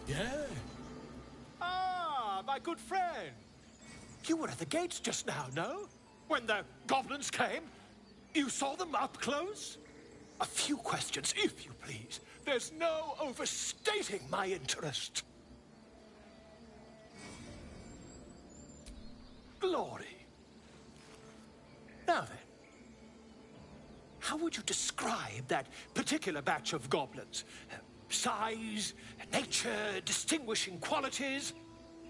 Yeah. Ah, my good friend. You were at the gates just now, no? When the goblins came? You saw them up close? A few questions, if you please. There's no overstating my interest. Glory. Now then, how would you describe that particular batch of goblins? Size, nature, distinguishing qualities?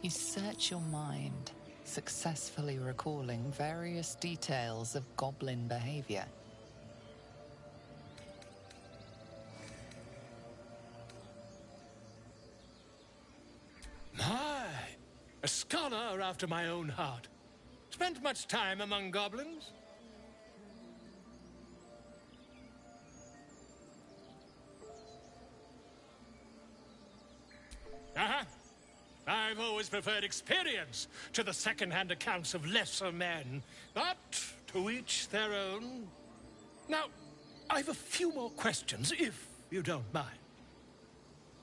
You search your mind, successfully recalling various details of goblin behavior. My, a scholar after my own heart. Spent much time among goblins? Uh-huh. I've always preferred experience to the second-hand accounts of lesser men. But to each their own. Now, I've a few more questions, if you don't mind.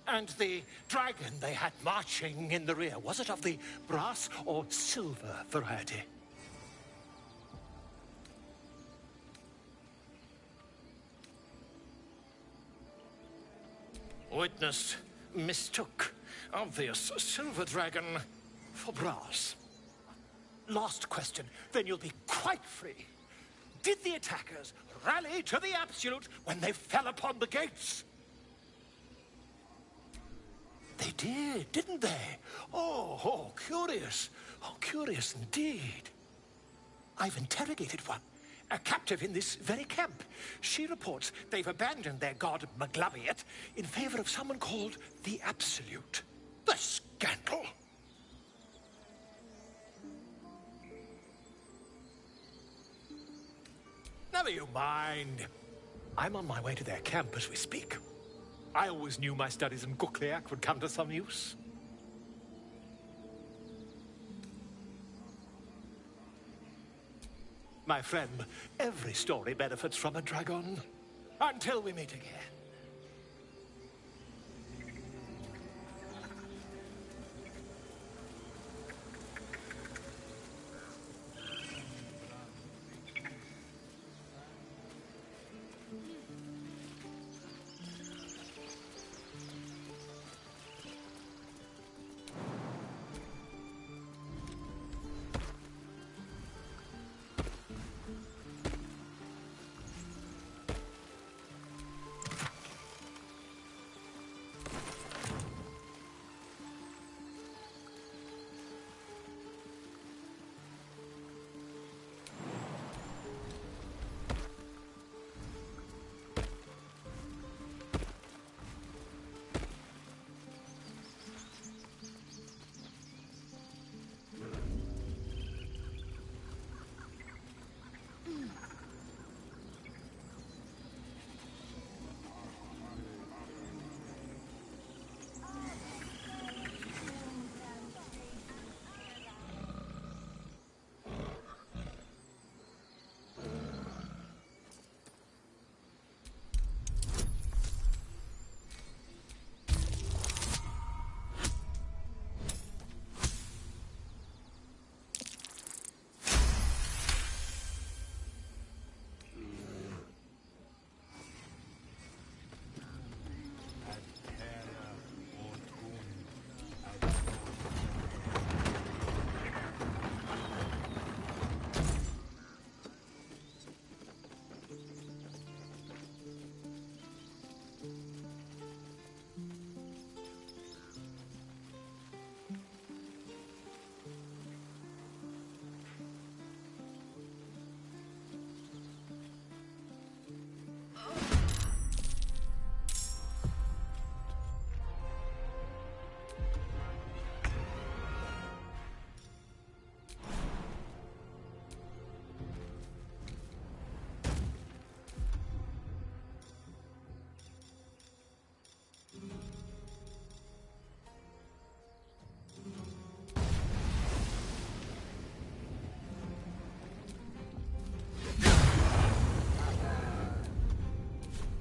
And the dragon they had marching in the rear, was it of the brass or silver variety? Witness mistook obvious silver dragon for brass. Last question, then you'll be quite free. Did the attackers rally to the absolute when they fell upon the gates? They did, didn't they? Oh, curious. Oh, curious indeed. I've interrogated one, a captive in this very camp. She reports they've abandoned their god Maglabiet in favor of someone called the Absolute. The scandal! Never you mind. I'm on my way to their camp as we speak. I always knew my studies in Gukliak would come to some use. My friend, every story benefits from a dragon. Until we meet again.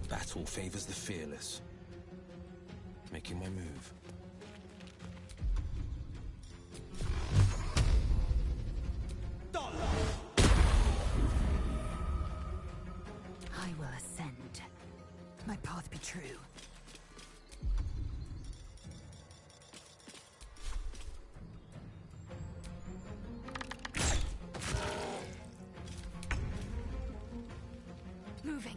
Battle favors the fearless. Making my move. I will ascend. My path be true. Moving.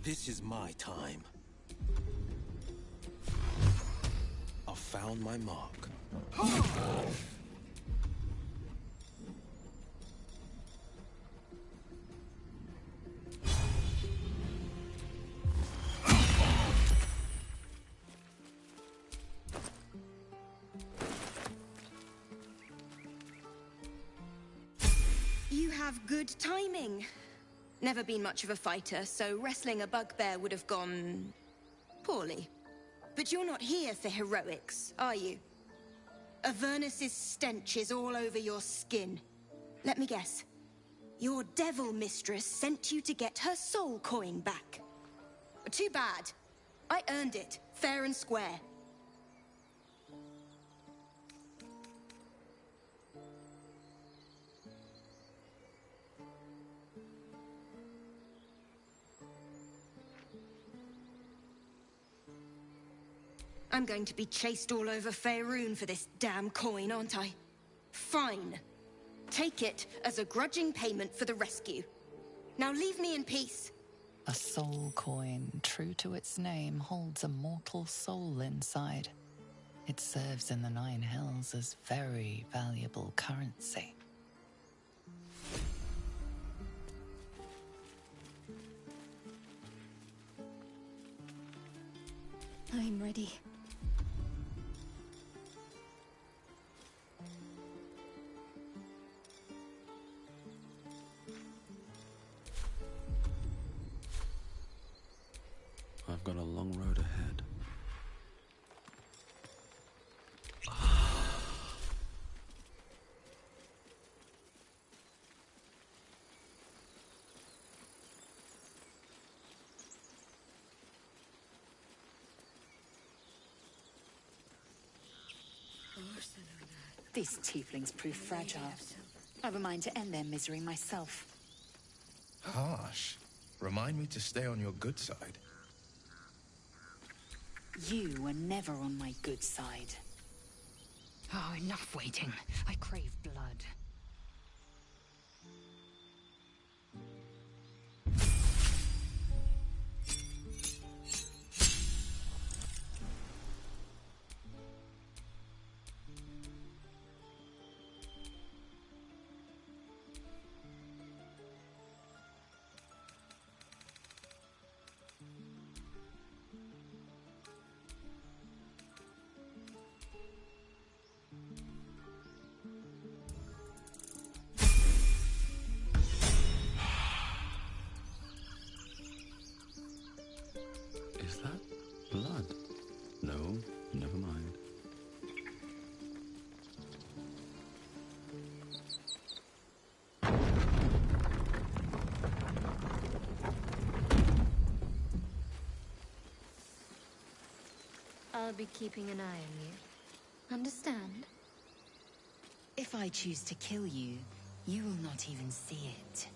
This is my time. I've found my mark. You have good timing. Never been much of a fighter, so wrestling a bugbear would have gone poorly. But you're not here for heroics, are you? Avernus's stench is all over your skin. Let me guess. Your devil mistress sent you to get her soul coin back. Too bad. I earned it, fair and square. I'm going to be chased all over Faerun for this damn coin, aren't I? Fine. Take it as a grudging payment for the rescue. Now leave me in peace. A soul coin, true to its name, holds a mortal soul inside. It serves in the Nine Hells as very valuable currency. I'm ready. I've got a long road ahead. These tieflings prove fragile. I've a mind to end their misery myself. Harsh. Remind me to stay on your good side. You were never on my good side. Oh, enough waiting. I crave blood. Is that blood? No, never mind. I'll be keeping an eye on you. Understand? If I choose to kill you, you will not even see it.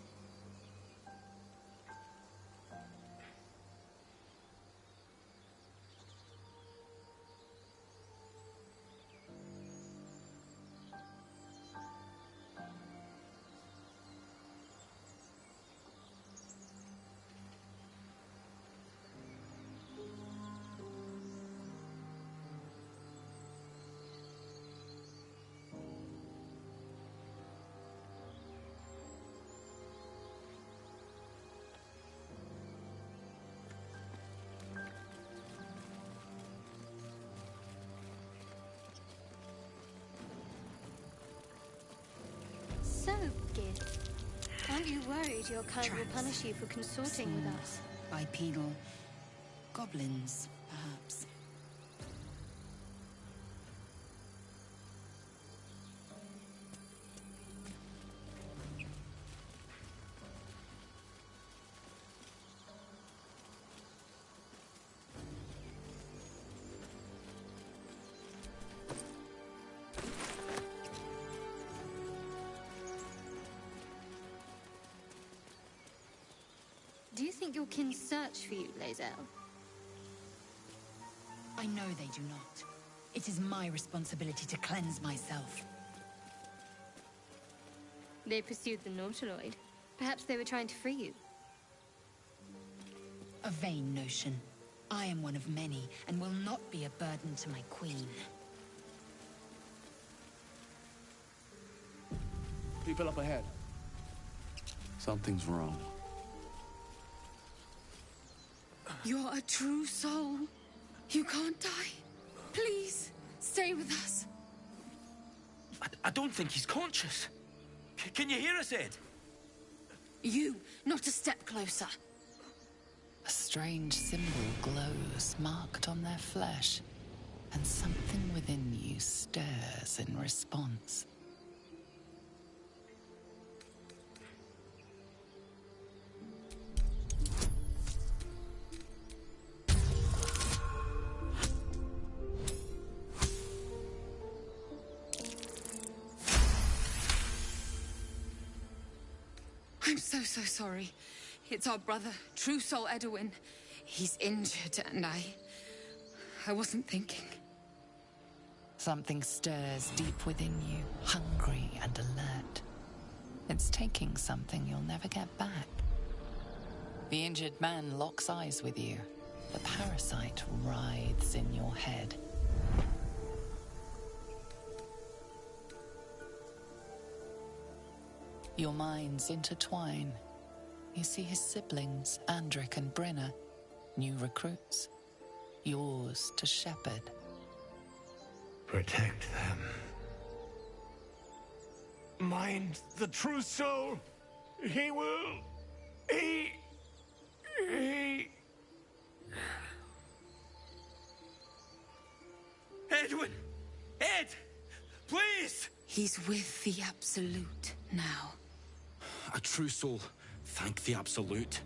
So, Gith, Aren't you worried your kind will Tracks. punish you for consorting with us? Bipedal. Goblins, perhaps. Do you think your kin search for you, Lae'zel? I know they do not. It is my responsibility to cleanse myself. They pursued the Nautiloid. Perhaps they were trying to free you. A vain notion. I am one of many, and will not be a burden to my queen. People up ahead. Something's wrong. You're a true soul. You can't die. Please, stay with us. I don't think he's conscious. Can you hear us, Ed? You, not a step closer. A strange symbol glows, marked on their flesh, and something within you stirs in response. I'm so sorry. It's our brother, True Soul Edwin. He's injured, and I wasn't thinking. Something stirs deep within you, hungry and alert. It's taking something you'll never get back. The injured man locks eyes with you. The parasite writhes in your head. Your minds intertwine. You see his siblings, Andric and Brenna, new recruits, yours to shepherd. Protect them. Mind the true soul. He will. He. Edwin! Ed! Please! He's with the Absolute now. A true soul. Thank the Absolute.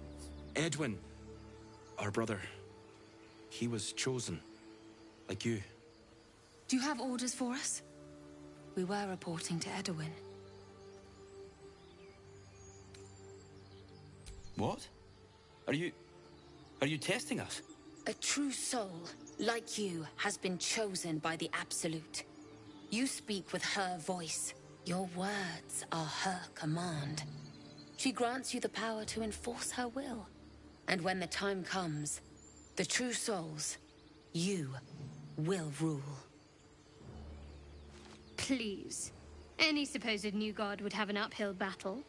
Edwin, our brother, he was chosen. Like you. Do you have orders for us? We were reporting to Edwin. What? Are you testing us? A true soul, like you, has been chosen by the Absolute. You speak with her voice. Your words are her command. She grants you the power to enforce her will. And when the time comes, the true souls, you will rule. Please. Any supposed new god would have an uphill battle.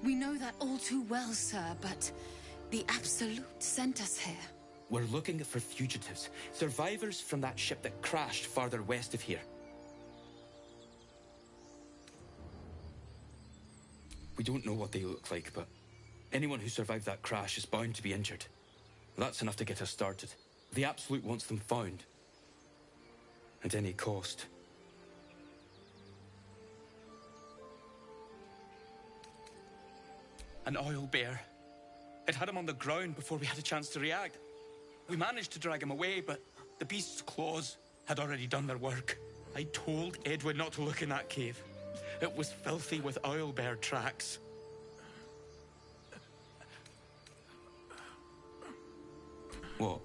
We know that all too well, sir, but the Absolute sent us here. We're looking for fugitives. Survivors from that ship that crashed farther west of here. We don't know what they look like, but anyone who survived that crash is bound to be injured. That's enough to get us started. The Absolute wants them found. At any cost. An oil bear. It had him on the ground before we had a chance to react. We managed to drag him away, but the beast's claws had already done their work. I told Edwin not to look in that cave. It was filthy with oil bear tracks. What?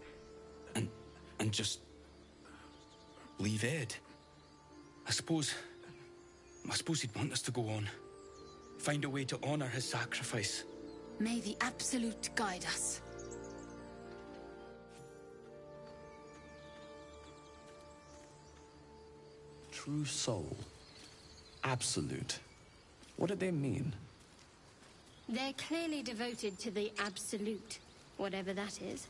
And just leave Ed? I suppose he'd want us to go on. Find a way to honor his sacrifice. May the Absolute guide us. true soul. Absolute. What do they mean? They're clearly devoted to the absolute, whatever that is.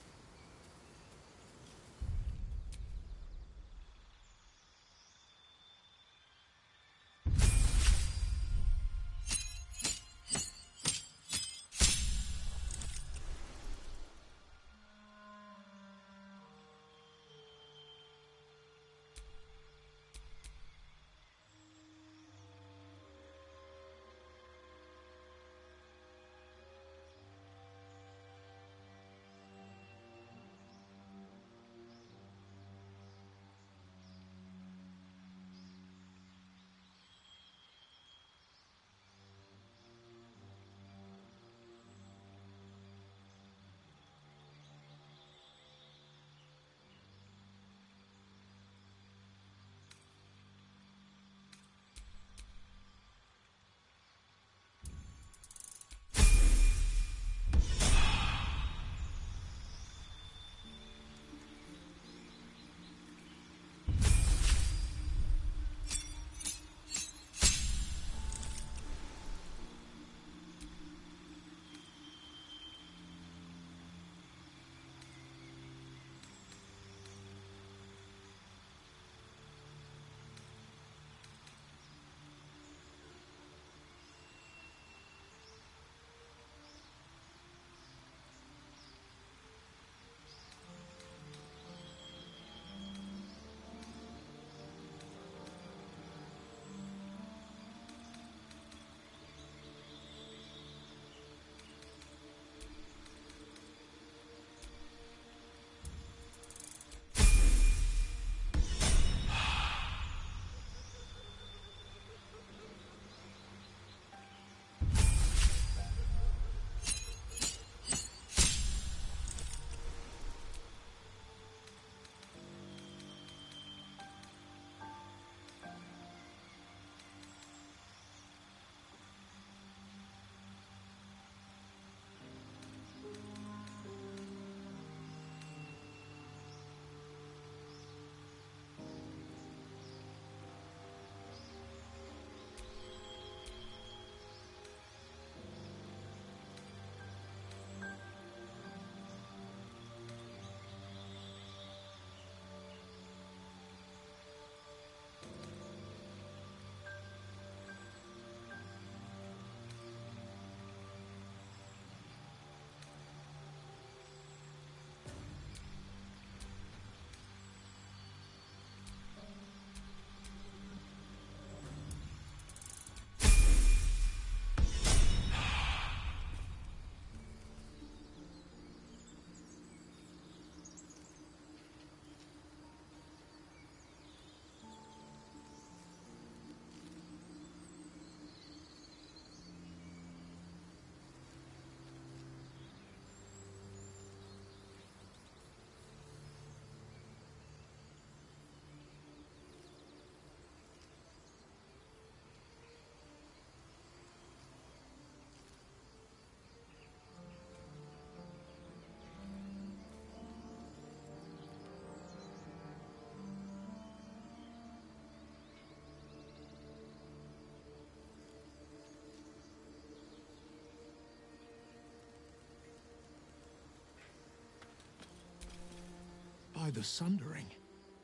By the Sundering,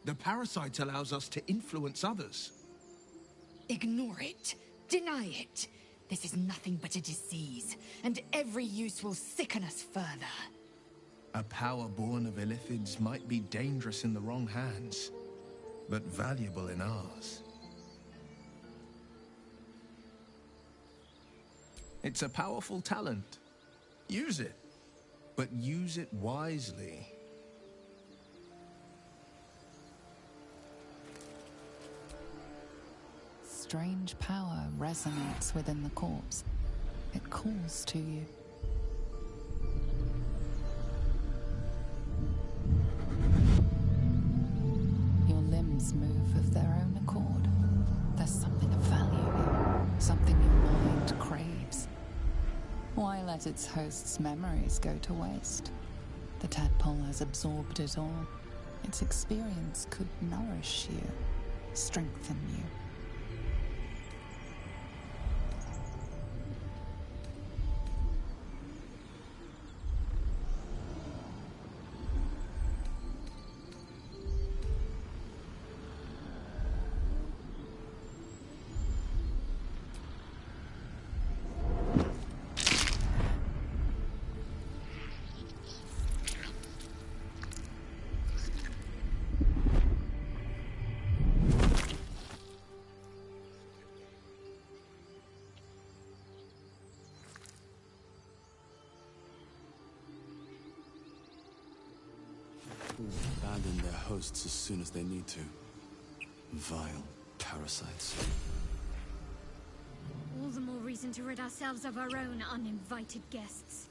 the parasite allows us to influence others. Ignore it. Deny it. This is nothing but a disease, and every use will sicken us further. A power born of illithids might be dangerous in the wrong hands, but valuable in ours. It's a powerful talent. Use it, but use it wisely. Strange power resonates within the corpse. It calls to you. Your limbs move of their own accord. There's something of value here, something your mind craves. Why let its host's memories go to waste? The tadpole has absorbed it all. Its experience could nourish you. strengthen you. Abandon their hosts as soon as they need to. Vile parasites. All the more reason to rid ourselves of our own uninvited guests.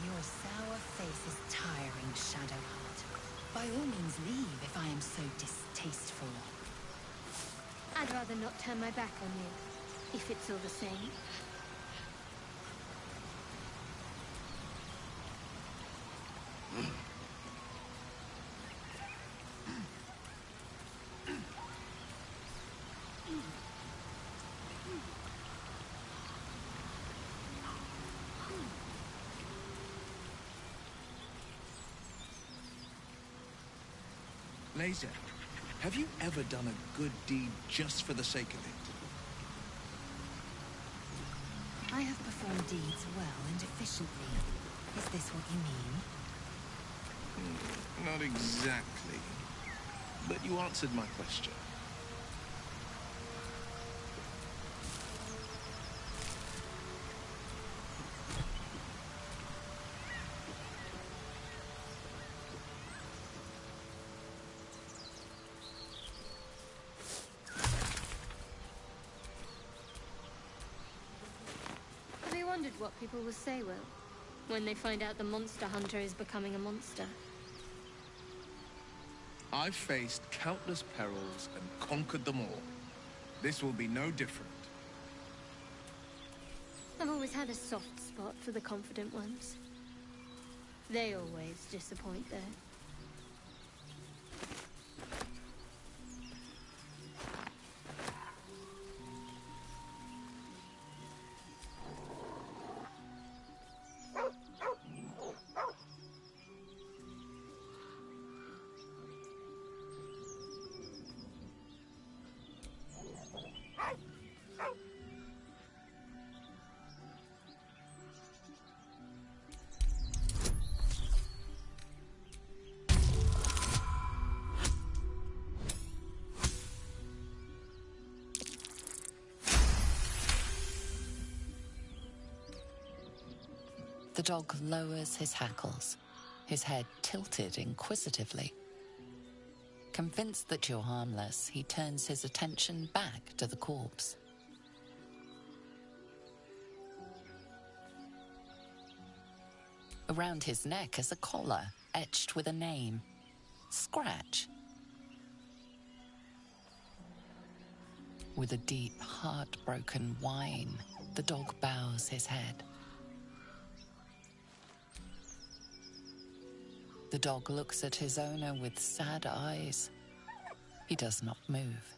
Your sour face is tiring, Shadowheart. By all means leave if I am so distasteful. I'd rather not turn my back on you, if it's all the same. Laser, have you ever done a good deed just for the sake of it? I have performed deeds well and efficiently. Is this what you mean? Not exactly. But you answered my question. Have you wondered what people will say, Will, when they find out the monster hunter is becoming a monster? I've faced countless perils and conquered them all. This will be no different. I've always had a soft spot for the confident ones. They always disappoint, though. The dog lowers his hackles, his head tilted inquisitively. Convinced that you're harmless, he turns his attention back to the corpse. Around his neck is a collar etched with a name. Scratch. With a deep, heartbroken whine, the dog bows his head. The dog looks at his owner with sad eyes. He does not move.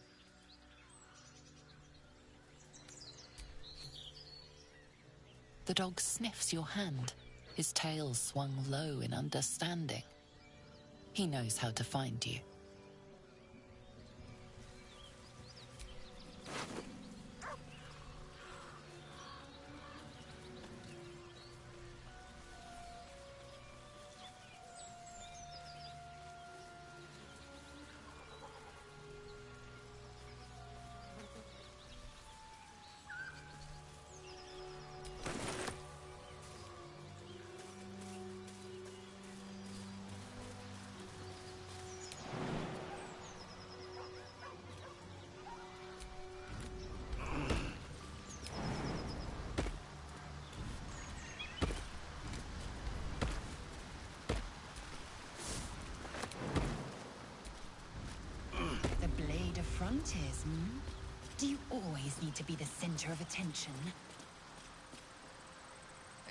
The dog sniffs your hand, his tail swung low in understanding. He knows how to find you. it is, hmm? Do you always need to be the center of attention?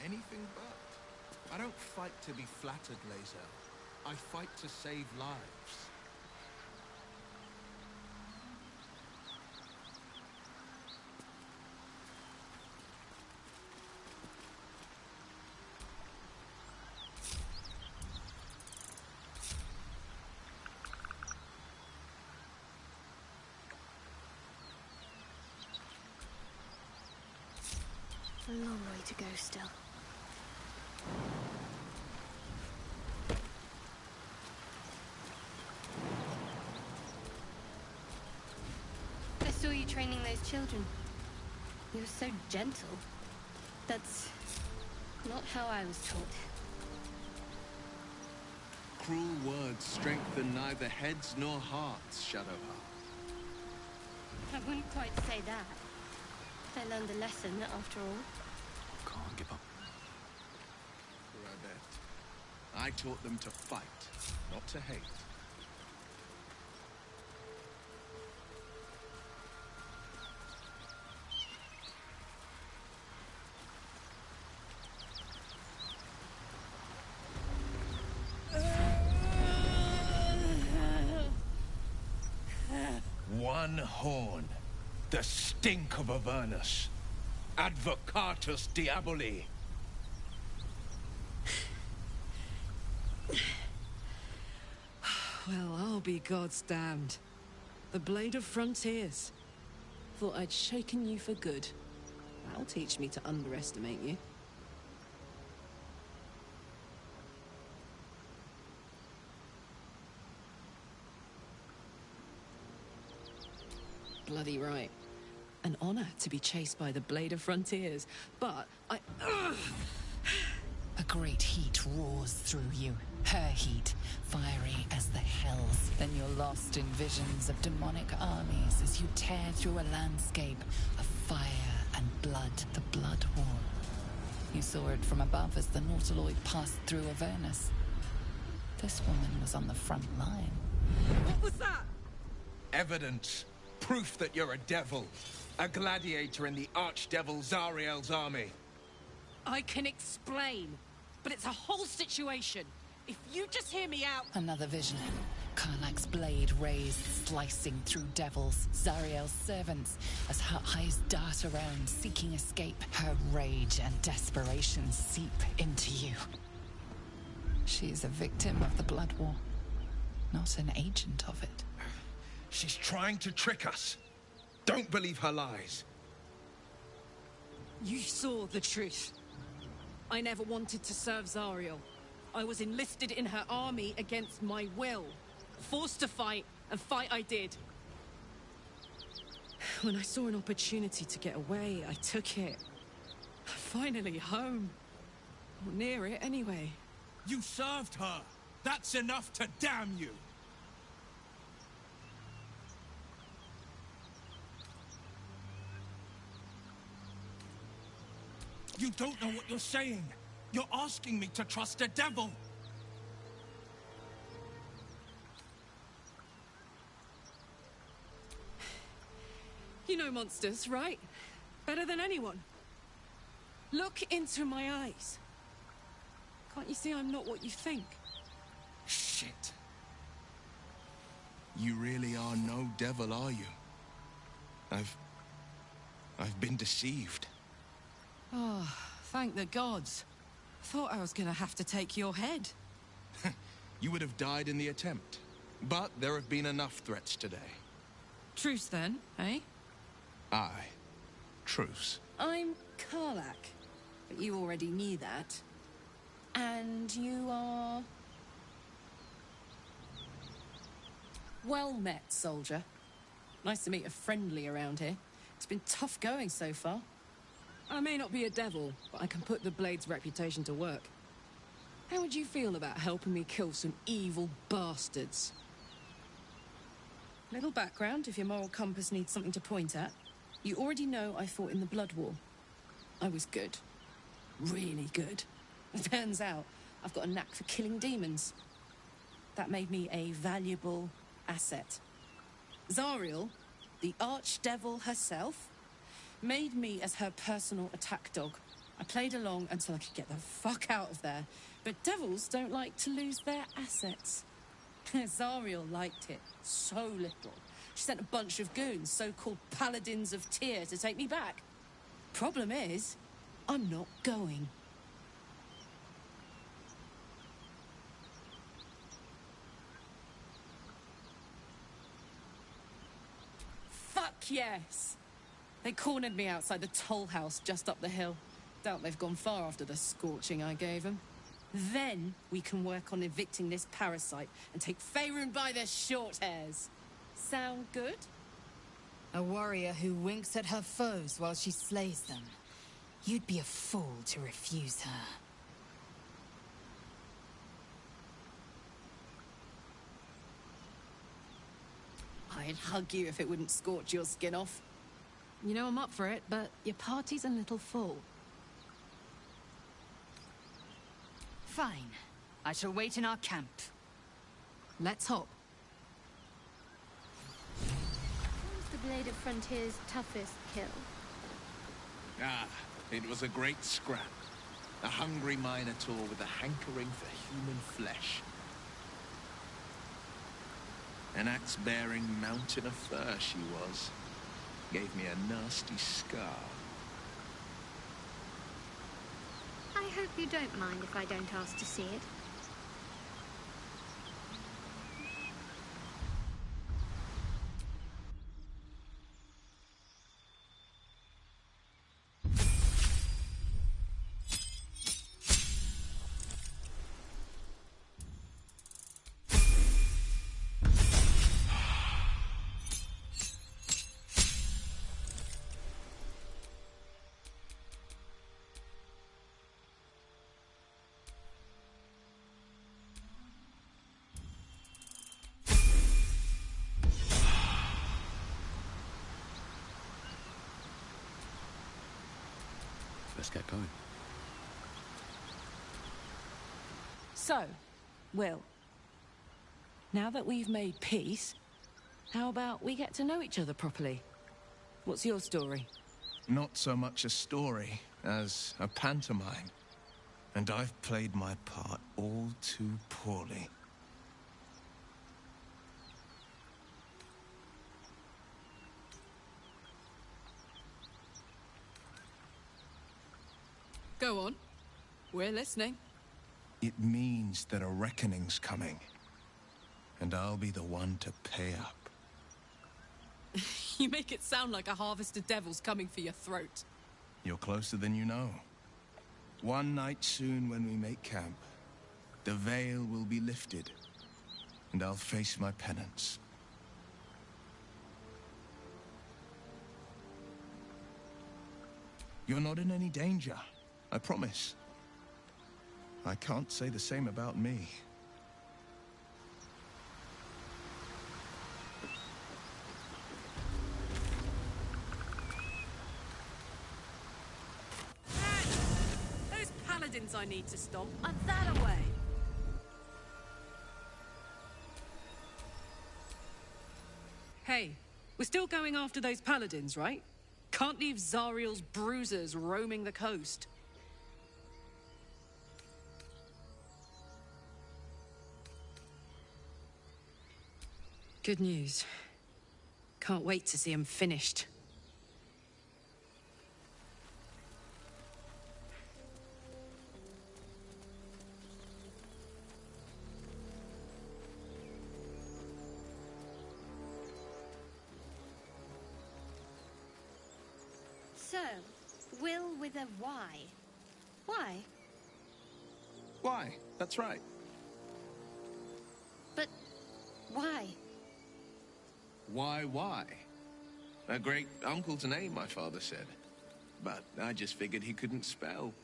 Anything but. I don't fight to be flattered, Lae'zel. I fight to save lives. A long way to go still. I saw you training those children. You were so gentle. That's not how I was taught. Cruel words strengthen neither heads nor hearts, Shadowheart. I wouldn't quite say that. I learned a lesson after all. Can't give up. Radet. I taught them to fight, not to hate. One horn. The stink of Avernus. Advocatus Diaboli. Well, I'll be God's damned. The Blade of Frontiers. Thought I'd shaken you for good. That'll teach me to underestimate you. Bloody right. An honor to be chased by the Blade of Frontiers, but I... A great heat roars through you. Her heat, fiery as the hells. Then you're lost in visions of demonic armies as you tear through a landscape of fire and blood, the Blood War. You saw it from above as the Nautiloid passed through Avernus. This woman was on the front line. What was that? Evidence. Proof that you're a devil. A gladiator in the archdevil Zariel's army. I can explain, but it's a whole situation. If you just hear me out... Another vision. Karlach's blade raised, slicing through devils, Zariel's servants, as her eyes dart around, seeking escape. Her rage and desperation seep into you. She is a victim of the Blood War, not an agent of it. She's trying to trick us. Don't believe her lies. You saw the truth. I never wanted to serve Zariel. I was enlisted in her army against my will. Forced to fight, and fight I did. When I saw an opportunity to get away, I took it. Finally home. Or near it, anyway. You served her. That's enough to damn you. You don't know what you're saying. You're asking me to trust a devil. You know monsters, right? Better than anyone. Look into my eyes. Can't you see I'm not what you think? Shit. You really are no devil, are you? I've been deceived. Oh, thank the gods. Thought I was gonna have to take your head. You would have died in the attempt. But there have been enough threats today. Truce then, eh? Aye. Truce. I'm Karlach, but you already knew that. And you are... Well met, soldier. Nice to meet a friendly around here. It's been tough going so far. I may not be a devil, but I can put the Blade's reputation to work. How would you feel about helping me kill some evil bastards? Little background, if your moral compass needs something to point at. You already know I fought in the Blood War. I was good. Really good. It turns out I've got a knack for killing demons. That made me a valuable asset. Zariel, the archdevil herself, made me as her personal attack dog. I played along until I could get the fuck out of there. But devils don't like to lose their assets. Zariel liked it so little. She sent a bunch of goons, so-called paladins of Tyr, to take me back. Problem is, I'm not going. Fuck yes! They cornered me outside the toll house just up the hill. Doubt they've gone far after the scorching I gave them. Then we can work on evicting this parasite and take Faerun by their short hairs. Sound good? A warrior who winks at her foes while she slays them. You'd be a fool to refuse her. I'd hug you if it wouldn't scorch your skin off. You know I'm up for it, but your party's a little full. Fine. I shall wait in our camp. Let's hop. What was the Blade of Frontier's toughest kill? Ah, it was a great scrap. A hungry minotaur with a hankering for human flesh. An axe-bearing mountain of fur she was. Gave me a nasty scar. I hope you don't mind if I don't ask to see it. Let's get going. So, Will, now that we've made peace, how about we get to know each other properly? What's your story? Not so much a story as a pantomime. And I've played my part all too poorly. Go on. We're listening. It means that a reckoning's coming. And I'll be the one to pay up. You make it sound like a harvest of devils coming for your throat. You're closer than you know. One night soon when we make camp, the veil will be lifted, and I'll face my penance. You're not in any danger, I promise. I can't say the same about me. Those paladins I need to stop are that away. Hey, we're still going after those paladins, right? Can't leave Zariel's bruisers roaming the coast. Good news. Can't wait to see him finished. So, Will with a Y. Why? Why? That's right. But why? Why? A great uncle to name, my father said. But I just figured he couldn't spell.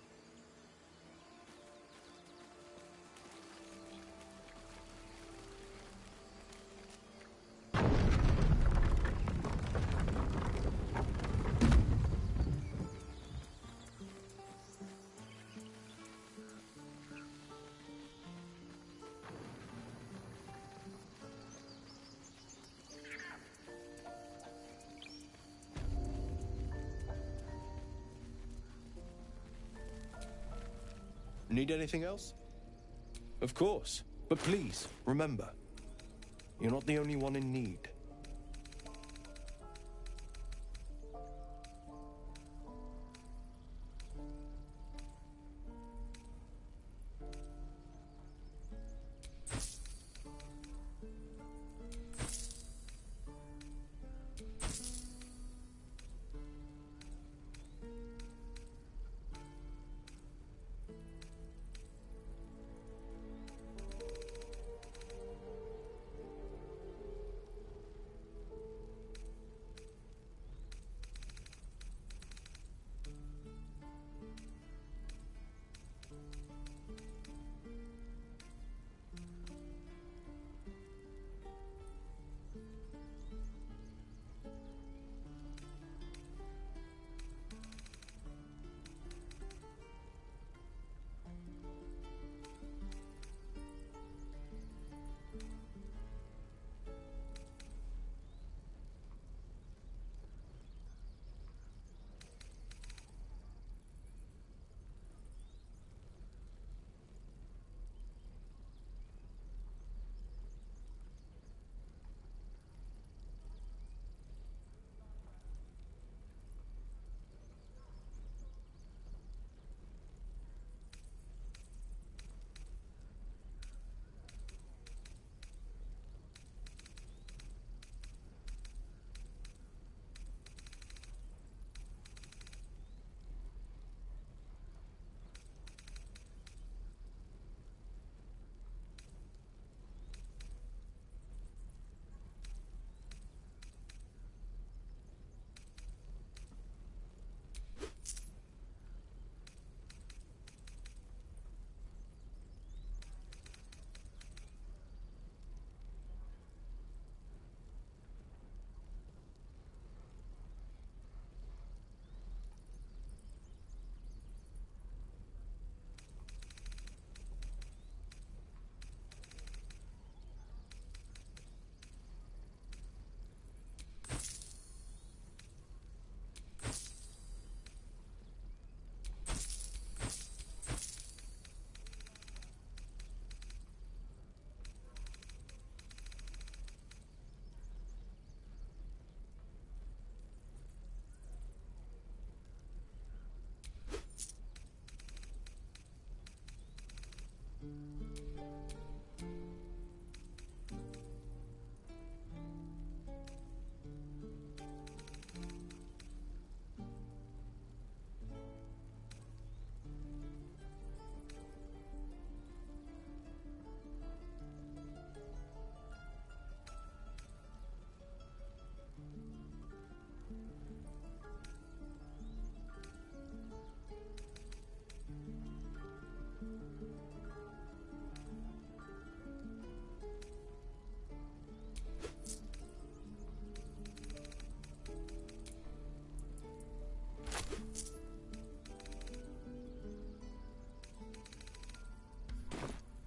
Need anything else? Of course. But please, remember, you're not the only one in need.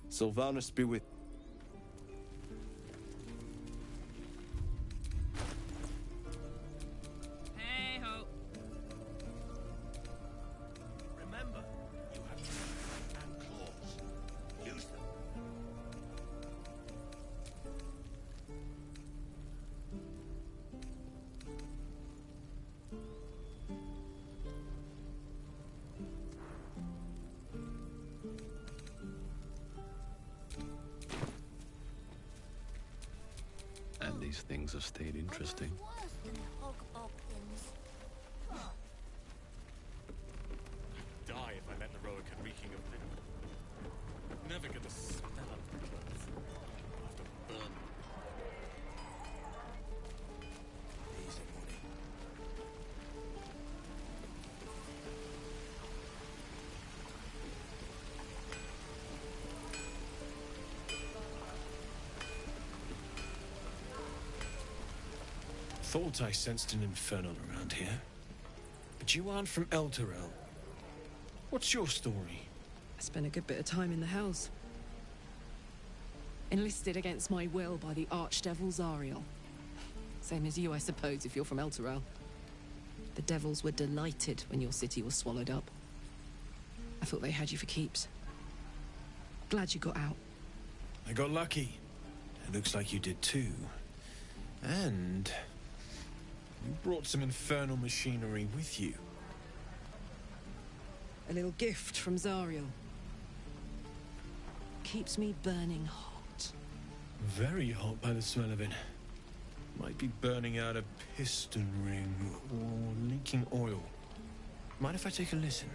Sylvanus be with... Hey ho. Remember, you have teeth and claws. Use them. And these things have stayed interesting. Die if I let the Roican reeking of them. Never get the smell of the clothes. I'll have to burn them. Easy money. Thought I sensed an infernal around here. But you aren't from Elturel. What's your story? I spent a good bit of time in the Hells. Enlisted against my will by the Archdevil Zariel. Same as you, I suppose, if you're from Elturel. The Devils were delighted when your city was swallowed up. I thought they had you for keeps. Glad you got out. I got lucky. It looks like you did too. And you brought some infernal machinery with you. A little gift from Zariel. Keeps me burning hot. Very hot by the smell of it. Might be burning out a piston ring or leaking oil. Mind if I take a listen?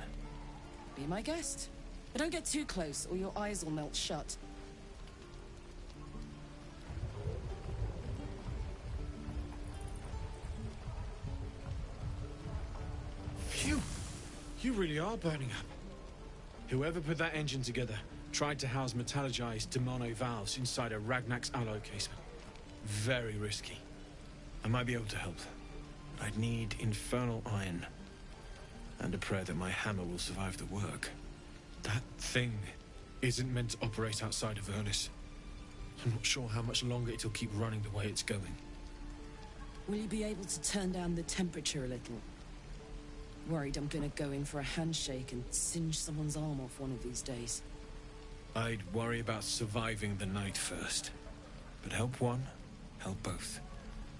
Be my guest. But don't get too close or your eyes will melt shut. Phew! You really are burning up. Whoever put that engine together tried to house metallurgized Demano valves inside a Ragnak's alloy casement. Very risky. I might be able to help. But I'd need infernal iron. And a prayer that my hammer will survive the work. That thing isn't meant to operate outside of Ernest. I'm not sure how much longer it'll keep running the way it's going. Will you be able to turn down the temperature a little? Worried I'm gonna go in for a handshake and singe someone's arm off one of these days. I'd worry about surviving the night first. But help one, help both.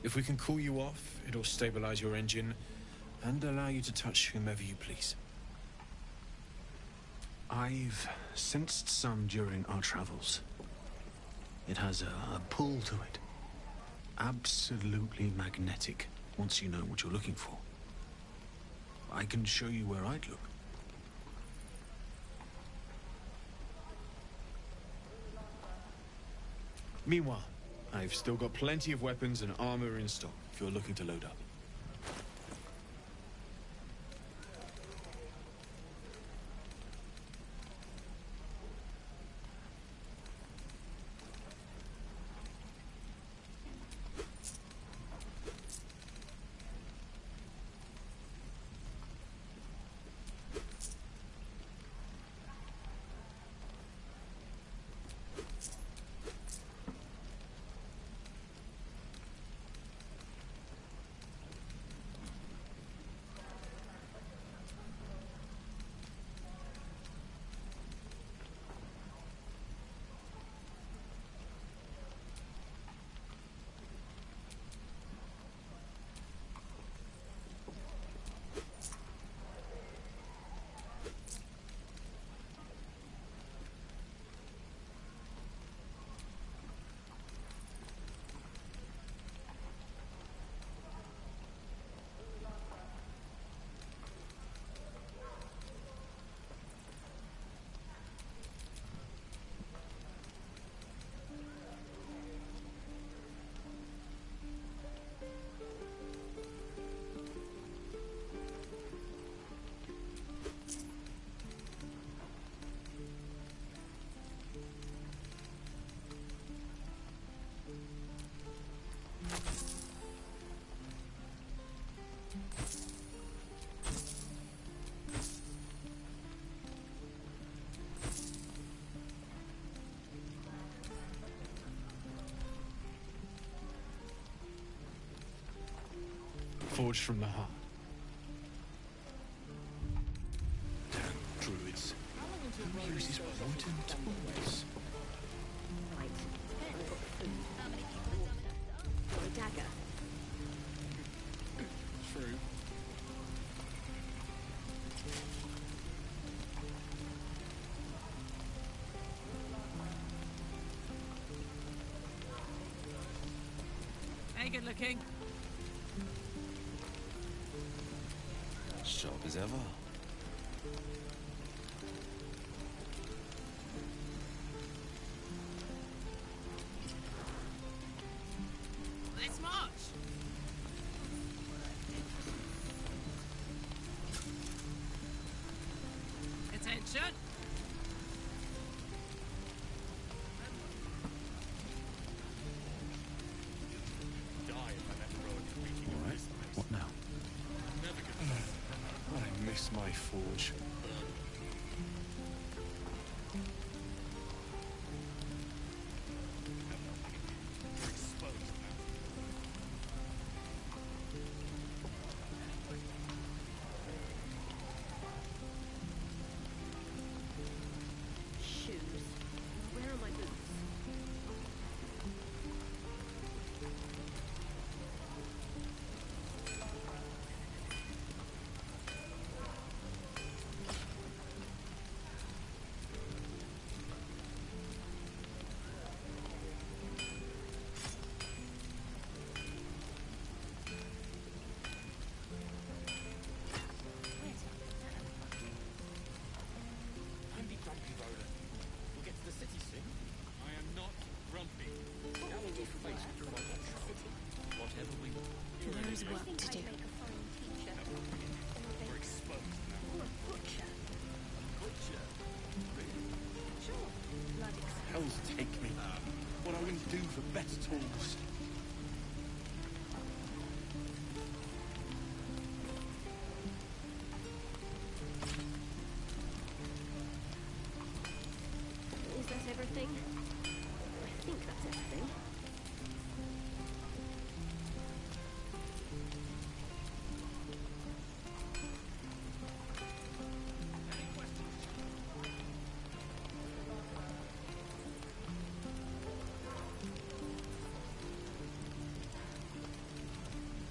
If we can cool you off, it'll stabilize your engine and allow you to touch whomever you please. I've sensed some during our travels. It has a pull to it. Absolutely magnetic, once you know what you're looking for. I can show you where I'd look. Meanwhile, I've still got plenty of weapons and armor in stock if you're looking to load up. Forged from the heart. Damn druids. Who uses wooden tools? Dagger. True. Hey, good looking. Sharp as ever. Let's march. Attention. Alright, what now? I miss my forge. Shoes. Hells take me. What I wouldn't do for better tools. Is that everything? I think that's everything.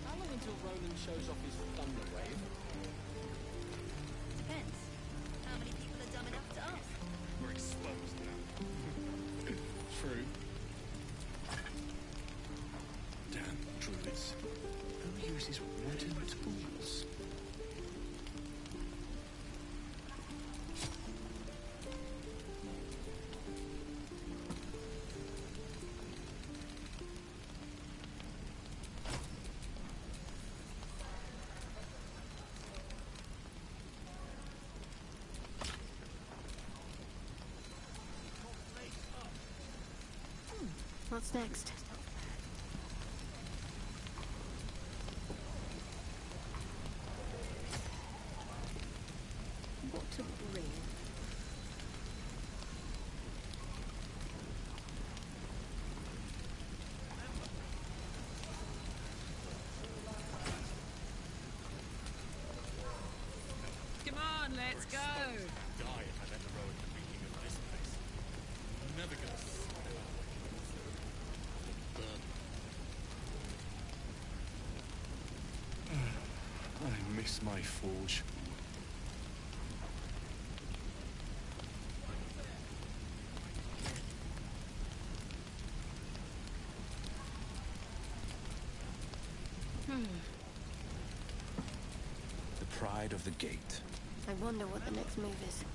How long until Roland shows off his thunder wave? Depends. How many people are dumb enough to ask? We're exposed now. True. Damn druids. Who uses wooden tools? What's next? What to bring? Come on, let's go. Die if I've ever rode the beginning of this place. I'm never gonna I miss my forge. The pride of the gate. I wonder what the next move is.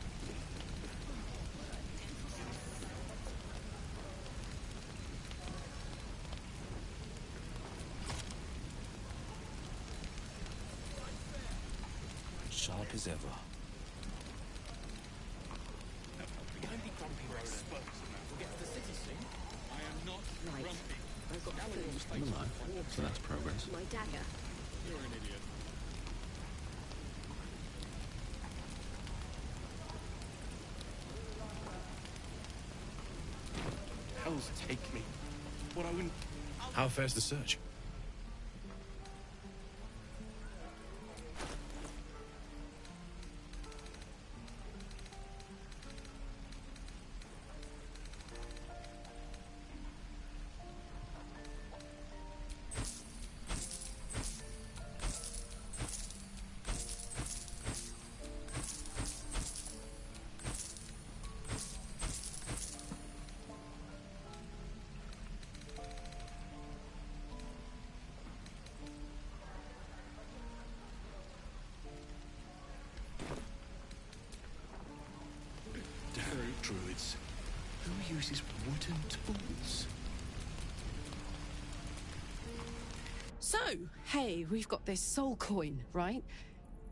Sharp as ever. Don't be grumpy, Roland. We'll get to the city soon. I am not Right. grumpy. I've got food. I'm alive, so that's progress. My dagger. You're an idiot. Hells take me. What I wouldn't... How fares the search? Damn druids. Who uses wooden tools? So, hey, we've got this soul coin, right?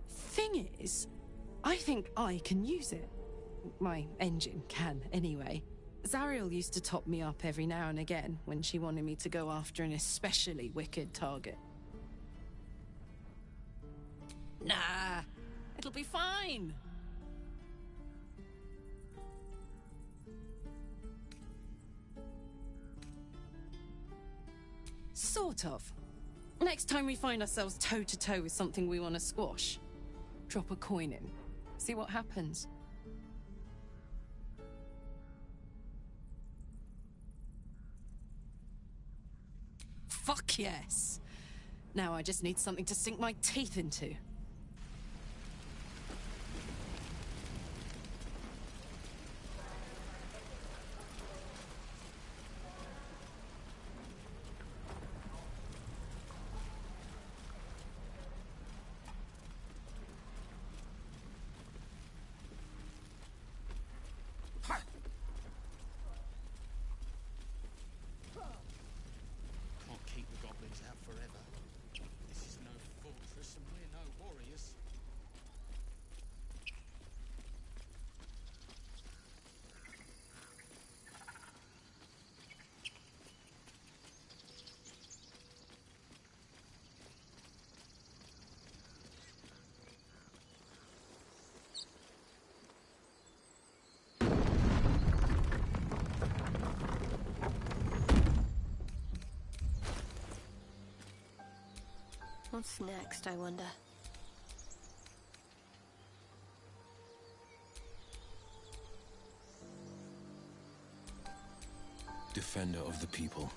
Thing is, I think I can use it. My engine can, anyway. Zariel used to top me up every now and again when she wanted me to go after an especially wicked target. Nah, it'll be fine. Sort of. Next time we find ourselves toe-to-toe with something we want to squash, drop a coin in. See what happens. Fuck yes! Now I just need something to sink my teeth into. Can't keep the goblins out forever. This is no fortress and we're no What's next, I wonder? Defender of the people.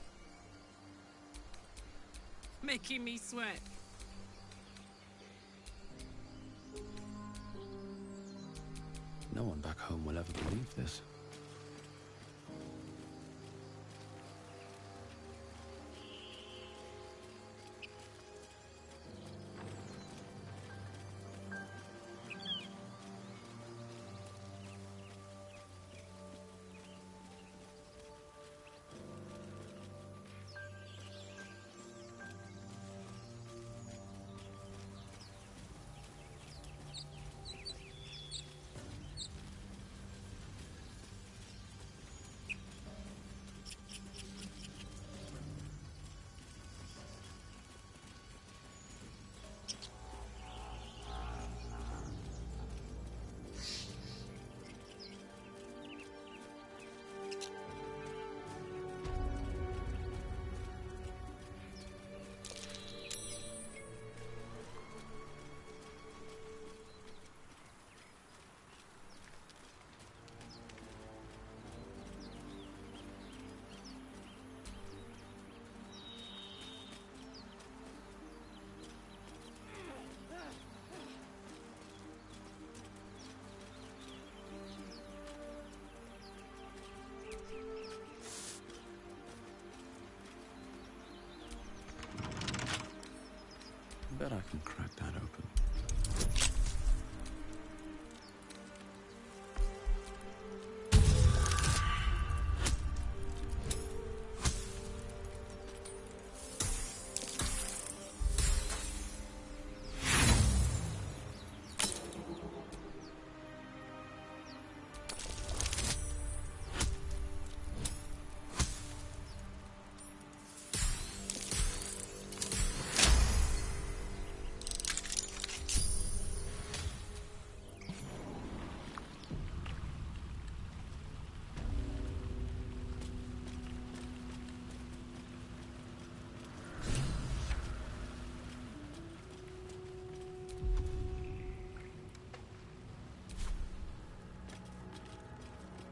Making me sweat. No one back home will ever believe this. I bet I can crack that open.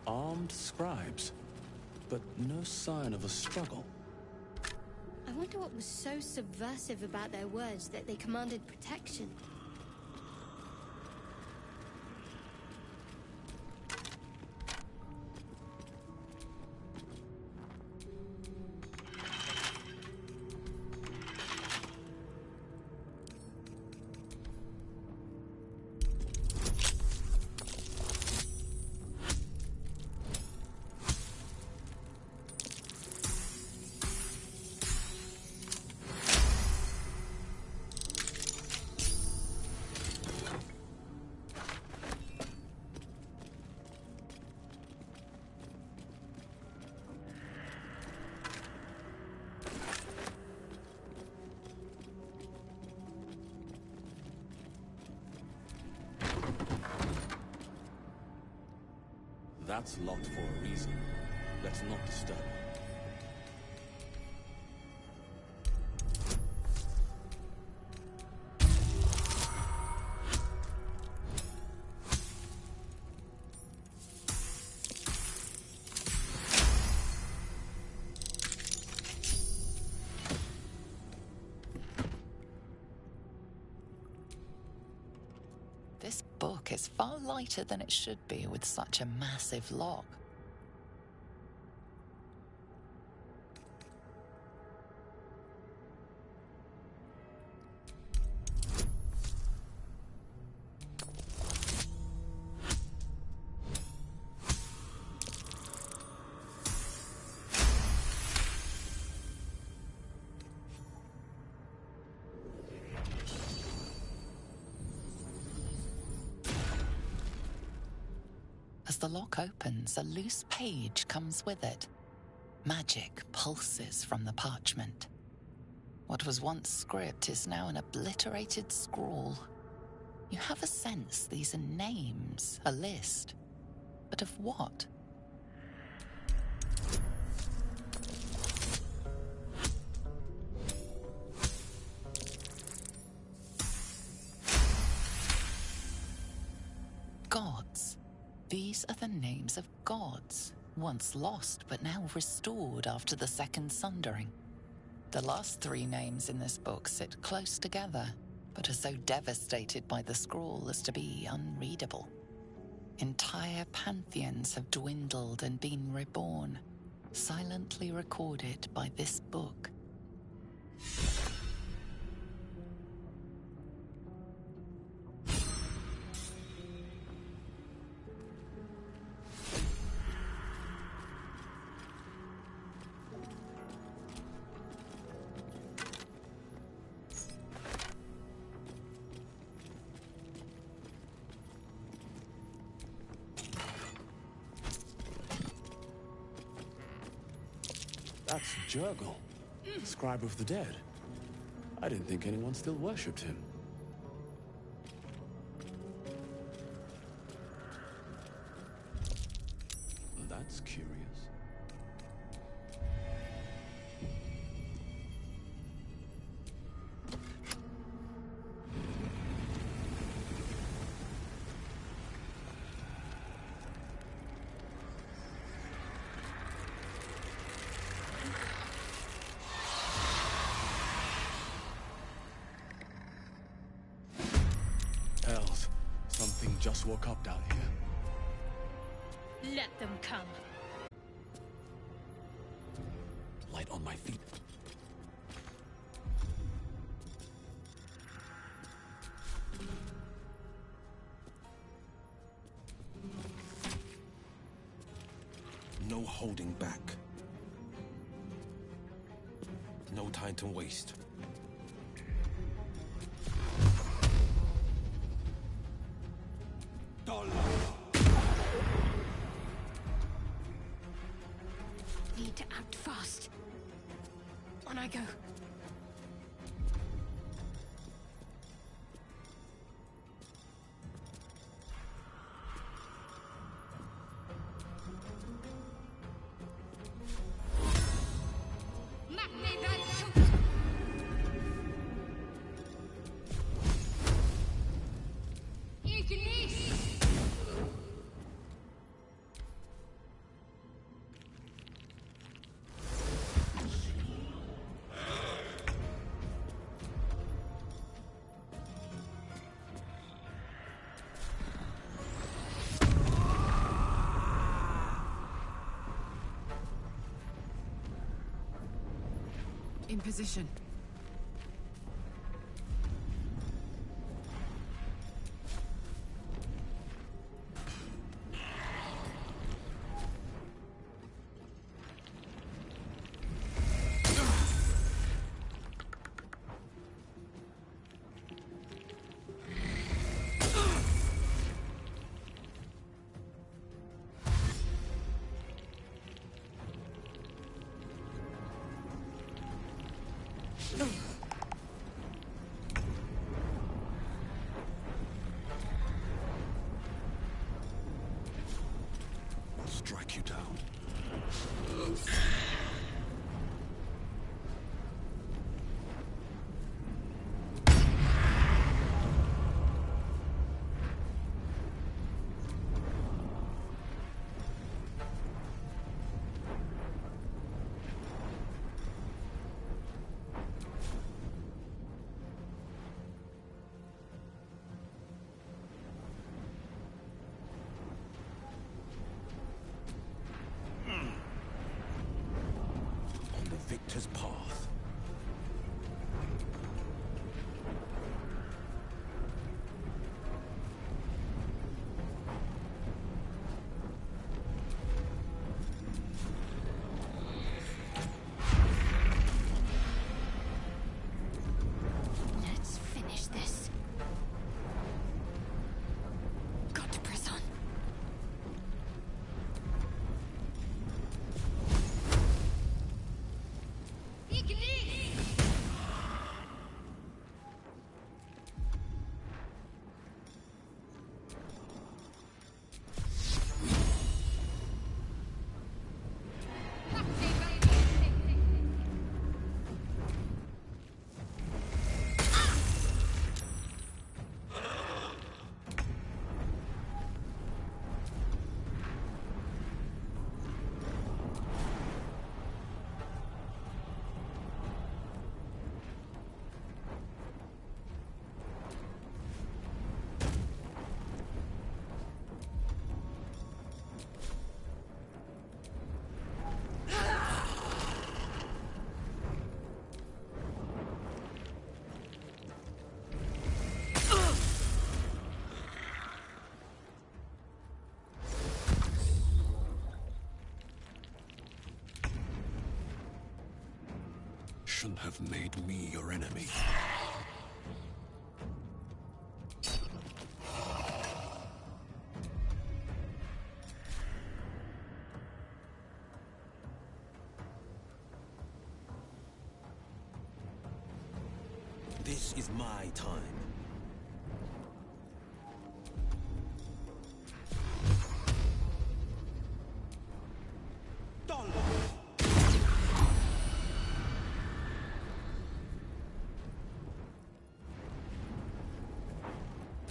Armed scribes, but no sign of a struggle. I wonder what was so subversive about their words that they commanded protection. That's locked for a reason. Let's not disturb it. This book is far lighter than it should be with such a massive lock. As the lock opens, a loose page comes with it. Magic pulses from the parchment. What was once script is now an obliterated scrawl. You have a sense these are names, a list. But of what? These are the names of gods, once lost but now restored after the Second Sundering. The last three names in this book sit close together, but are so devastated by the scrawl as to be unreadable. Entire pantheons have dwindled and been reborn, silently recorded by this book. That's Jurgle, scribe of the dead. I didn't think anyone still worshipped him. That's curious. Hells, something just woke up down here. Let them come. Light on my feet. No holding back. No time to waste. Need to act fast. On I go. In position. Strike you down. Victor's path. Let's finish this. Got to press on. You can shouldn't have made me your enemy. This is my time.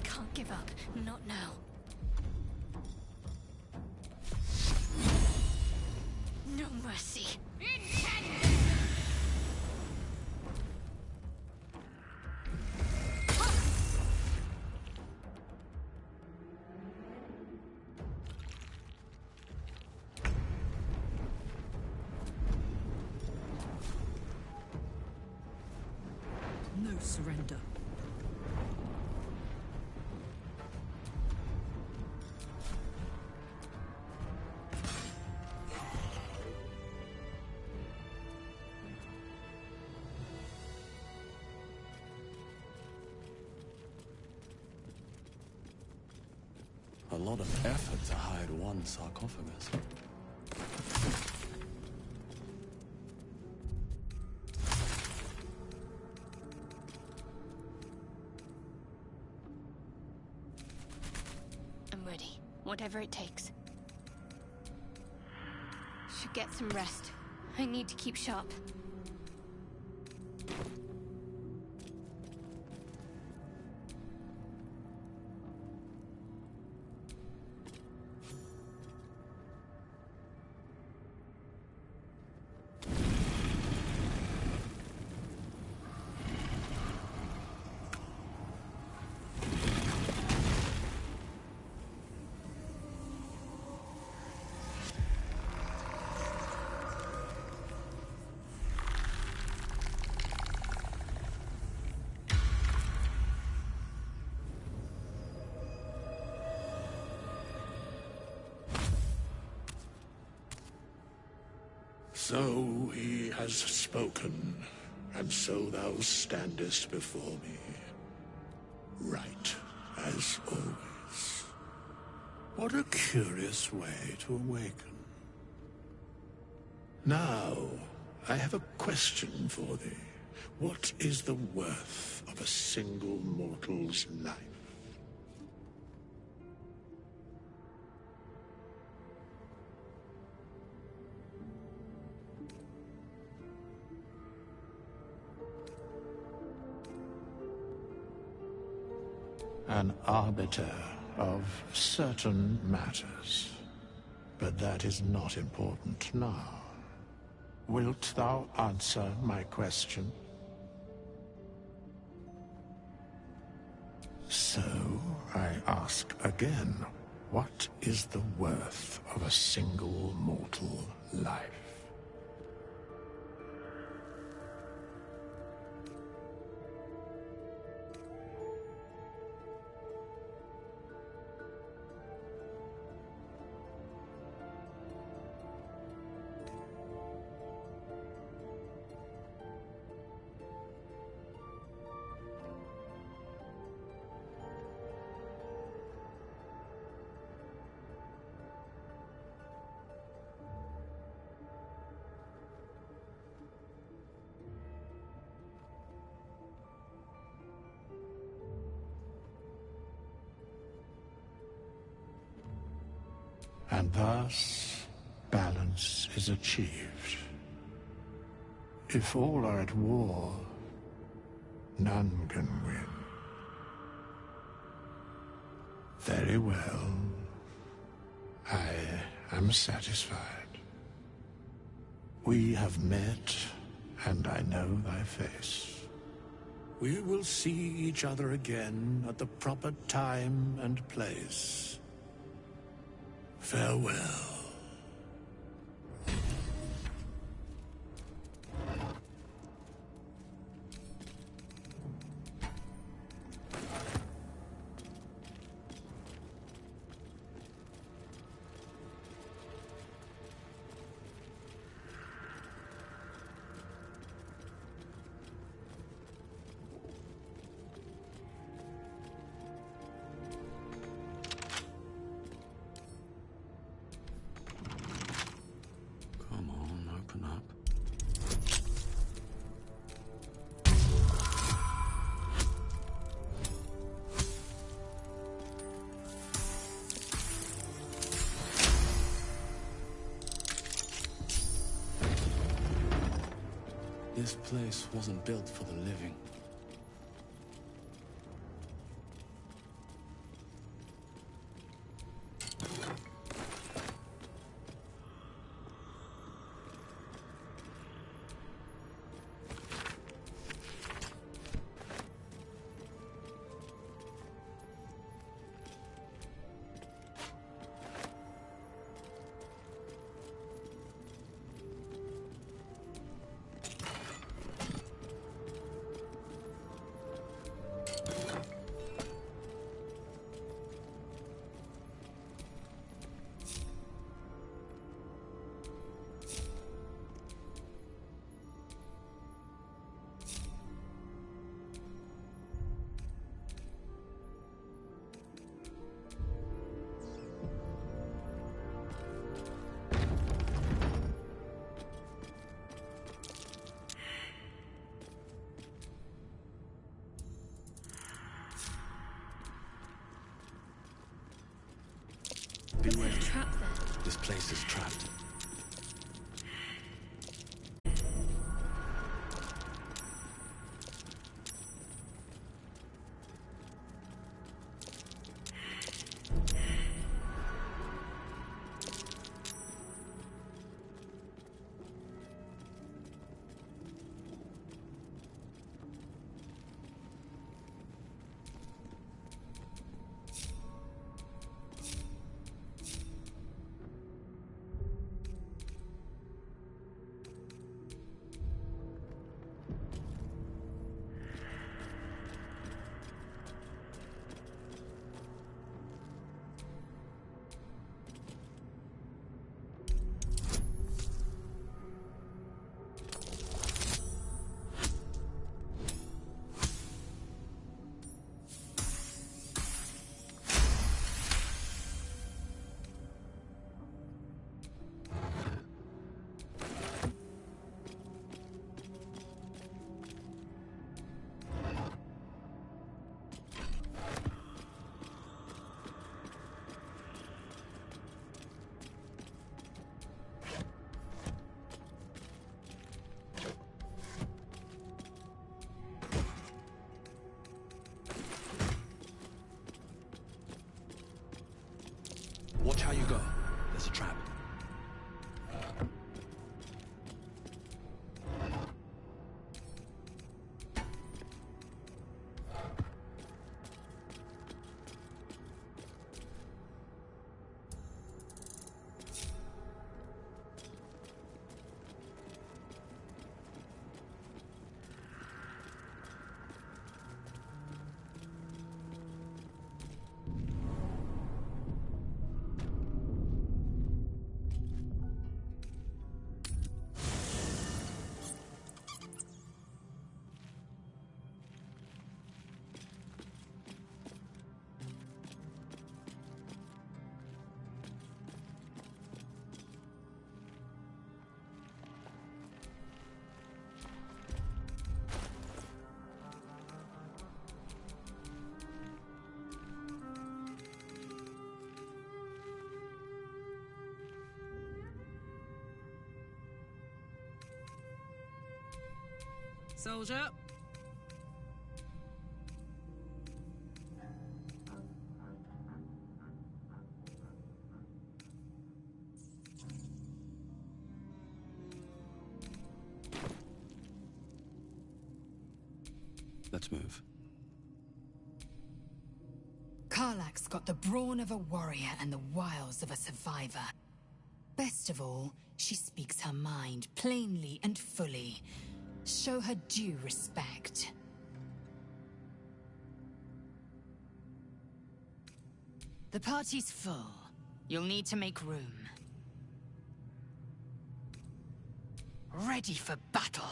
Can't give up. Not now. No mercy. No surrender. A lot of effort to hide one sarcophagus. I'm ready. Whatever it takes. Should get some rest. I need to keep sharp. So he has spoken, and so thou standest before me. Right, as always. What a curious way to awaken. Now, I have a question for thee. What is the worth of a single mortal's life? An arbiter of certain matters. But that is not important now. Wilt thou answer my question? So, I ask again, what is the worth of a single mortal life? And thus, balance is achieved. If all are at war, none can win. Very well. I am satisfied. We have met, and I know thy face. We will see each other again at the proper time and place. Farewell. This place wasn't built for the living. Beware. Trap there. This place is trapped. Watch how you go. There's a trap. Soldier. Let's move. Karlach's got the brawn of a warrior and the wiles of a survivor. Best of all, she speaks her mind plainly and fully. Show her due respect. The party's full. You'll need to make room. Ready for battle.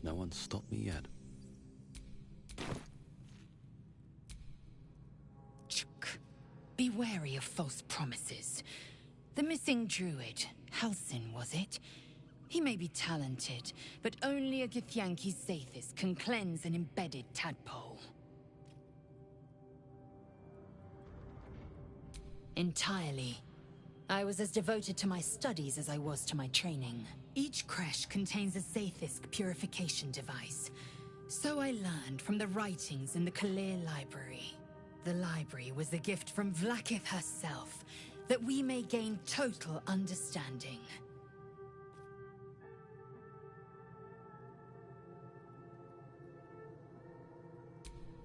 No one's stopped me yet. Be wary of false promises. The missing druid, Halsin, was it? He may be talented, but only a Githyanki Zathis can cleanse an embedded tadpole. Entirely. I was as devoted to my studies as I was to my training. Each creche contains a Zathisk purification device. So I learned from the writings in the Kalir Library. The library was a gift from Vlaakith herself, that we may gain total understanding.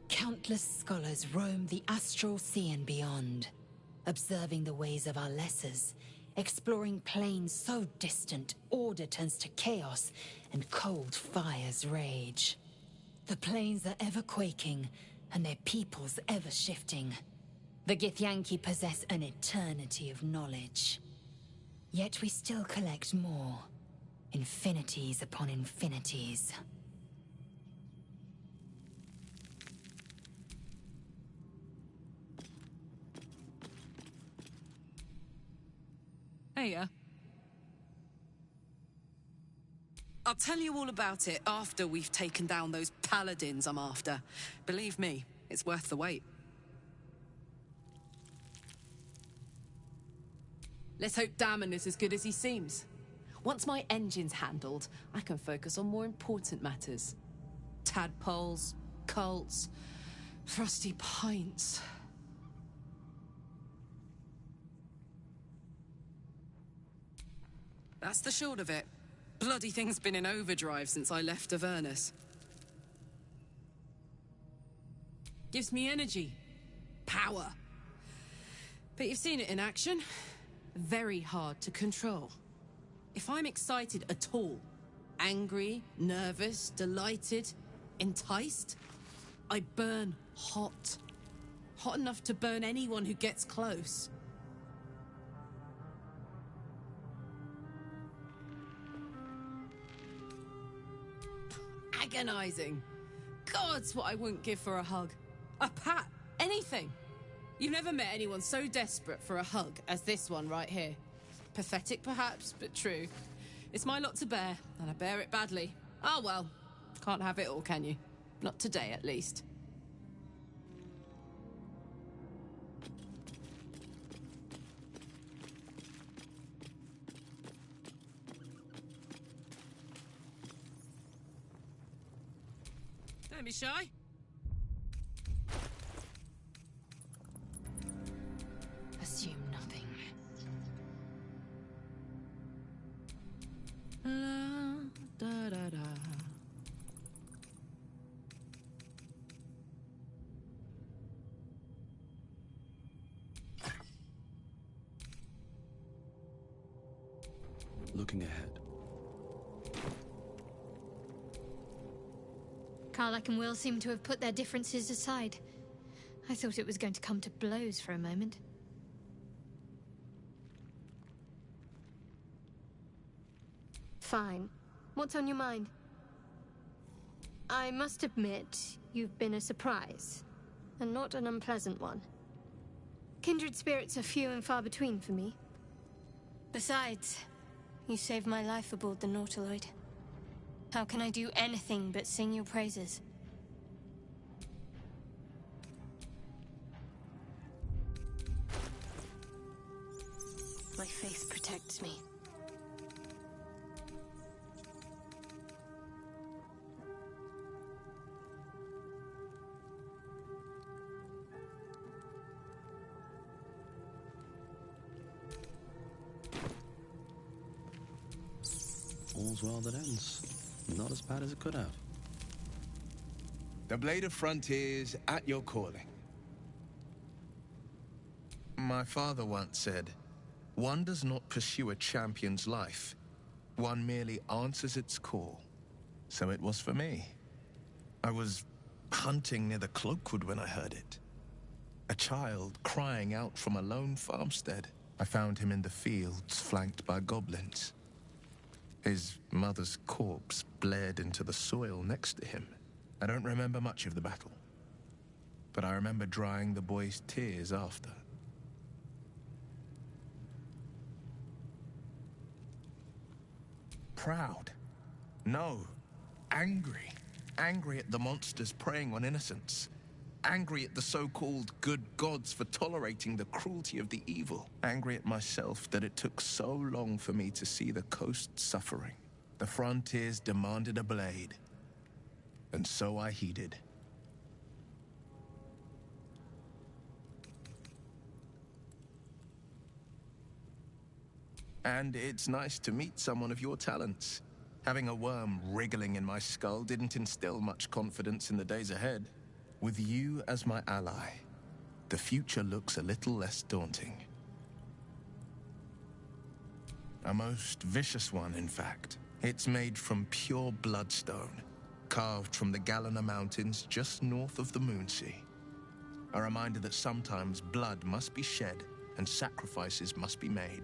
Countless scholars roam the astral sea and beyond, observing the ways of our lessers, exploring planes so distant, order turns to chaos, and cold fires rage. The planes are ever quaking, and their peoples ever shifting. The Githyanki possess an eternity of knowledge. Yet we still collect more. Infinities upon infinities. Hey, I'll tell you all about it after we've taken down those paladins I'm after. Believe me, it's worth the wait. Let's hope Damon is as good as he seems. Once my engine's handled, I can focus on more important matters. Tadpoles, cults, frosty pints. That's the short of it. Bloody thing's been in overdrive since I left Avernus. Gives me energy. Power. But you've seen it in action. Very hard to control. If I'm excited at all, angry, nervous, delighted, enticed, I burn hot. Hot enough to burn anyone who gets close. Agonizing. God's what I wouldn't give for a hug. A pat. Anything. You've never met anyone so desperate for a hug as this one right here. Pathetic perhaps, but true. It's my lot to bear, and I bear it badly. Oh well. Can't have it all, can you? Not today, at least. Don't be shy. Assume nothing. La, da, da, da. Looking ahead. Karlach and Will seem to have put their differences aside. I thought it was going to come to blows for a moment. Fine. What's on your mind? I must admit, you've been a surprise, and not an unpleasant one. Kindred spirits are few and far between for me. Besides, you saved my life aboard the Nautiloid. How can I do anything but sing your praises? My faith protects me. All's well that ends. Not as bad as it could have. The Blade of Frontiers at your calling. My father once said, one does not pursue a champion's life. One merely answers its call. So it was for me. I was hunting near the Cloakwood when I heard it. A child crying out from a lone farmstead. I found him in the fields, flanked by goblins. His mother's corpse bled into the soil next to him. I don't remember much of the battle, but I remember drying the boy's tears after. proud. No, angry. Angry at the monsters preying on innocents. Angry at the so-called good gods for tolerating the cruelty of the evil. Angry at myself that it took so long for me to see the coast suffering. The frontiers demanded a blade, and so I heeded. And it's nice to meet someone of your talents. Having a worm wriggling in my skull didn't instill much confidence in the days ahead. With you as my ally, the future looks a little less daunting. A most vicious one, in fact. It's made from pure bloodstone, carved from the Galena Mountains just north of the Moonsea. A reminder that sometimes blood must be shed and sacrifices must be made.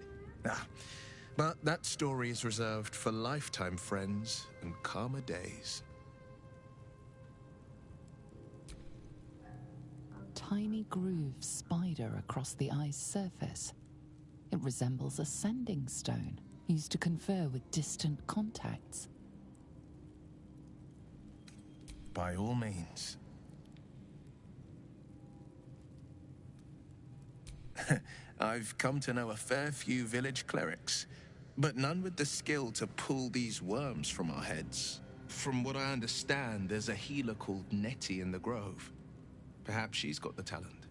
But that story is reserved for lifetime friends and calmer days. Tiny grooves spider across the eye's surface. It resembles a sending stone used to confer with distant contacts. By all means. I've come to know a fair few village clerics, but none with the skill to pull these worms from our heads. From what I understand, there's a healer called Nettie in the Grove. Perhaps she's got the talent.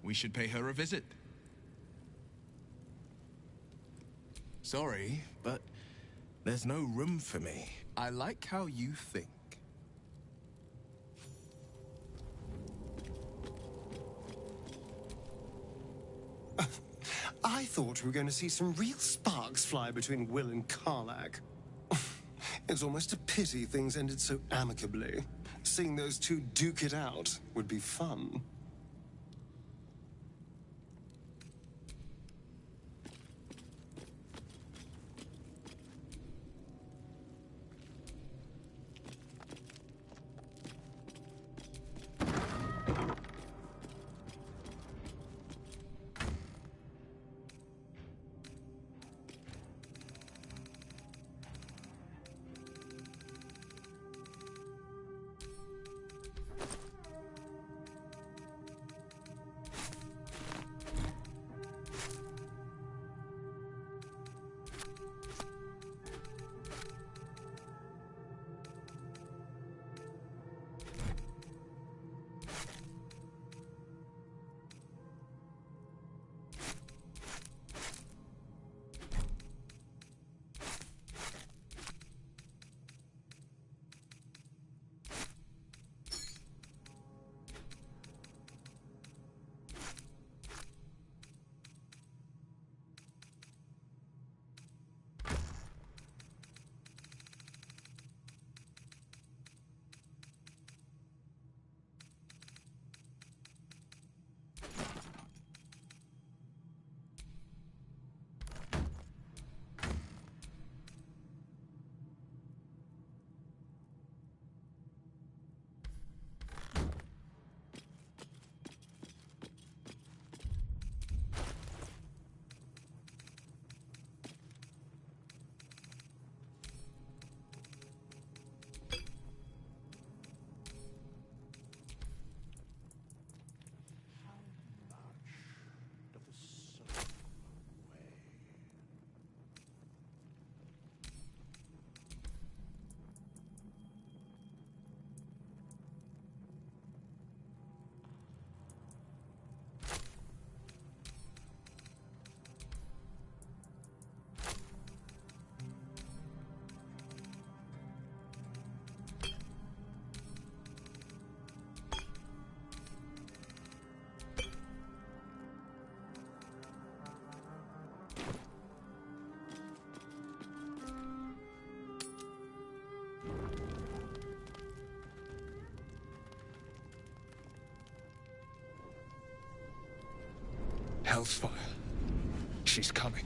We should pay her a visit. Sorry, but there's no room for me. I like how you think. I thought we were going to see some real sparks fly between Will and Karlach. It's almost a pity things ended so amicably. Seeing those two duke it out would be fun. Hellfire. She's coming.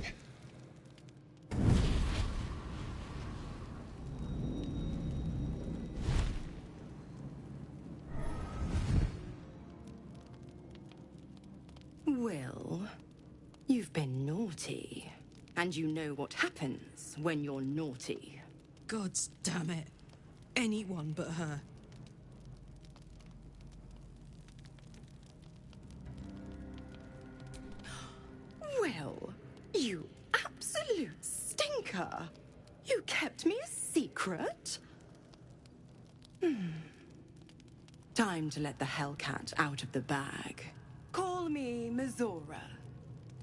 Will, you've been naughty. And you know what happens when you're naughty. Gods damn it. Anyone but her. Well, you absolute stinker. You kept me a secret? Time to let the Hellcat out of the bag. Call me Mizora.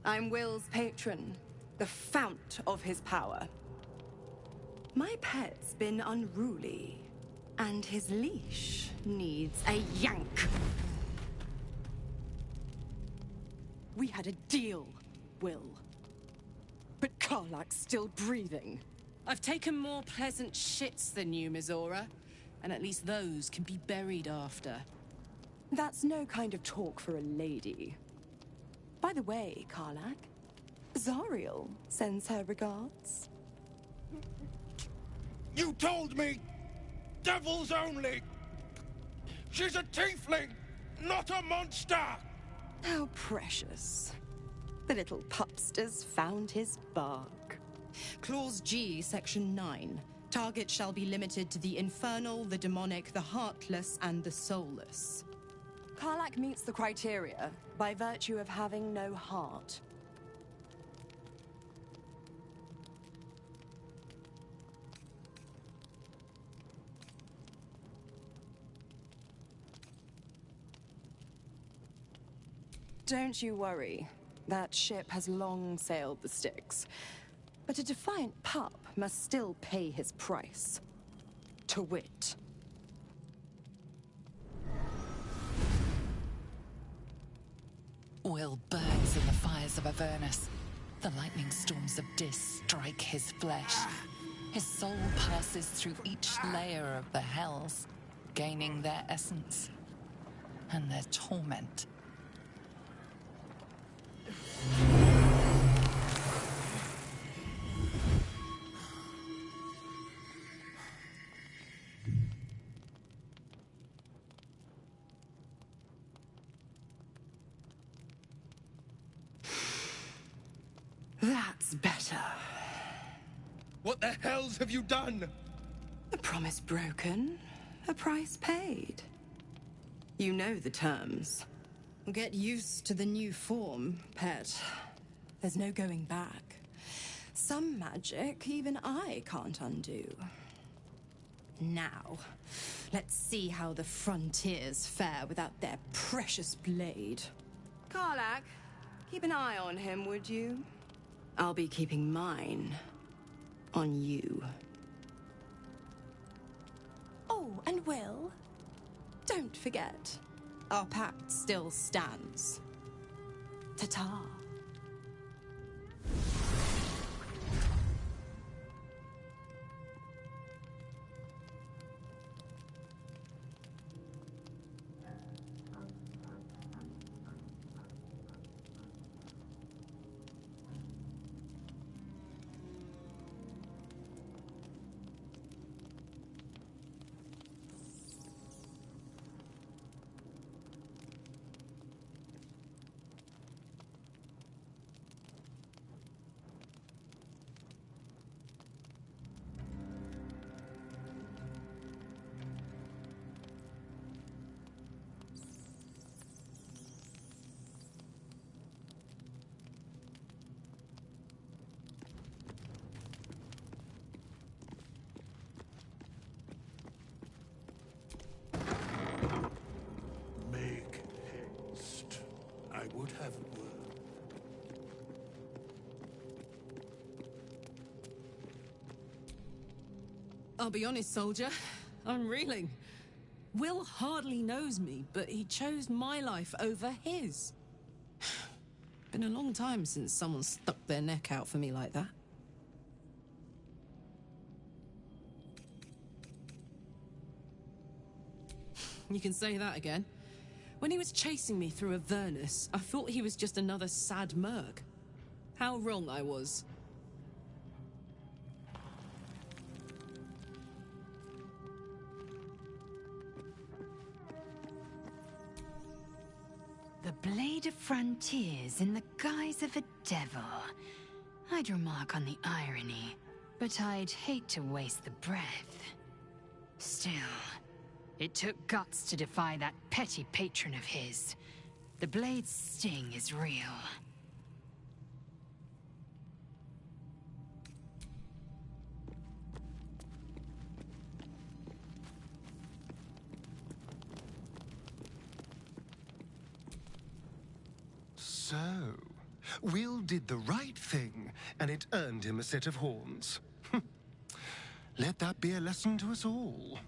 I'm Will's patron, the fount of his power. My pet's been unruly, and his leash needs a yank. We had a deal, Will. But Karlak's still breathing. I've taken more pleasant shits than you, Mizora. And at least those can be buried after. That's no kind of talk for a lady. By the way, Karlak, Zariel sends her regards. You told me! Devils only! She's a tiefling, not a monster! How precious. The little pupster's found his bark. Clause G, Section 9. Target shall be limited to the infernal, the demonic, the heartless, and the soulless. Karlak meets the criteria by virtue of having no heart. Don't you worry. That ship has long sailed the Styx. But a defiant pup must still pay his price. To wit. Will burns in the fires of Avernus. The lightning storms of Dis strike his flesh. His soul passes through each layer of the hells, gaining their essence and their torment. That's better. What the hells have you done? A promise broken, a price paid. You know the terms. Get used to the new form, pet. There's no going back. Some magic even I can't undo. Now, let's see how the frontiers fare without their precious blade. Karlak, keep an eye on him, would you? I'll be keeping mine on you. Oh, and Will, don't forget, our pact still stands. Ta-ta. Make haste. I would have word. I'll be honest, soldier. I'm reeling. Will hardly knows me, but he chose my life over his. Been a long time since someone stuck their neck out for me like that. You can say that again. When he was chasing me through Avernus, I thought he was just another sad merc. How wrong I was. The Blade of Frontiers in the guise of a devil. I'd remark on the irony. But I'd hate to waste the breath. Still, it took guts to defy that petty patron of his. The blade's sting is real. So, Will did the right thing, and it earned him a set of horns. Let that be a lesson to us all.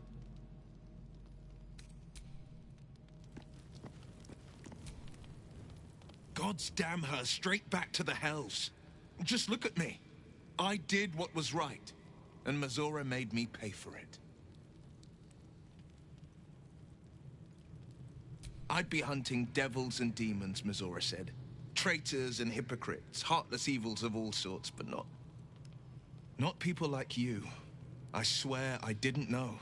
God's damn her, straight back to the hells. Just look at me. I did what was right, and Mazora made me pay for it. I'd be hunting devils and demons, Mazora said. Traitors and hypocrites, heartless evils of all sorts, but not people like you. I swear I didn't know.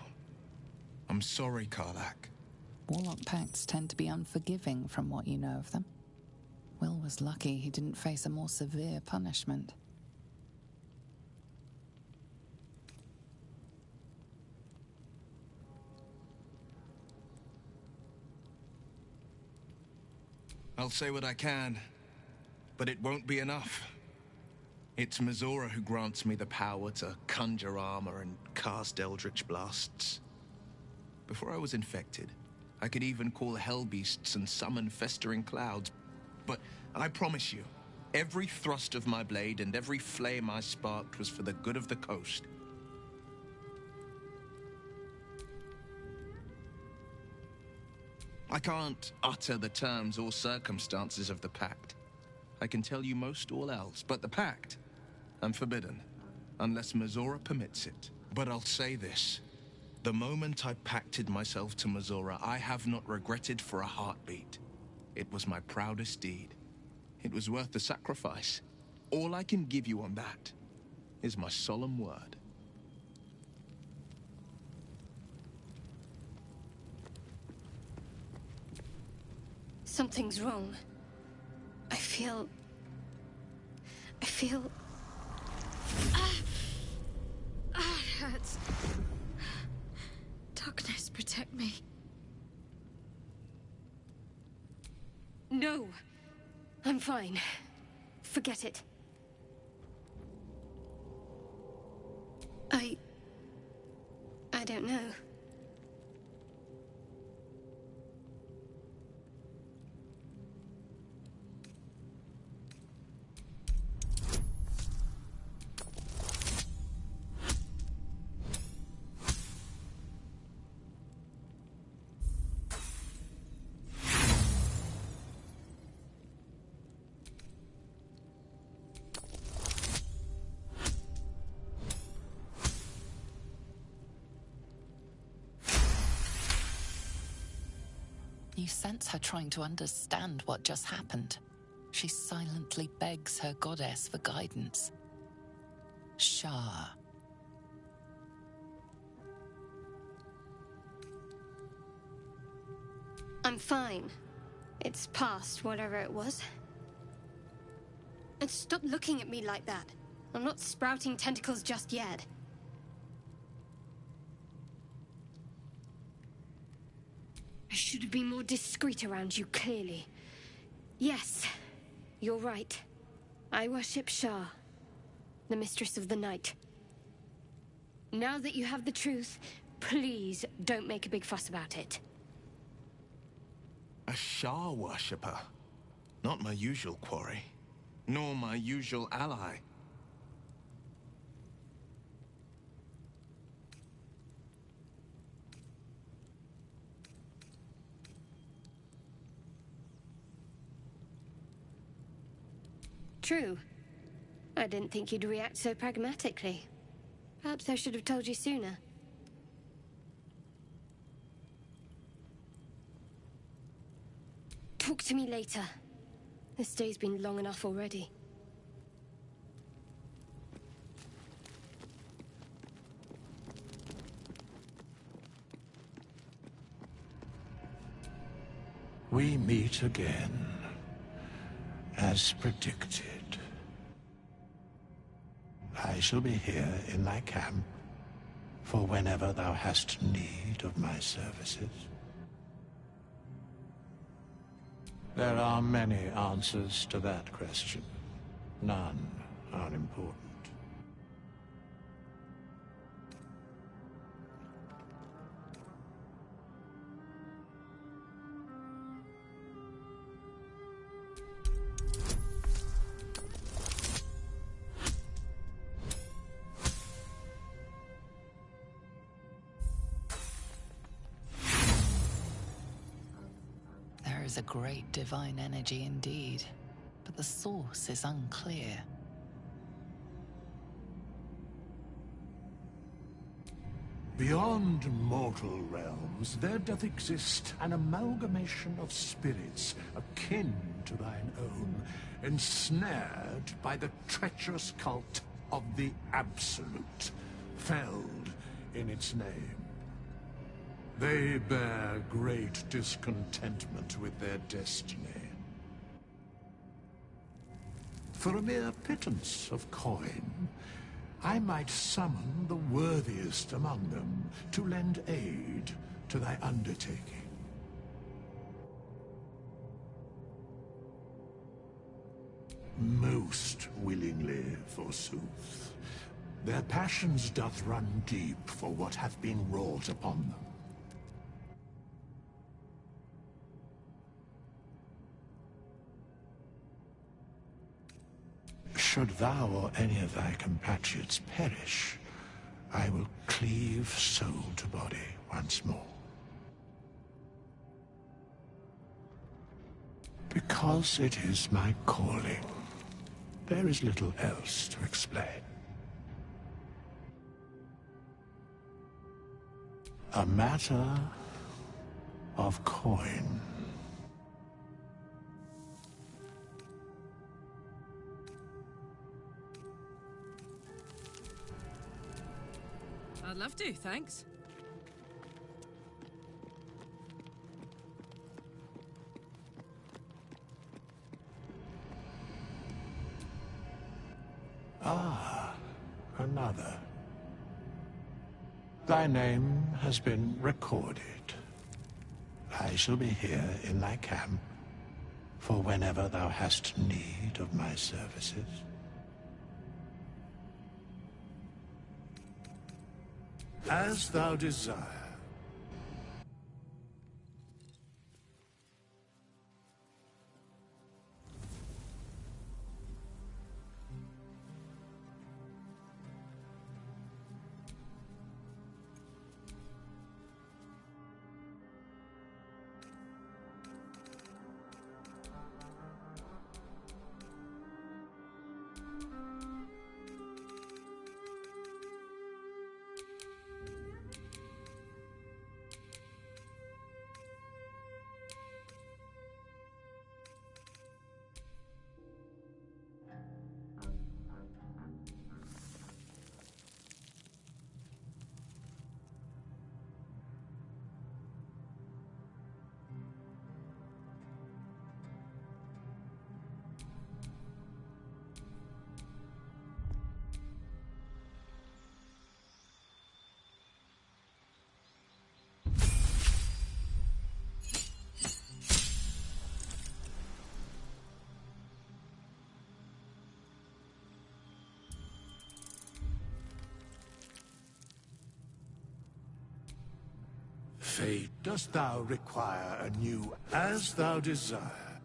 I'm sorry, Karlach. Warlock pacts tend to be unforgiving from what you know of them. Will was lucky he didn't face a more severe punishment. I'll say what I can, but it won't be enough. It's Mazora who grants me the power to conjure armor and cast eldritch blasts. Before I was infected, I could even call hell beasts and summon festering clouds. But I promise you, every thrust of my blade and every flame I sparked was for the good of the coast. I can't utter the terms or circumstances of the pact. I can tell you most all else, but the pact, I'm forbidden, unless Mazora permits it. But I'll say this. The moment I pacted myself to Mazora, I have not regretted for a heartbeat. It was my proudest deed. It was worth the sacrifice. All I can give you on that is my solemn word. Something's wrong. I feel... it hurts. Darkness, protect me. No. I'm fine. Forget it. I don't know. You sense her trying to understand what just happened. She silently begs her goddess for guidance. Shah. I'm fine. It's past whatever it was. And stop looking at me like that. I'm not sprouting tentacles just yet. I should have been more discreet around you, clearly. Yes, you're right. I worship Shah, the mistress of the night. Now that you have the truth, please don't make a big fuss about it. A Shah worshipper? Not my usual quarry, nor my usual ally. True. I didn't think you'd react so pragmatically. Perhaps I should have told you sooner. Talk to me later. This day's been long enough already. We meet again, as predicted. I shall be here in thy camp for whenever thou hast need of my services. There are many answers to that question. None are important. There is a great divine energy indeed, but the source is unclear. Beyond mortal realms, there doth exist an amalgamation of spirits akin to thine own, ensnared by the treacherous cult of the Absolute, felled in its name. They bear great discontentment with their destiny. For a mere pittance of coin, I might summon the worthiest among them to lend aid to thy undertaking. Most willingly, forsooth. Their passions doth run deep for what hath been wrought upon them. Should thou or any of thy compatriots perish, I will cleave soul to body once more. Because it is my calling, there is little else to explain. A matter of coin. I'd love to, thanks. Ah, another. Thy name has been recorded. I shall be here in thy camp for whenever thou hast need of my services. As thou desire. Fate, dost thou require a new as thou desire?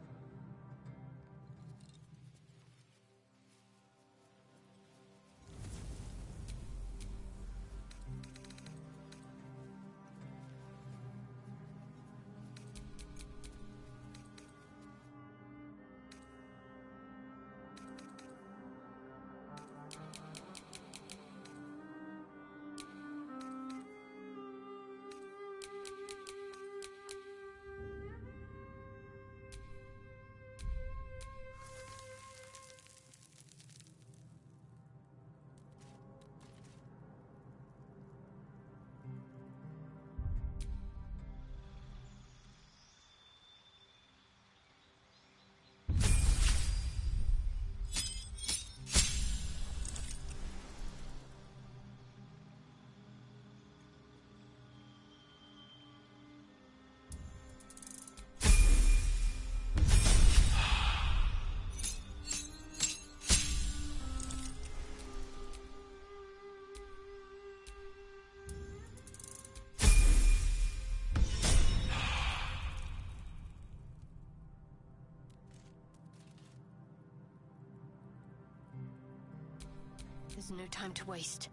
There's no time to waste.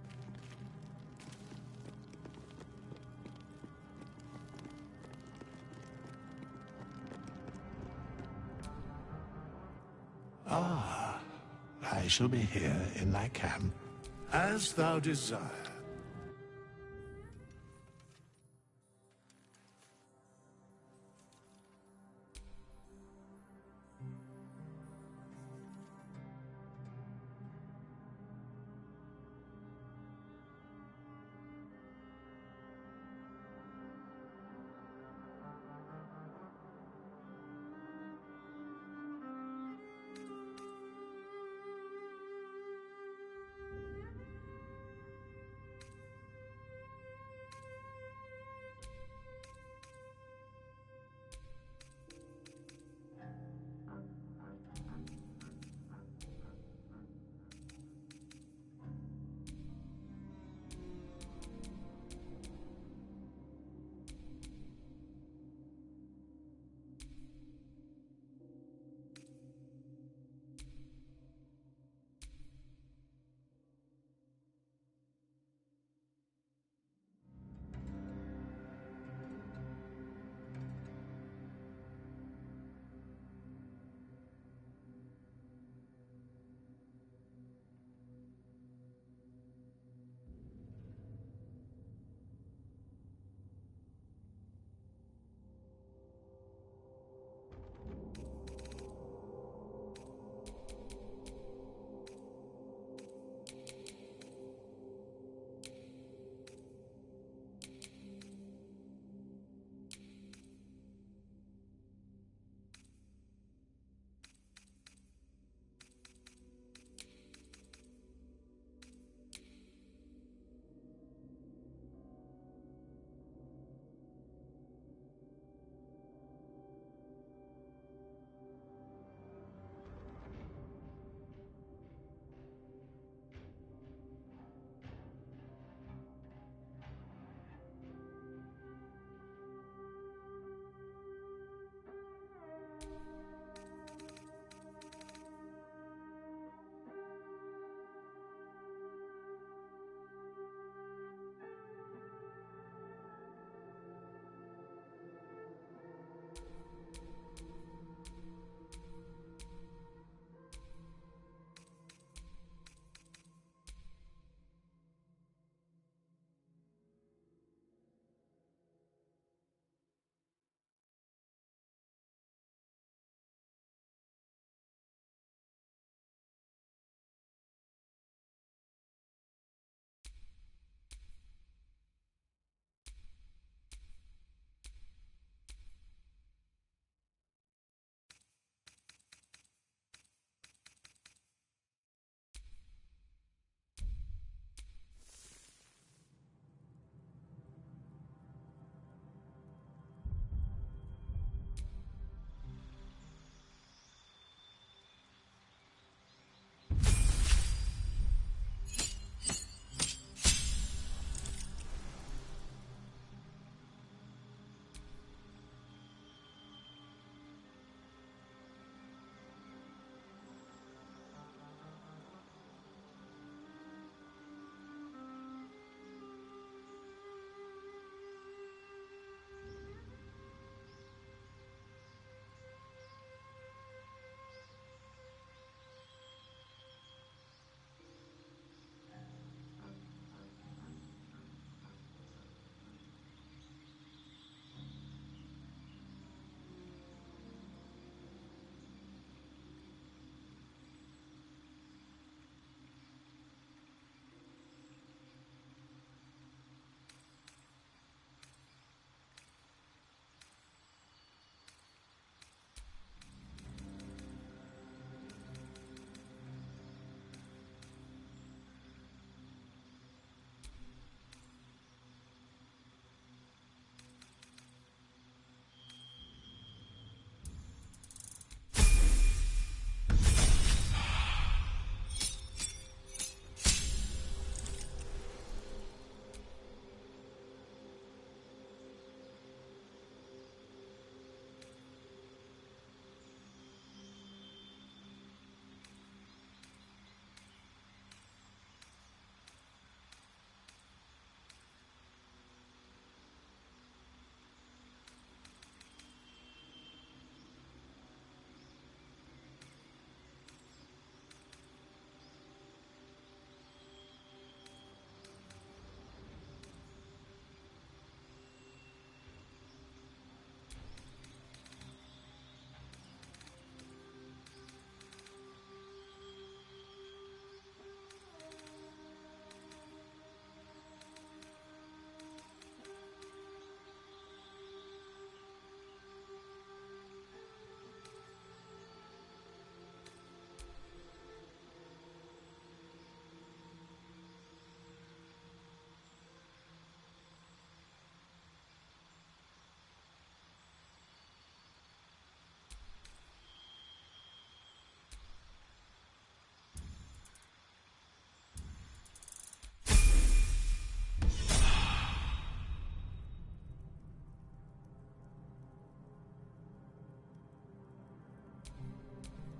Ah, I shall be here in thy camp, as thou desire.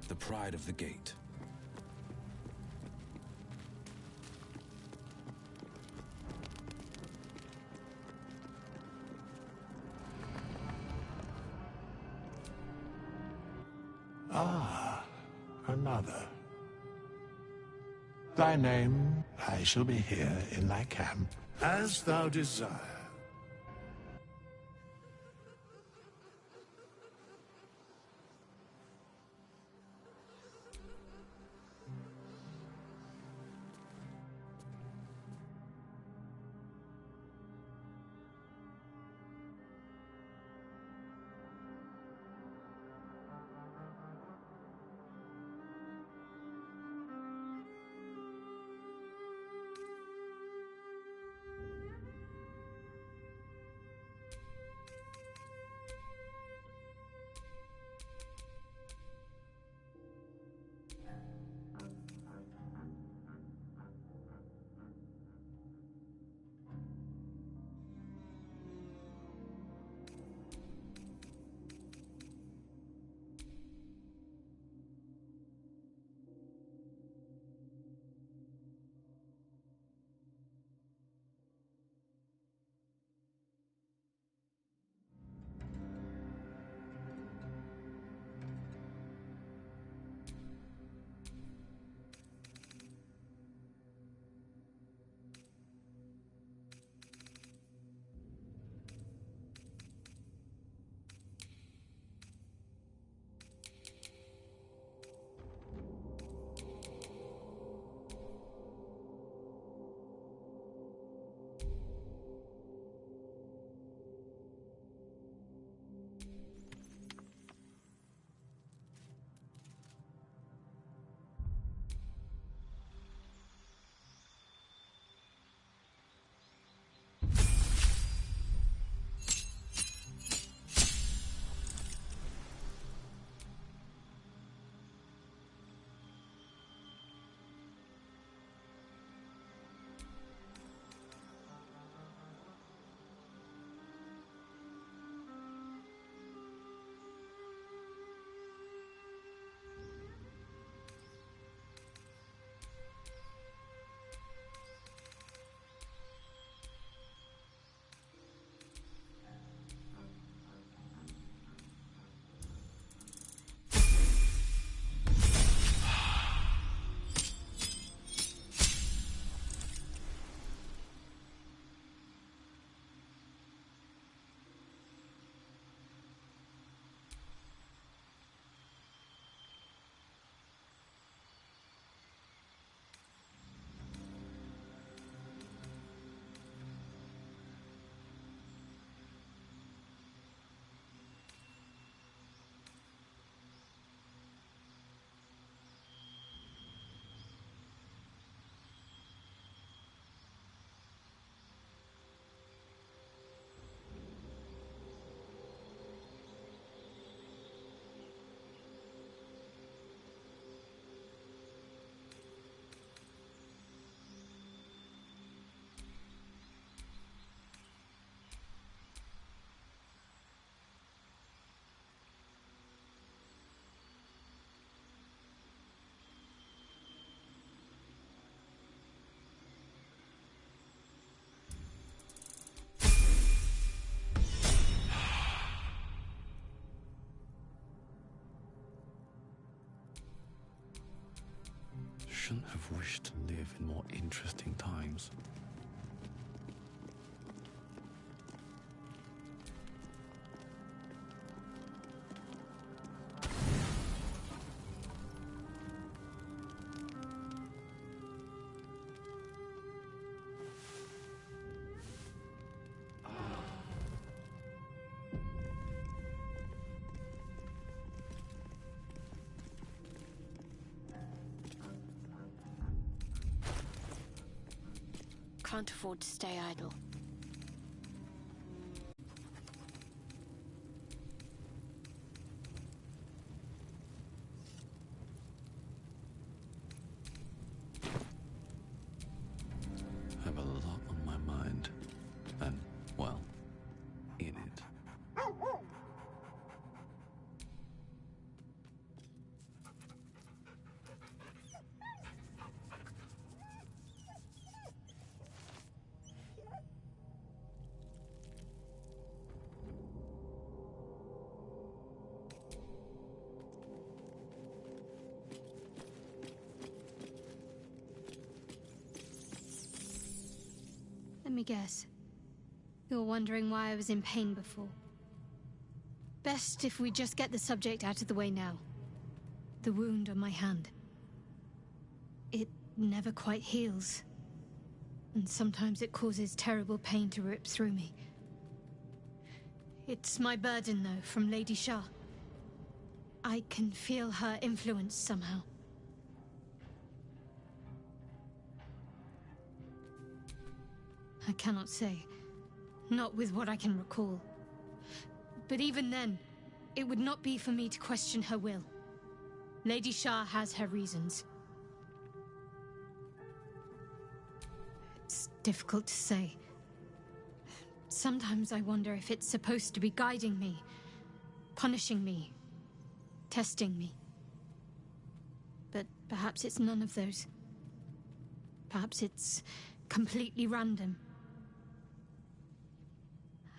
the pride of the gate. Ah, another. Thy name, I shall be here in thy camp, as thou desire. Shouldn't have wished to live in more interesting times. Can't afford to stay idle. I have a lot on my mind. And, well, in it. Let me guess. You're wondering why I was in pain before. Best if we just get the subject out of the way now. The wound on my hand. It never quite heals. And sometimes it causes terrible pain to rip through me. It's my burden, though, from Lady Shah. I can feel her influence somehow. I cannot say. Not with what I can recall. But even then, it would not be for me to question her will. Lady Shah has her reasons. It's difficult to say. Sometimes I wonder if it's supposed to be guiding me, punishing me, testing me. But perhaps it's none of those. Perhaps it's completely random.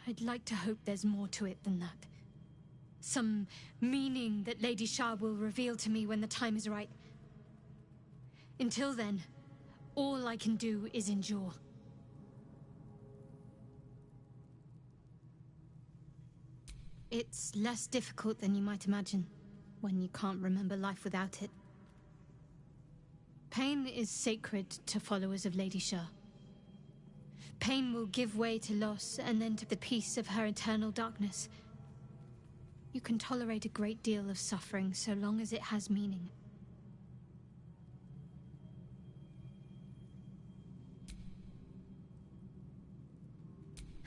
I'd like to hope there's more to it than that. Some meaning that Lady Shah will reveal to me when the time is right. Until then, all I can do is endure. It's less difficult than you might imagine, when you can't remember life without it. Pain is sacred to followers of Lady Shah. Pain will give way to loss, and then to the peace of her eternal darkness. You can tolerate a great deal of suffering so long as it has meaning.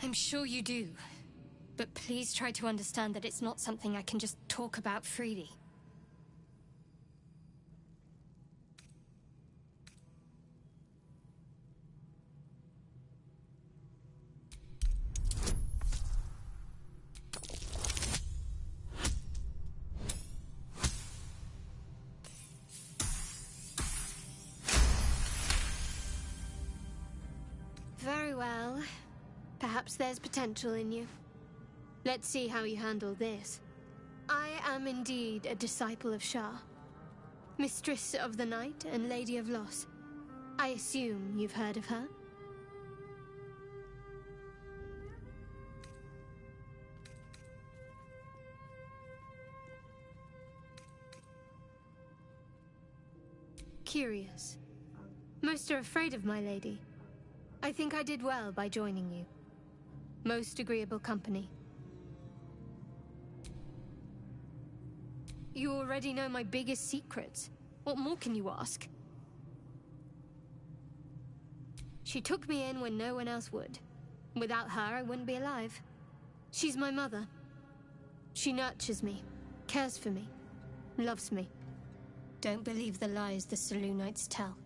I'm sure you do. But please try to understand that it's not something I can just talk about freely. Very well. Perhaps there's potential in you. Let's see how you handle this. I am indeed a disciple of Shah. Mistress of the Night and Lady of Loss. I assume you've heard of her? Curious. Most are afraid of my lady. I think I did well by joining you. Most agreeable company. You already know my biggest secrets. What more can you ask? She took me in when no one else would. Without her, I wouldn't be alive. She's my mother. She nurtures me, cares for me, loves me. Don't believe the lies the Selûnites tell.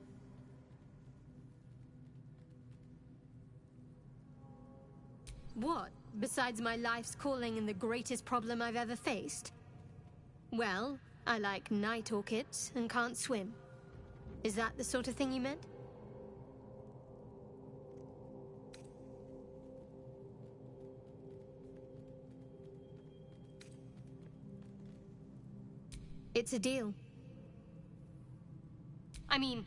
What, besides my life's calling and the greatest problem I've ever faced? Well, I like night orchids and can't swim. Is that the sort of thing you meant? It's a deal. I mean,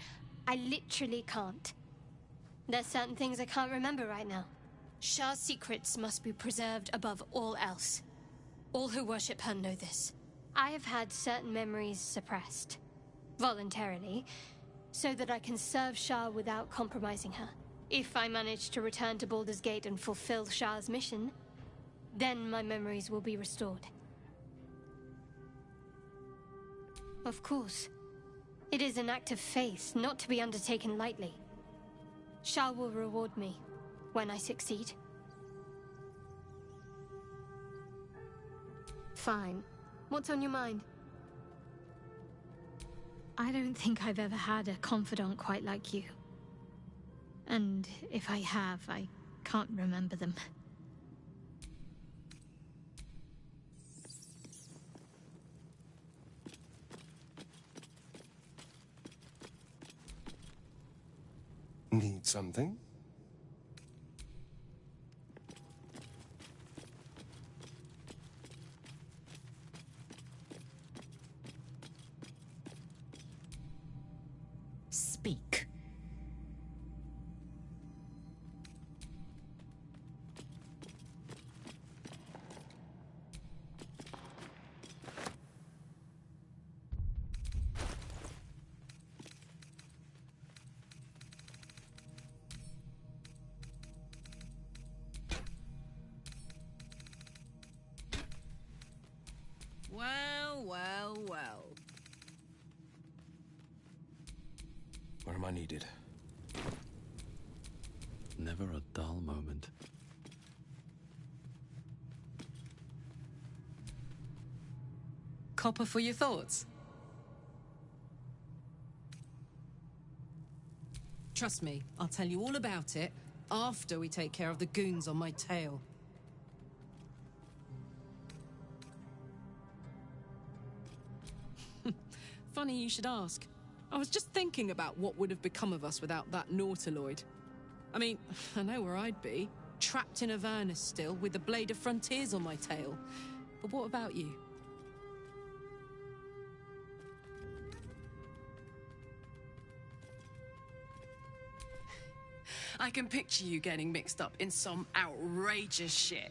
I literally can't. There's certain things I can't remember right now. Shah's secrets must be preserved above all else. All who worship her know this. I have had certain memories suppressed, voluntarily, so that I can serve Shah without compromising her. If I manage to return to Baldur's Gate and fulfill Shah's mission, then my memories will be restored. Of course. It is an act of faith, not to be undertaken lightly. Shah will reward me when I succeed. Fine. What's on your mind? I don't think I've ever had a confidant quite like you. And if I have, I can't remember them. Need something? Speak. I needed. Never a dull moment. Copper for your thoughts? Trust me, I'll tell you all about it after we take care of the goons on my tail. Funny you should ask. I was just thinking about what would have become of us without that Nautiloid. I mean, I know where I'd be. Trapped in Avernus still, with the Blade of Frontiers on my tail. But what about you? I can picture you getting mixed up in some outrageous shit.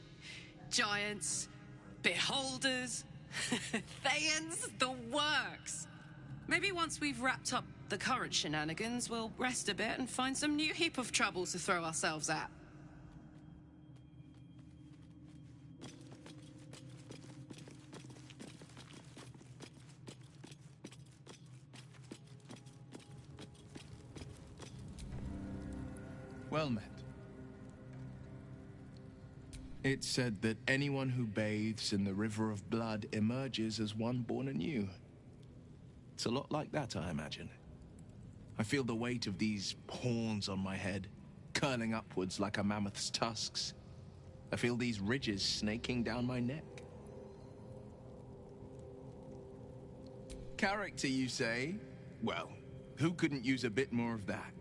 Giants, beholders, Thayans, the works. Maybe once we've wrapped up the current shenanigans, we'll rest a bit and find some new heap of troubles to throw ourselves at. Well met. It's said that anyone who bathes in the river of blood emerges as one born anew. It's a lot like that, I imagine. I feel the weight of these horns on my head, curling upwards like a mammoth's tusks. I feel these ridges snaking down my neck. Character, you say? Well, who couldn't use a bit more of that?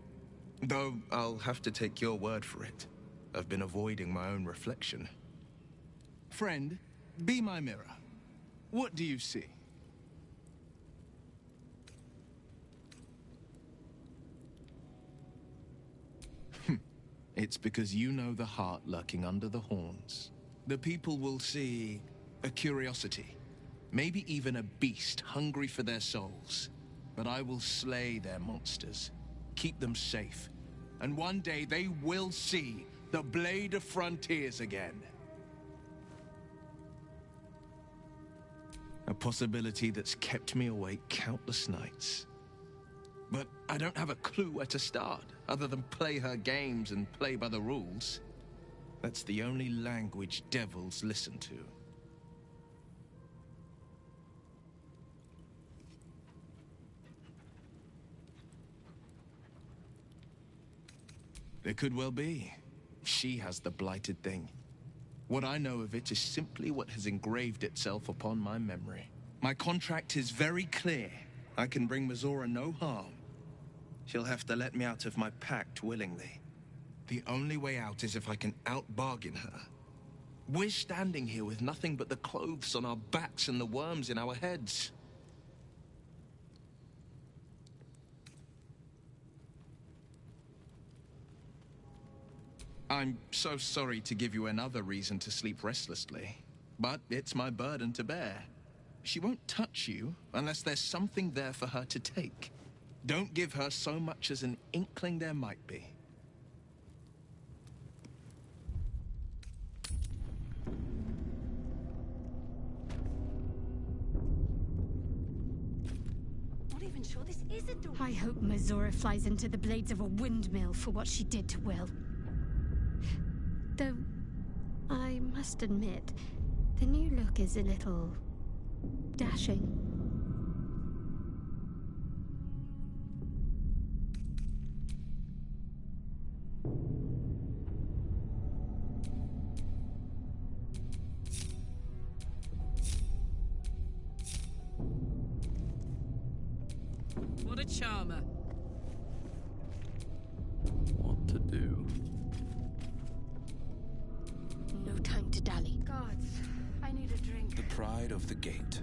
Though I'll have to take your word for it. I've been avoiding my own reflection. Friend, be my mirror. What do you see? It's because you know the heart lurking under the horns. The people will see a curiosity, maybe even a beast hungry for their souls. But I will slay their monsters, keep them safe, and one day they will see the Blade of Frontiers again. A possibility that's kept me awake countless nights. But I don't have a clue where to start, other than play her games and play by the rules. That's the only language devils listen to. There could well be. She has the blighted thing. What I know of it is simply what has engraved itself upon my memory. My contract is very clear. I can bring Mizora no harm. She'll have to let me out of my pact willingly. The only way out is if I can out-bargain her. We're standing here with nothing but the clothes on our backs and the worms in our heads. I'm so sorry to give you another reason to sleep restlessly, but it's my burden to bear. She won't touch you unless there's something there for her to take. Don't give her so much as an inkling there might be. Not even sure this isn't the... I hope Mizora flies into the blades of a windmill for what she did to Will. Though, I must admit, the new look is a little... dashing. What a charmer. What to do? No time to dally. Gods, I need a drink. The pride of the gate.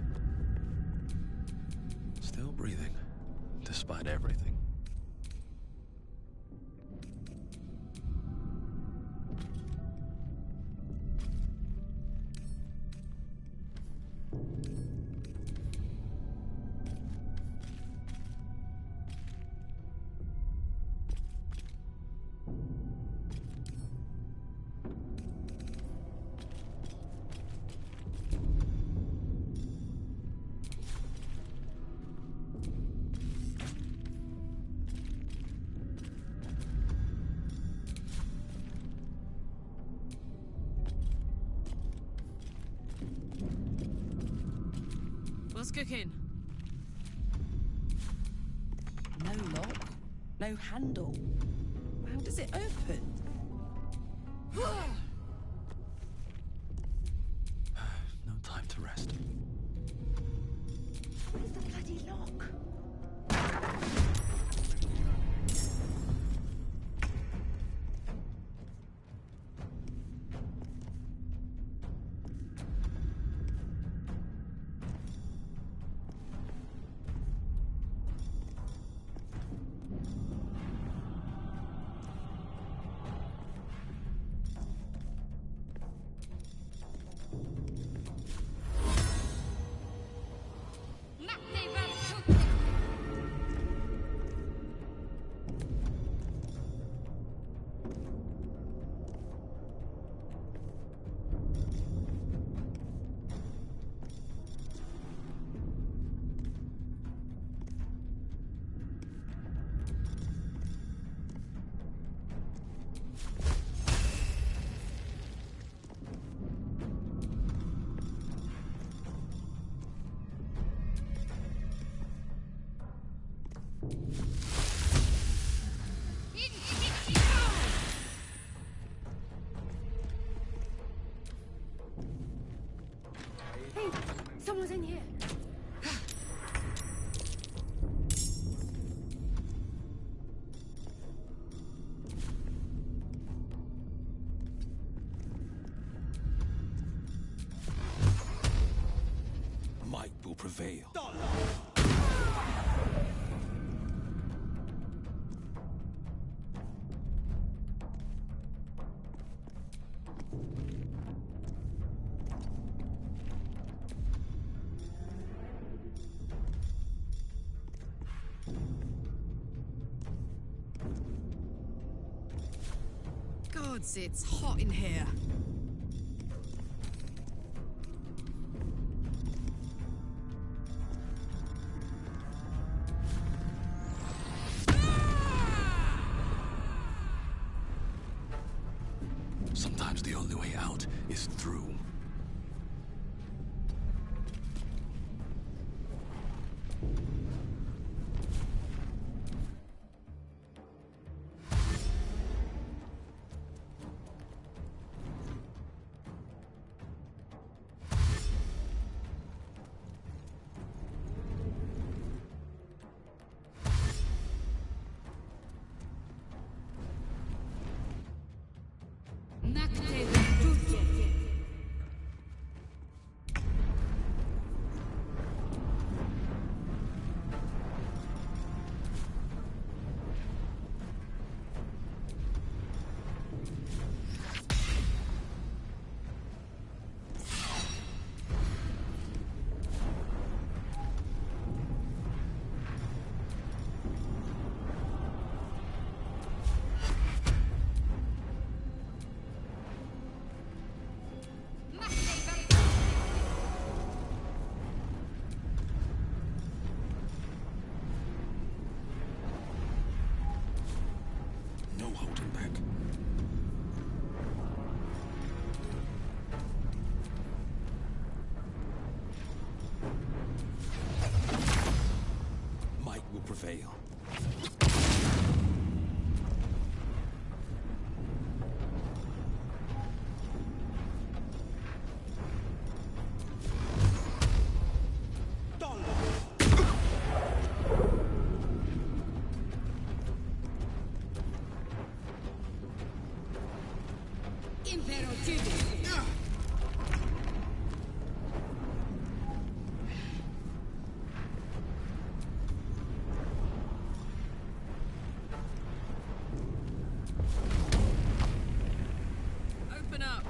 Still breathing, despite everything. cooking? No lock, no handle. How does it open? No time to rest. Where's the bloody lock? Hey, someone's in here. Might will prevail. Gods, it's hot in here. Sometimes the only way out is through. No holding back. Might will prevail. Open up.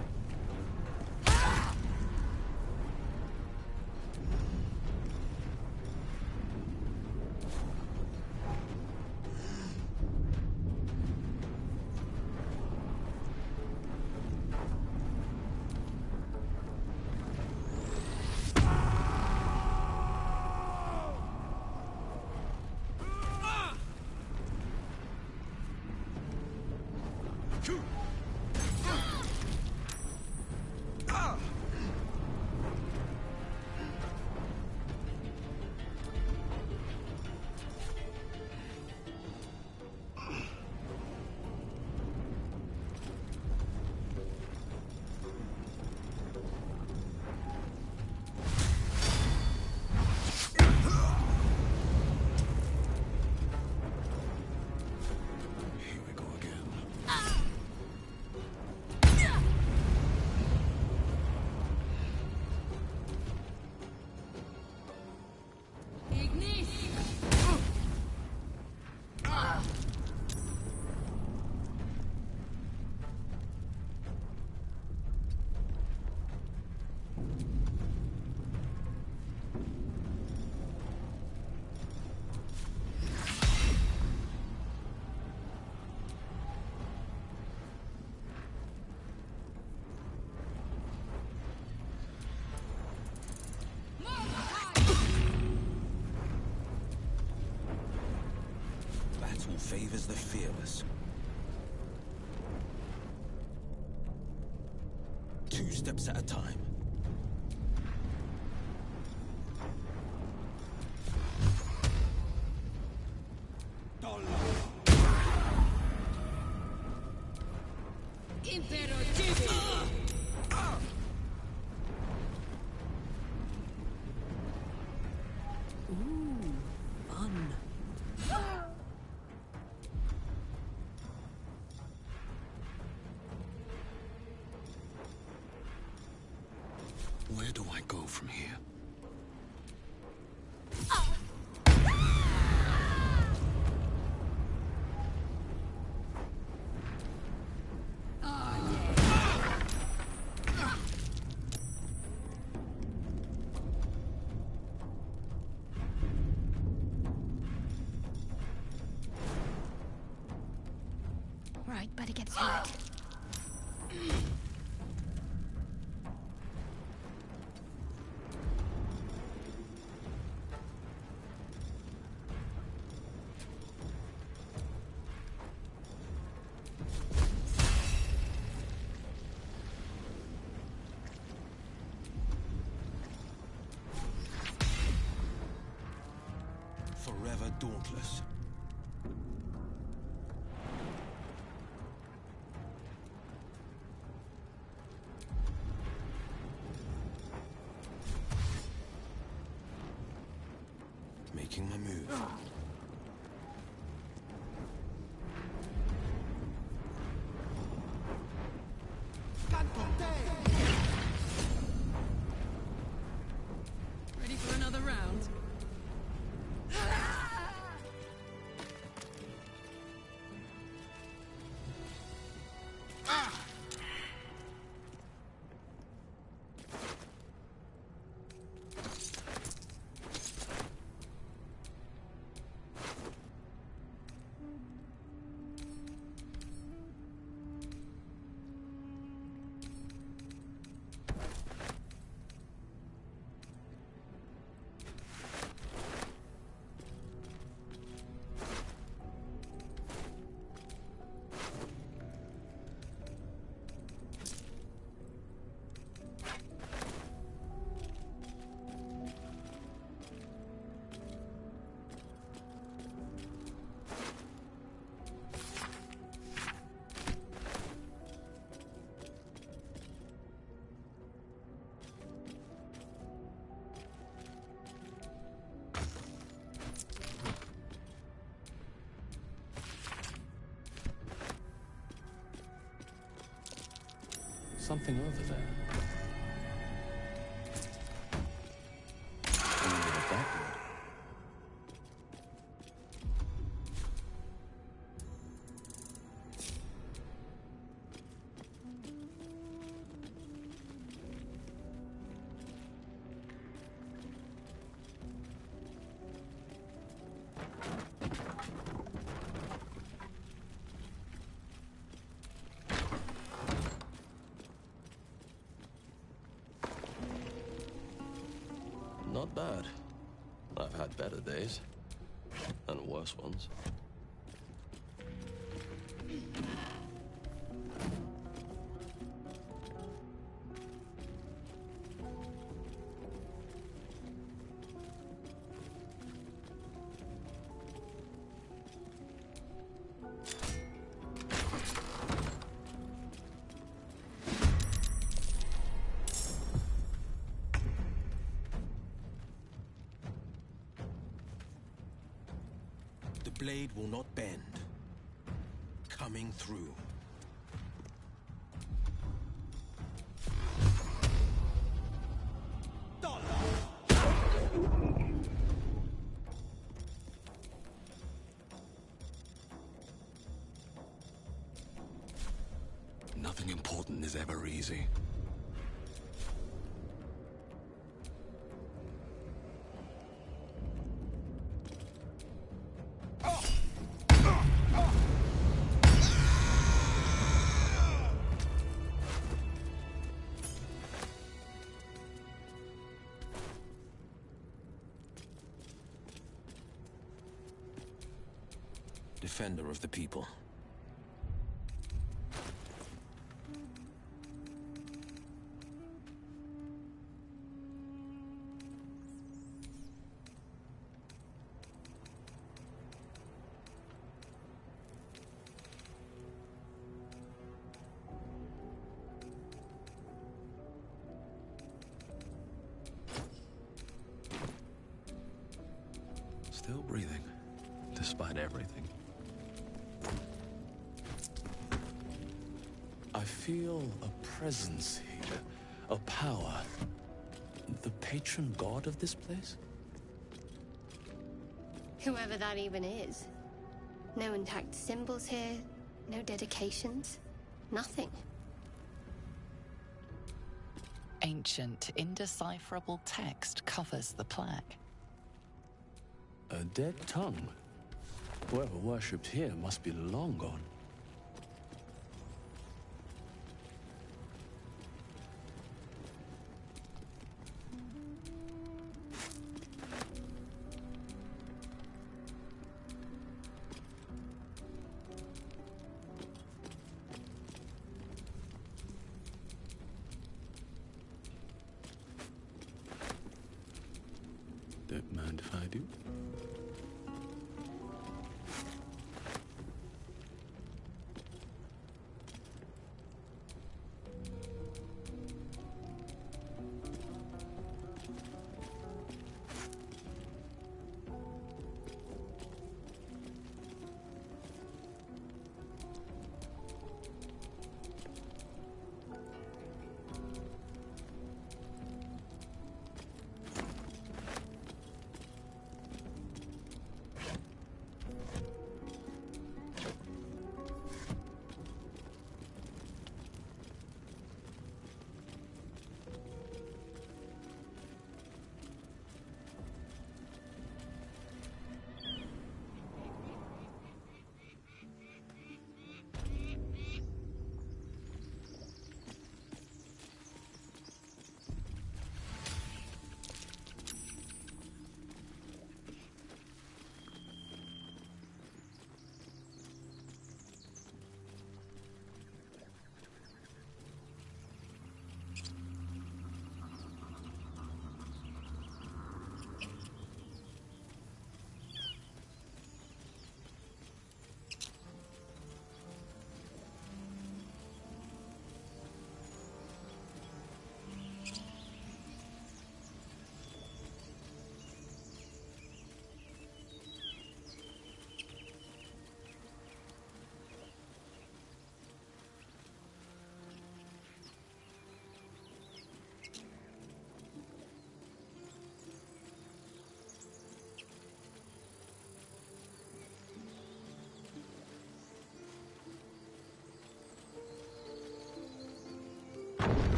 of us. 2 steps at a time. Where do I go from here? Right, better get to it. Forever dauntless. Making my move. Ready for another round? Something over there. Wonder what that did. Not bad. I've had better days. And worse ones. The blade will not bend. Coming through. Nothing important is ever easy. defender of the people. Still breathing, despite everything. I feel a presence here, a power. The patron god of this place? Whoever that even is. No intact symbols here, no dedications, nothing. Ancient, indecipherable text covers the plaque. A dead tongue. Whoever worshipped here must be long gone. Don't mind if I do.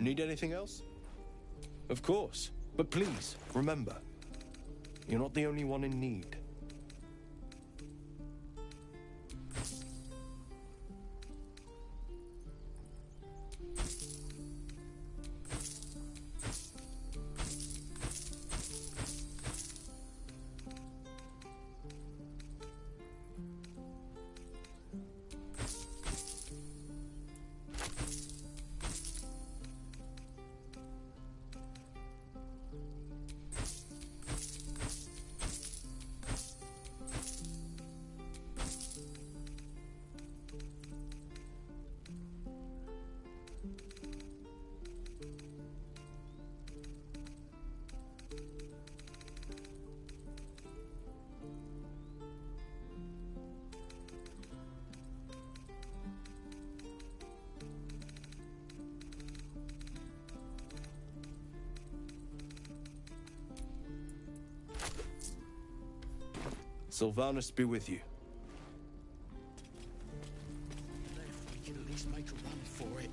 Need anything else? Of course. But please, remember, you're not the only one in need. Sylvanus be with you. If we can at least make a run for it.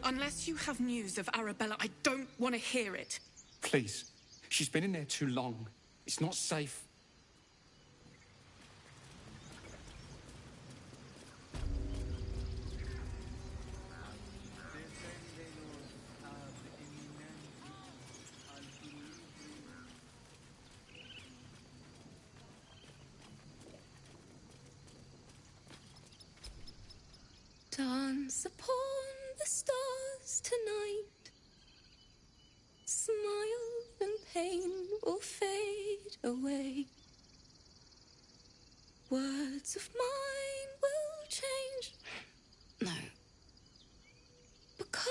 Unless you have news of Arabella, I don't want to hear it. Please. She's been in there too long. It's not safe. Dance upon the stars tonight. Smile and pain will fade away. Words of mine will change. No. Become...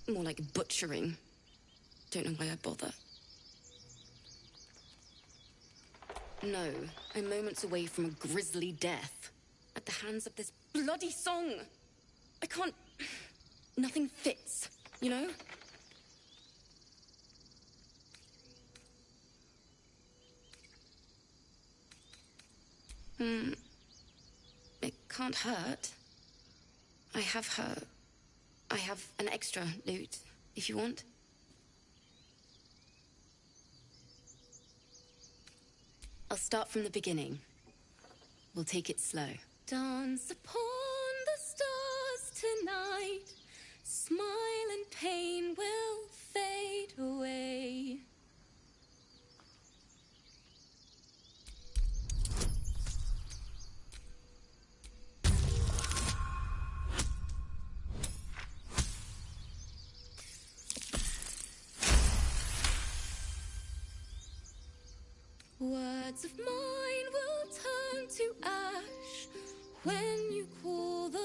more like butchering. Don't know why I bother. No, I'm moments away from a grisly death. At the hands of this bloody song. I can't... Nothing fits, you know? It can't hurt. I have an extra loot, if you want. I'll start from the beginning. We'll take it slow. Dance upon the stars tonight. Smile and pain will fade away. Words of mine will turn to ash when you cool the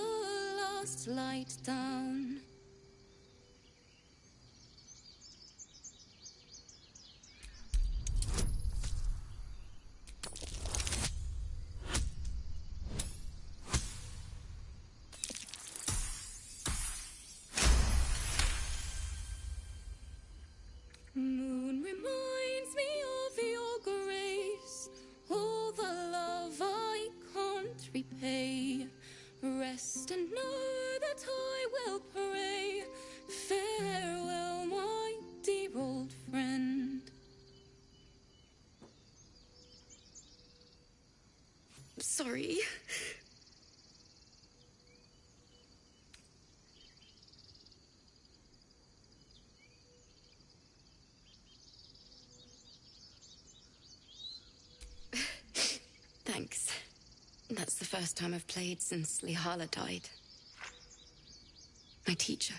last light down. Moon reminds me of your grace, all the love I can't repay. Rest and know that I will pray. Farewell, my dear old friend. Sorry. Thanks. That's the first time I've played since Lihala died. My teacher.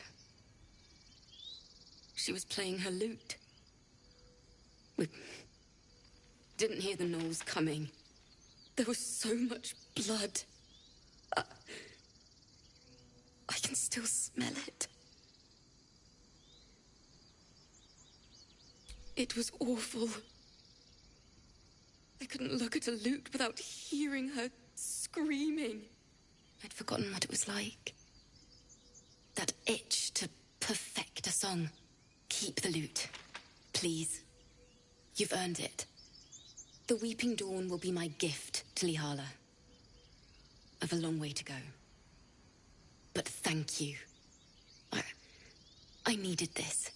She was playing her lute. We didn't hear the gnolls coming. There was so much blood. I can still smell it. It was awful. I couldn't look at a lute without hearing her screaming. I'd forgotten what it was like. That itch to perfect a song. Keep the lute, please. You've earned it. The Weeping Dawn will be my gift to Lihala. I've a long way to go. But thank you. I needed this.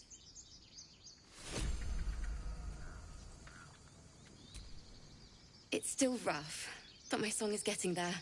It's still rough, but my song is getting there.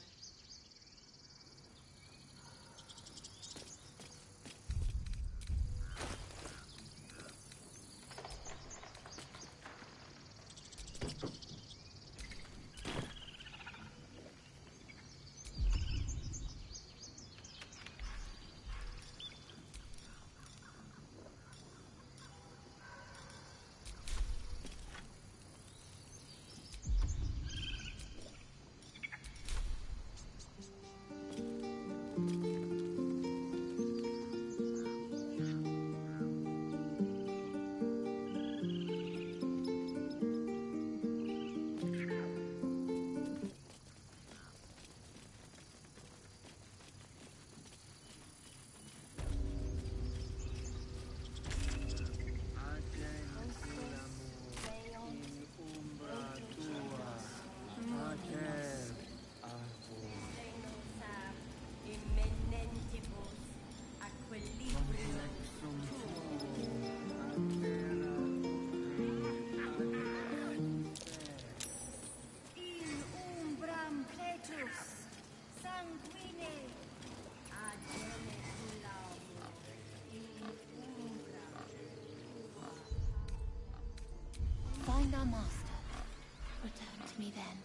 Find our master. Return to me then.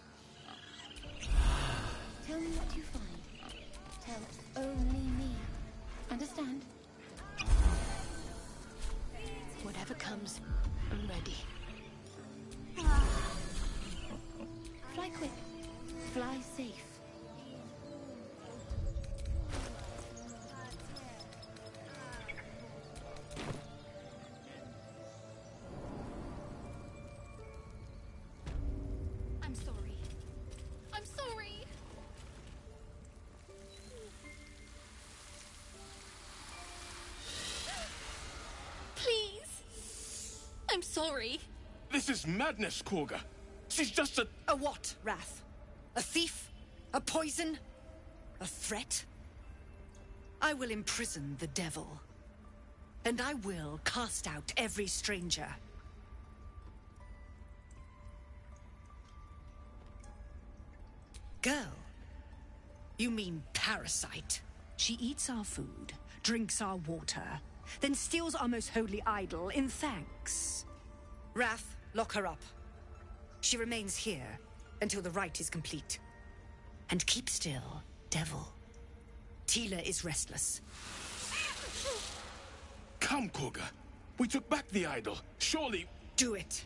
Tell me what you find. Tell only me. Understand? Whatever comes, I'm ready. Fly quick. Fly safe. I'm sorry. I'm sorry. Please. I'm sorry. This is madness, Korga. She's just a... A what, Wrath? A thief? A poison? A threat? I will imprison the devil. And I will cast out every stranger. Girl? You mean parasite? She eats our food, drinks our water, then steals our most holy idol in thanks. Wrath, lock her up. She remains here until the rite is complete. And keep still, devil. Tila is restless. Come, Korga. We took back the idol. Surely... Do it.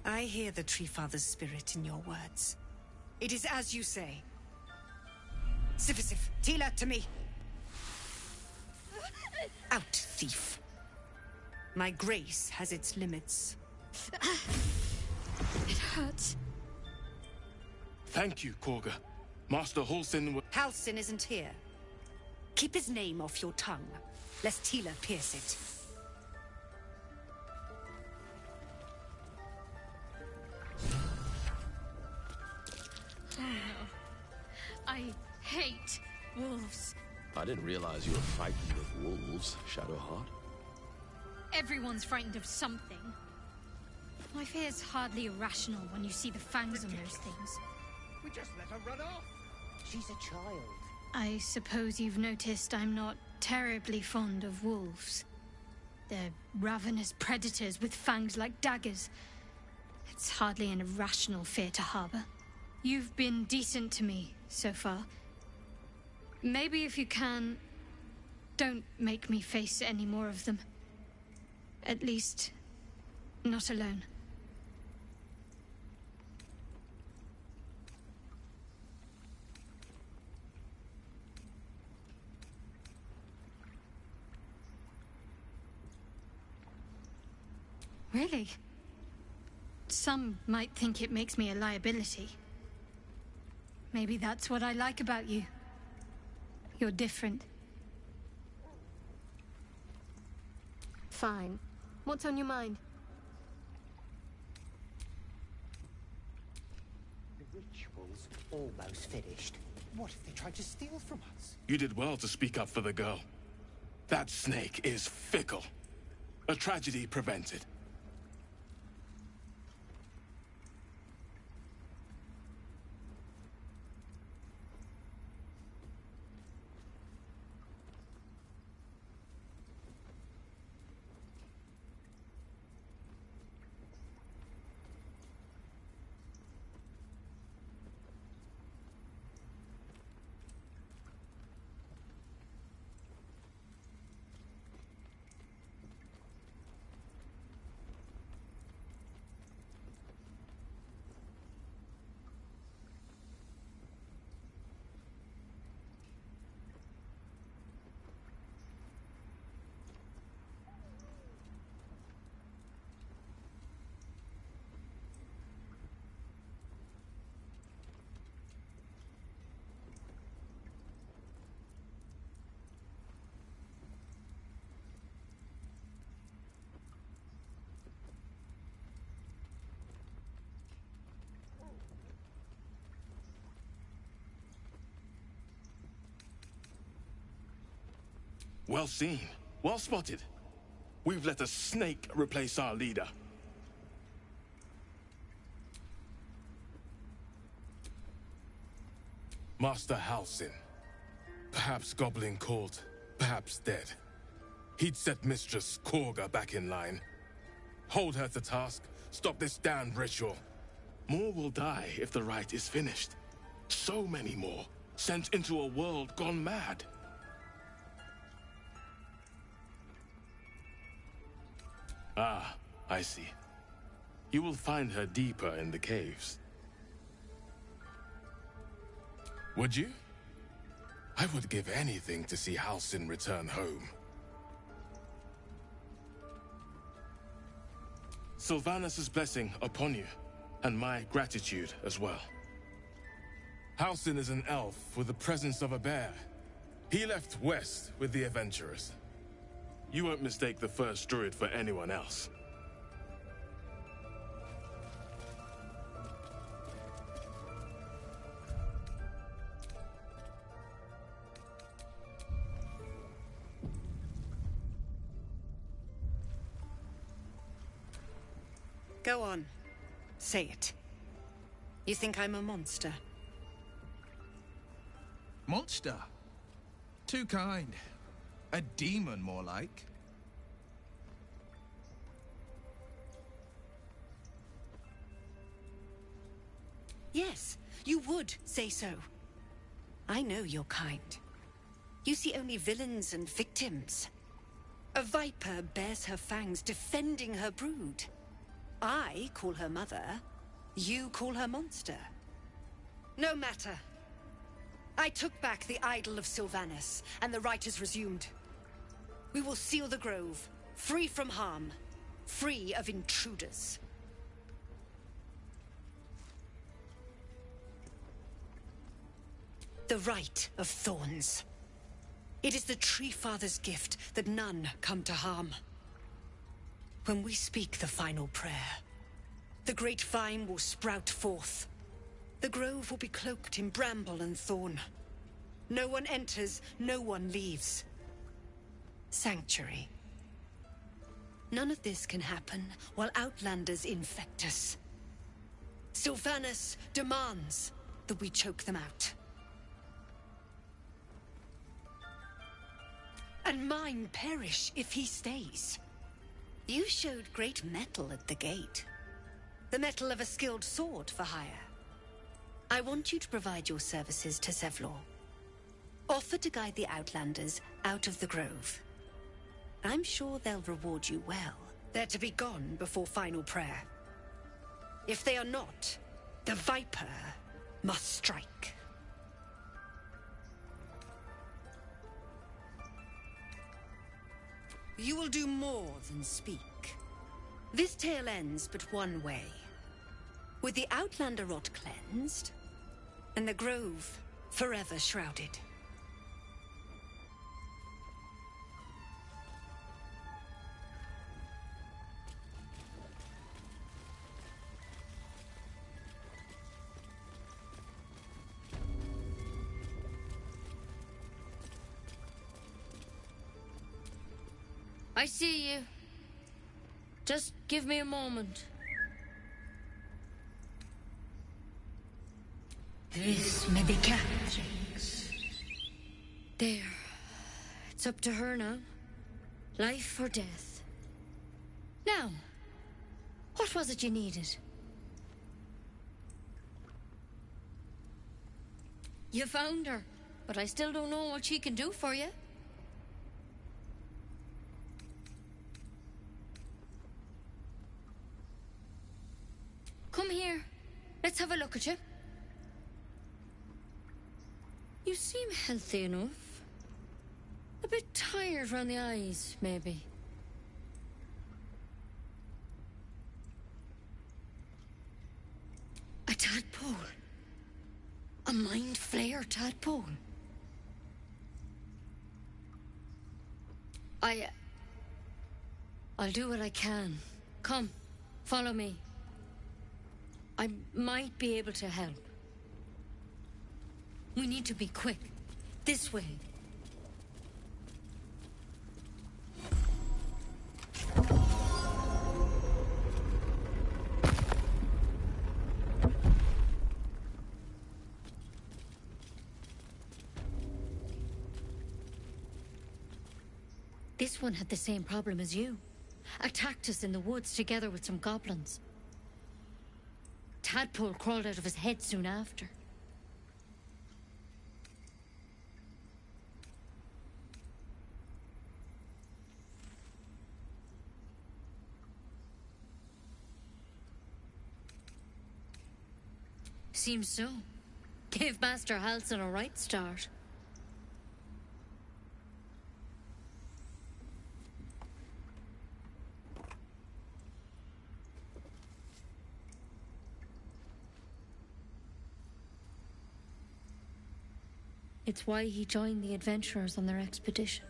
I hear the Tree Father's spirit in your words. It is as you say. Sifisif, Tila, to me. Out, thief. My grace has its limits. It hurts. Thank you, Korga. Master Halsin will... Halsin isn't here. Keep his name off your tongue, lest Tila pierce it. Oh no. I hate wolves. I didn't realize you were frightened of wolves, Shadowheart. Everyone's frightened of something. My fear's hardly irrational when you see the fangs on those things. We just let her run off. She's a child. I suppose you've noticed I'm not terribly fond of wolves. They're ravenous predators with fangs like daggers. It's hardly an irrational fear to harbor. You've been decent to me so far. Maybe if you can, don't make me face any more of them. At least, not alone. Really? Some might think it makes me a liability. Maybe that's what I like about you. You're different. Fine. What's on your mind? The ritual's almost finished. What if they tried to steal from us? You did well to speak up for the girl. That snake is fickle. A tragedy prevented. Well seen. Well spotted. We've let a snake replace our leader. Master Halsin. Perhaps Goblin caught, perhaps dead. He'd set Mistress Korga back in line. Hold her to task, stop this damned ritual. More will die if the rite is finished. So many more, sent into a world gone mad. Ah, I see. You will find her deeper in the caves. Would you? I would give anything to see Halsin return home. Sylvanus' blessing upon you, and my gratitude as well. Halsin is an elf with the presence of a bear. He left west with the adventurers. You won't mistake the first druid for anyone else. Go on. Say it. You think I'm a monster? Monster? Too kind. A demon, more like. Yes, you would say so. I know your kind. You see only villains and victims. A viper bears her fangs defending her brood. I call her mother. You call her monster. No matter. I took back the idol of Sylvanus, and the rite is resumed. We will seal the grove, free from harm, free of intruders. The Rite of Thorns. It is the Tree Father's gift that none come to harm. When we speak the final prayer, the great vine will sprout forth. The grove will be cloaked in bramble and thorn. No one enters, no one leaves. Sanctuary. None of this can happen while Outlanders infect us. Sylvanus demands that we choke them out. And mine perish if he stays. You showed great mettle at the gate. The mettle of a skilled sword for hire. I want you to provide your services to Zevlor. Offer to guide the Outlanders out of the grove. I'm sure they'll reward you well. They're to be gone before final prayer. If they are not, the Viper must strike. You will do more than speak. This tale ends but one way. With the Outlander rot cleansed, and the grove forever shrouded. I see you. Just give me a moment. This may be Catherine's. There. It's up to her now. Life or death. Now, what was it you needed? You found her, but I still don't know what she can do for you. Come here. Let's have a look at you. You seem healthy enough. A bit tired round the eyes, maybe. A tadpole. A mind flayer tadpole. I'll do what I can. Come, follow me. I might be able to help. We need to be quick. This way. This one had the same problem as you. Attacked us in the woods together with some goblins. Tadpole crawled out of his head soon after. Seems so. Gave Master Halsin a right start. It's why he joined the adventurers on their expedition.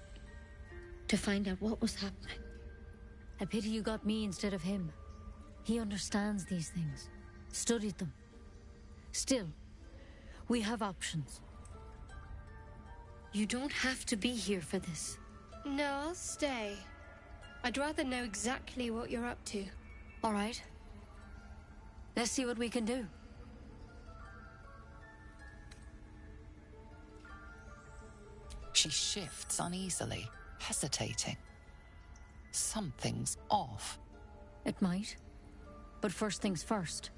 To find out what was happening. A pity you got me instead of him. He understands these things. Studied them. Still, we have options. You don't have to be here for this. No, I'll stay. I'd rather know exactly what you're up to. All right. Let's see what we can do. She shifts uneasily, hesitating. Something's off. It might. But first things first.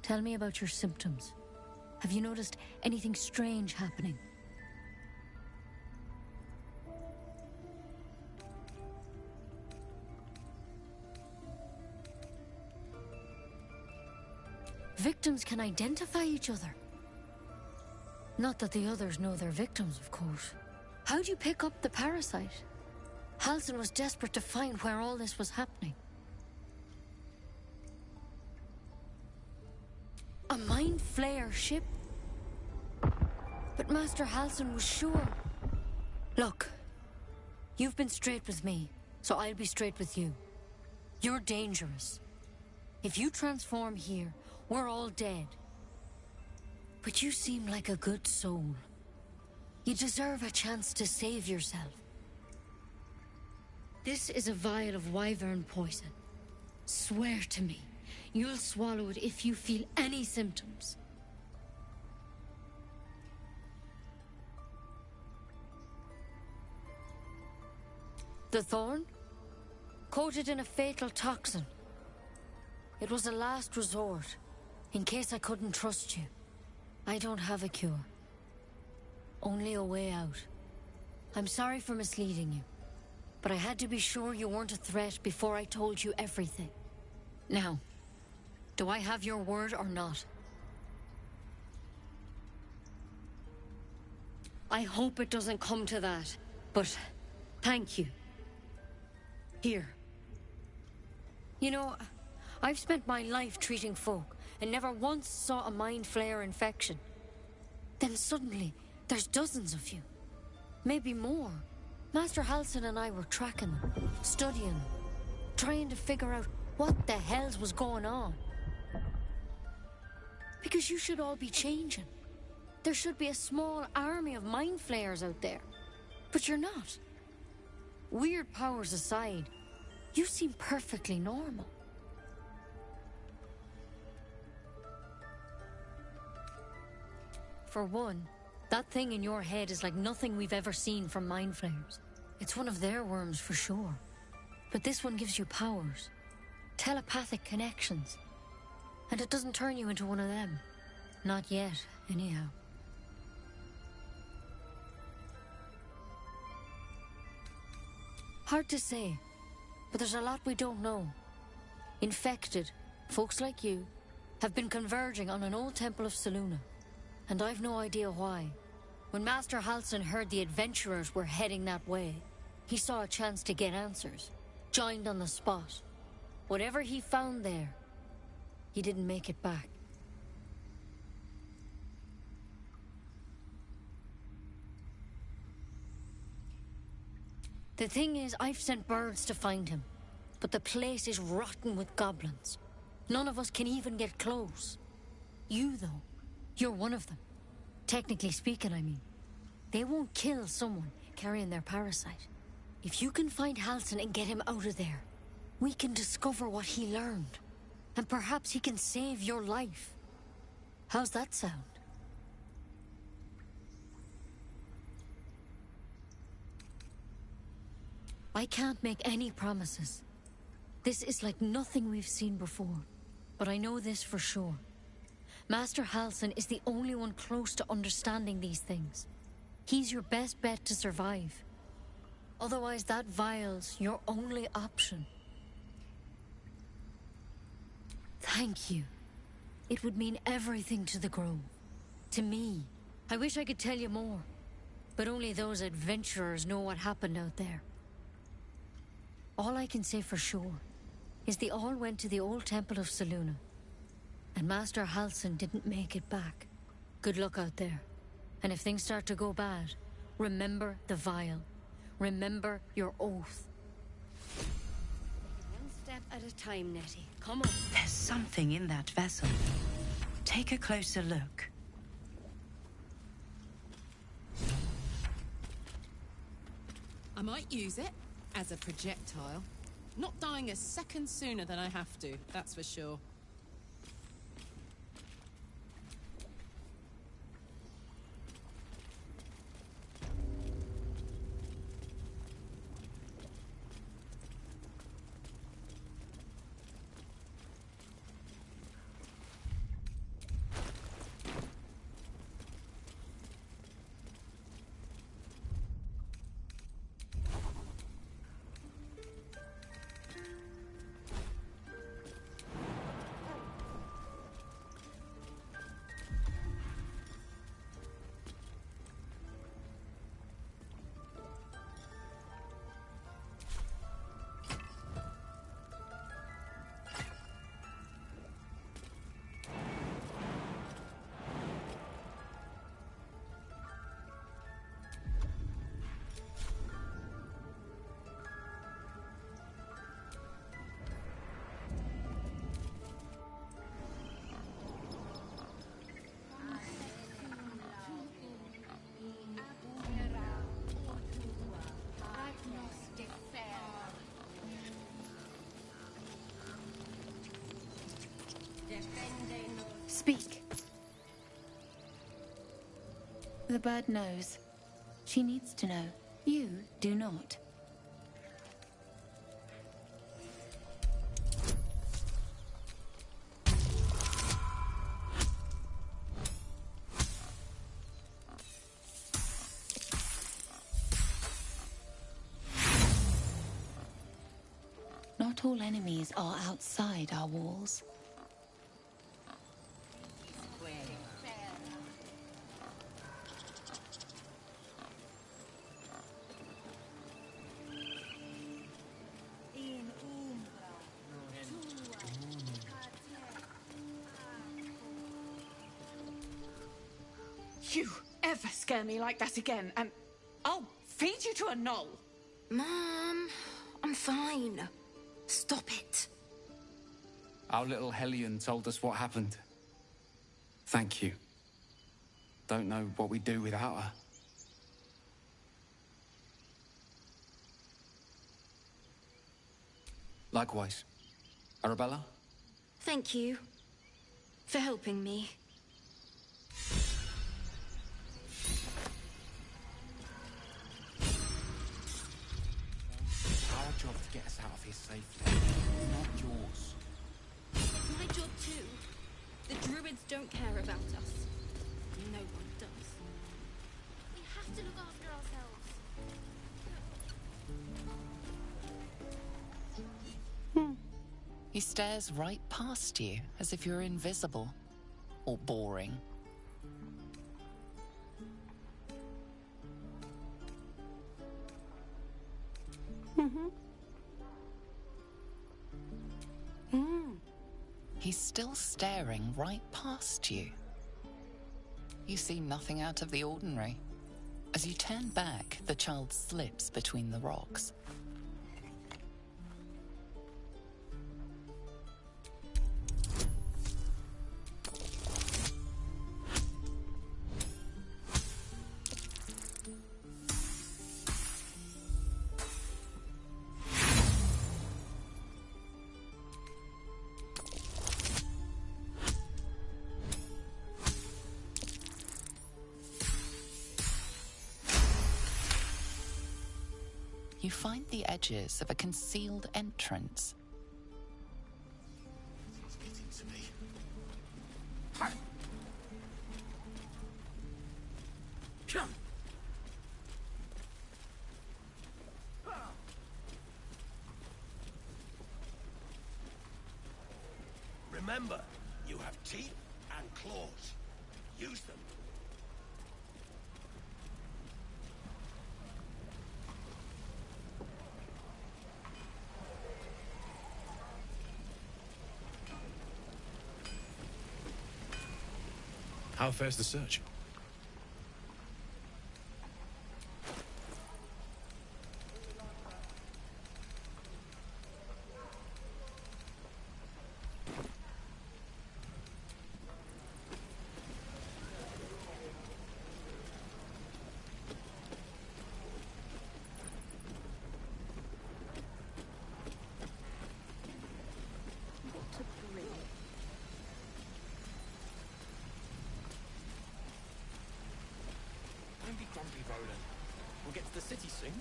Tell me about your symptoms. Have you noticed anything strange happening? Victims can identify each other. Not that the others know they're victims, of course. How'd you pick up the parasite? Halsin was desperate to find where all this was happening. A Mind Flayer ship? But Master Halsin was sure. Look, you've been straight with me, so I'll be straight with you. You're dangerous. If you transform here, we're all dead. But you seem like a good soul. You deserve a chance to save yourself. This is a vial of wyvern poison. Swear to me, you'll swallow it if you feel any symptoms. The thorn? Coated in a fatal toxin. It was a last resort, in case I couldn't trust you. I don't have a cure. Only a way out. I'm sorry for misleading you, but I had to be sure you weren't a threat before I told you everything. Now, do I have your word or not? I hope it doesn't come to that, but thank you. Here. You know, I've spent my life treating folk and never once saw a Mind Flayer infection. Then suddenly, there's dozens of you. Maybe more. Master Halsin and I were tracking them, studying them, trying to figure out what the hells was going on. Because you should all be changing. There should be a small army of Mind Flayers out there. But you're not. Weird powers aside, you seem perfectly normal. For one, that thing in your head is like nothing we've ever seen from Mind Flayers. It's one of their worms for sure. But this one gives you powers. Telepathic connections. And it doesn't turn you into one of them. Not yet, anyhow. Hard to say, but there's a lot we don't know. Infected, folks like you, have been converging on an old temple of Selûne. And I've no idea why. When Master Halsin heard the adventurers were heading that way, he saw a chance to get answers. Joined on the spot. Whatever he found there, he didn't make it back. The thing is, I've sent birds to find him, but the place is rotten with goblins. None of us can even get close. You, though, you're one of them. Technically speaking, I mean. They won't kill someone carrying their parasite. If you can find Halsin and get him out of there, we can discover what he learned. And perhaps he can save your life. How's that sound? I can't make any promises. This is like nothing we've seen before. But I know this for sure. Master Halsin is the only one close to understanding these things. He's your best bet to survive. Otherwise, that vial's your only option. Thank you. It would mean everything to the Grove. To me. I wish I could tell you more. But only those adventurers know what happened out there. All I can say for sure is they all went to the old temple of Selûne. And Master Halsin didn't make it back. Good luck out there. And if things start to go bad, remember the vial. Remember your oath. One step at a time, Nettie. Come on. There's something in that vessel. Take a closer look. I might use it as a projectile. Not dying a second sooner than I have to, that's for sure. Speak. The bird knows. She needs to know. You do not. Not all enemies are outside our walls. You ever scare me like that again, and I'll feed you to a knoll. Mom, I'm fine. Stop it. Our little Hellion told us what happened. Thank you. Don't know what we'd do without her. Likewise. Arabella? Thank you for helping me. Our job to get us out of here safely, not yours. It's my job too. The druids don't care about us. No one does. We have to look after ourselves. He stares right past you, as if you're invisible. Or boring. He's still staring right past you. You see nothing out of the ordinary. As you turn back, the child slips between the rocks. You find the edges of a concealed entrance. It's getting to me. Come. Remember, you have teeth and claws. Use them. How fares the search? Don't be grumpy, Roland. We'll get to the city soon.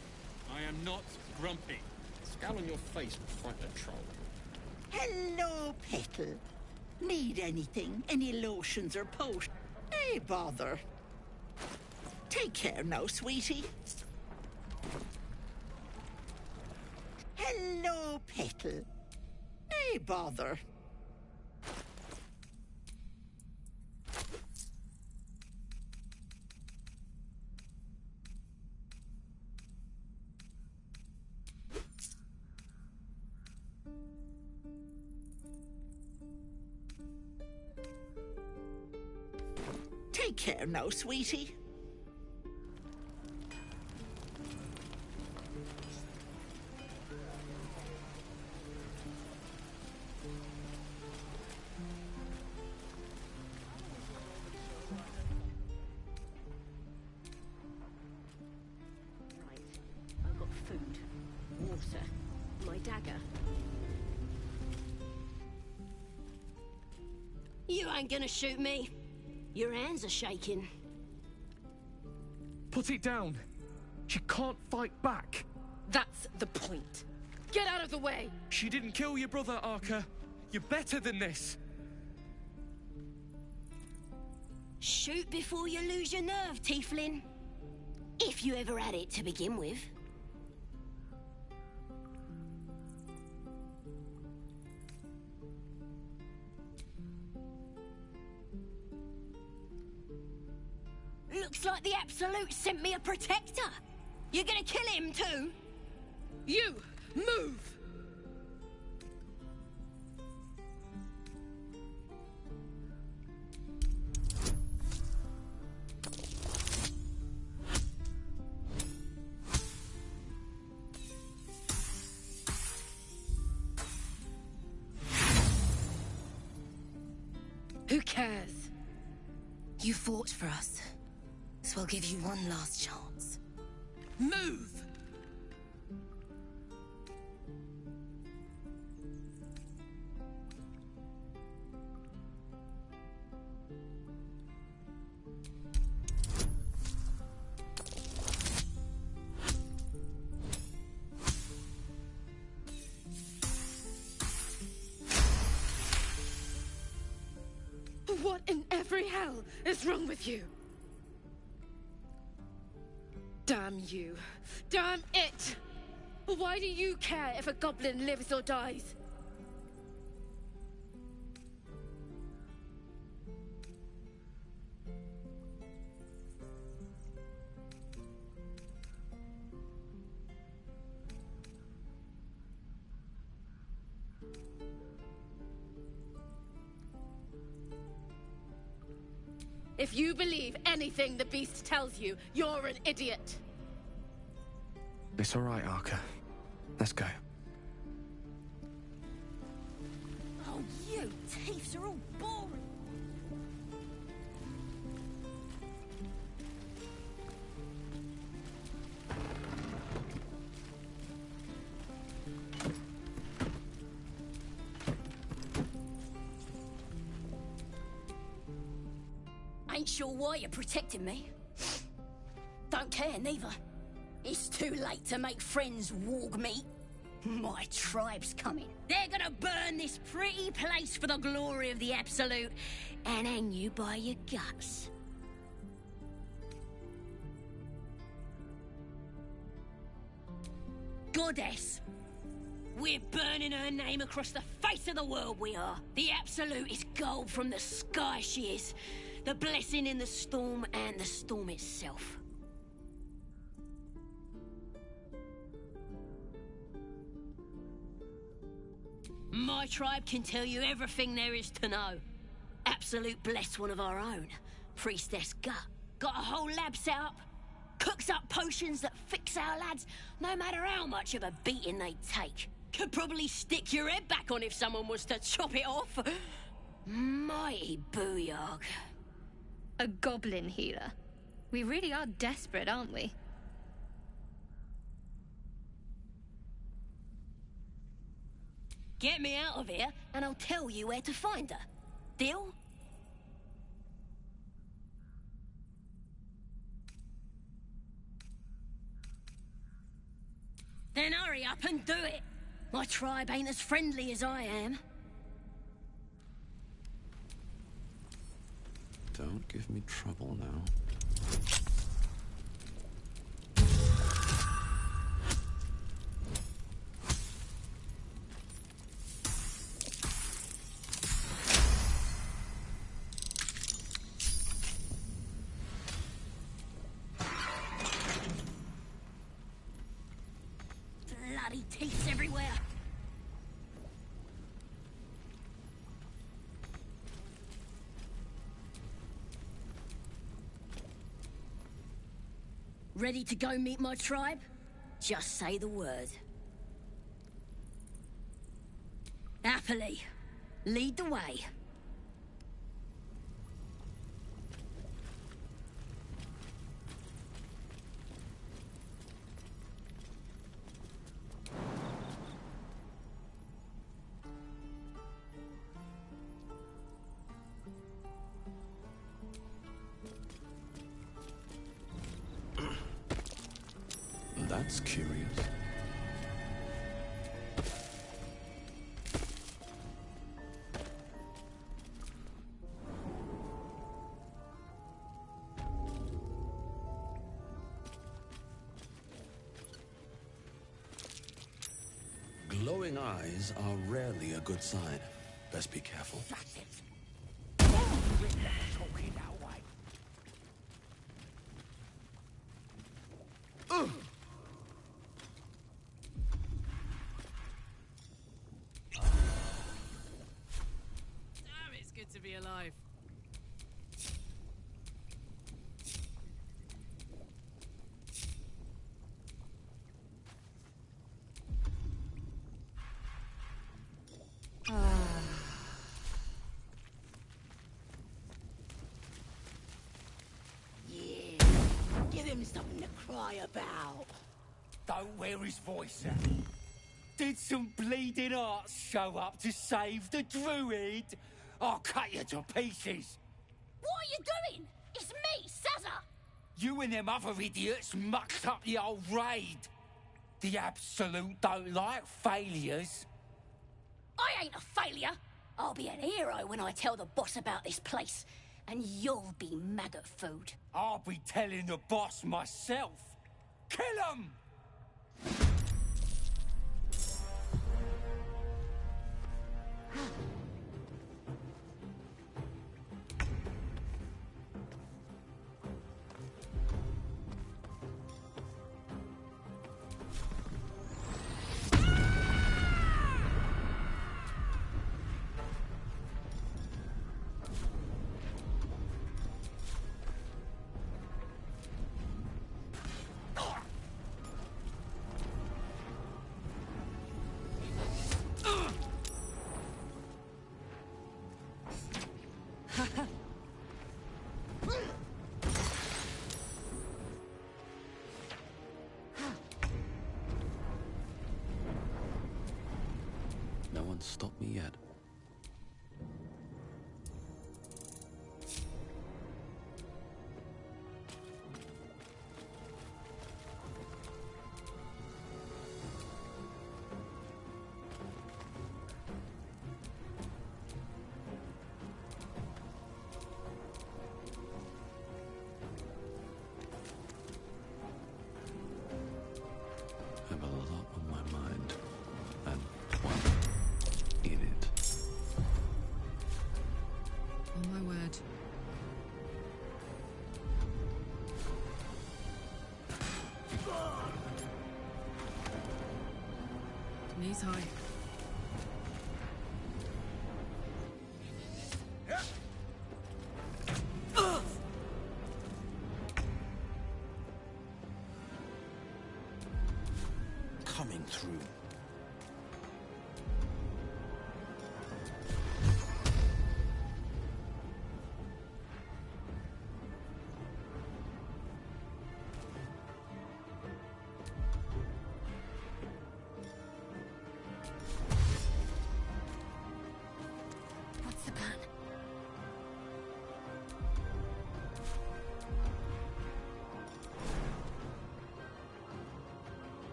I am not grumpy. The scowl on your face will frighten a troll. Hello, Petal. Need anything? Any lotions or potions? Hey, bother. Take care now, sweetie. Hello, Petal. Hey, bother. Take care now, sweetie. I've got food, water, my dagger. You ain't gonna shoot me. Your hands are shaking. Put it down. She can't fight back. That's the point. Get out of the way! She didn't kill your brother, Arca. You're better than this. Shoot before you lose your nerve, Tiefling. If you ever had it to begin with. Looks like the Absolute sent me a protector. You're gonna kill him too? You, move! Who cares? You fought for us. So I'll give you one last chance. Move! What in every hell is wrong with you? Damn you. Damn it! Why do you care if a goblin lives or dies? If you believe anything the beast tells you, you're an idiot. It's all right, Arca. Let's go. Oh, you thieves are all boring. Ain't sure why you're protecting me. Don't care, neither. It's too late to make friends, warg meat. My tribe's coming. They're gonna burn this pretty place for the glory of the Absolute and hang you by your guts. Goddess. We're burning her name across the face of the world, we are. The Absolute is gold from the sky, she is. The blessing in the storm and the storm itself. My tribe can tell you everything there is to know. Absolute blessed one of our own. Priestess Gut. Got a whole lab set up. Cooks up potions that fix our lads, no matter how much of a beating they take. Could probably stick your head back on if someone was to chop it off. Mighty booyog. A goblin healer. We really are desperate, aren't we? Get me out of here, and I'll tell you where to find her. Deal? Then hurry up and do it. My tribe ain't as friendly as I am. Don't give me trouble now. Bloody teeth everywhere. Ready to go meet my tribe? Just say the word. Happily. Lead the way. That's curious. Glowing eyes are rarely a good sign. Best be careful. Damn, it's good to be alive. Yeah. Give him something to cry about. Don't wear his voice out. Did some bleeding hearts show up to save the druid? I'll cut you to pieces. What are you doing? It's me, Sazza! You and them other idiots mucked up the old raid. The Absolute don't like failures. I ain't a failure. I'll be an hero when I tell the boss about this place. And you'll be maggot food. I'll be telling the boss myself. Kill him! No one's stopped me yet. Knees high. Coming through. What's the plan?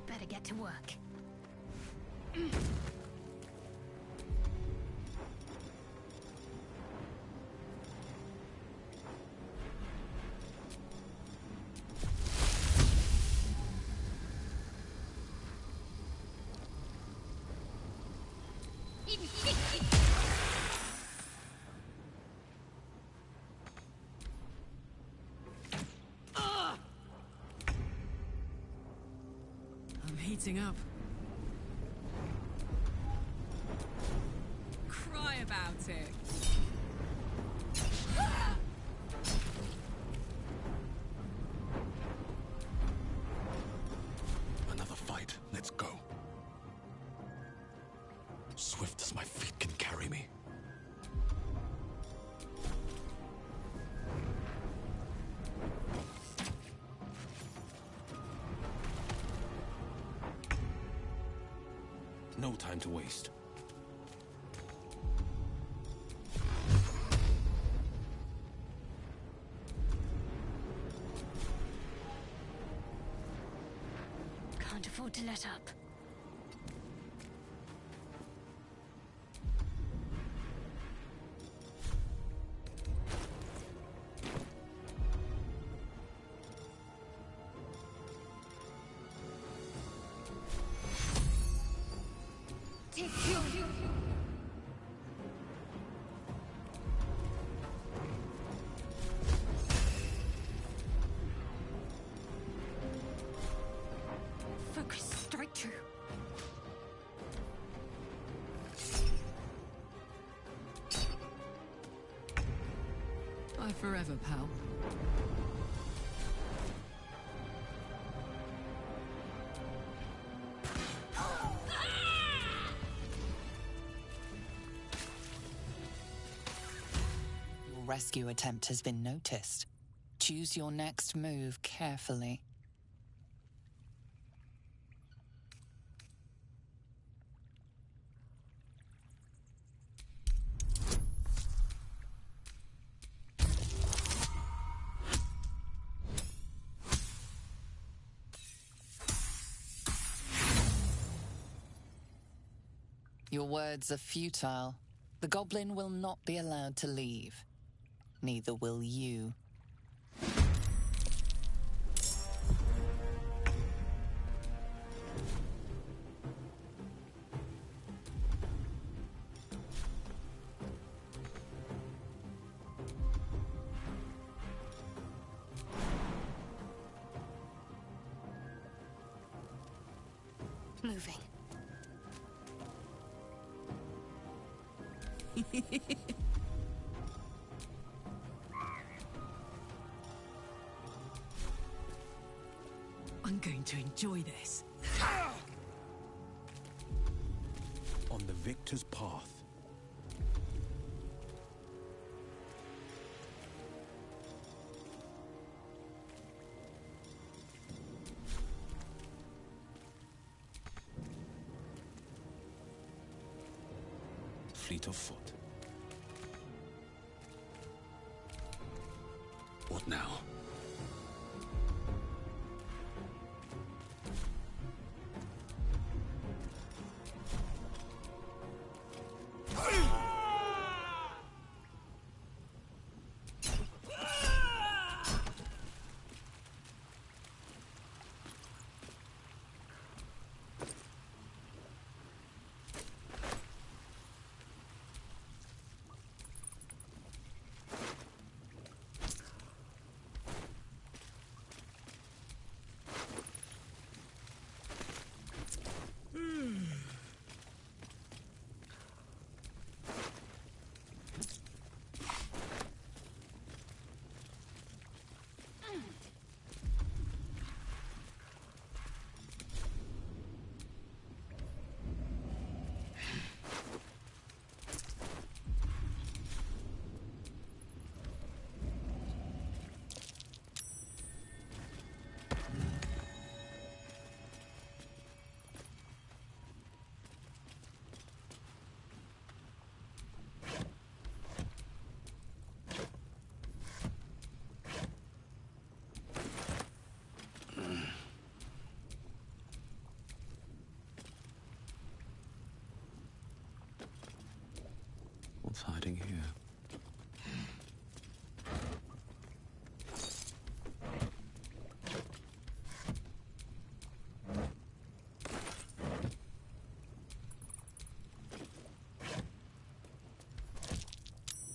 Better get to work. I'm heating up. Cry about it. Another fight. Let's go. Swift as my feet can carry me. No time to waste. Can't afford to let up. Focus, straight through. Bye forever, pal. Your rescue attempt has been noticed. Choose your next move carefully. Your words are futile. The goblin will not be allowed to leave. Neither will you. Moving. I'm going to enjoy this. On the victor's path. Fleet of foot. What now? What's hiding here?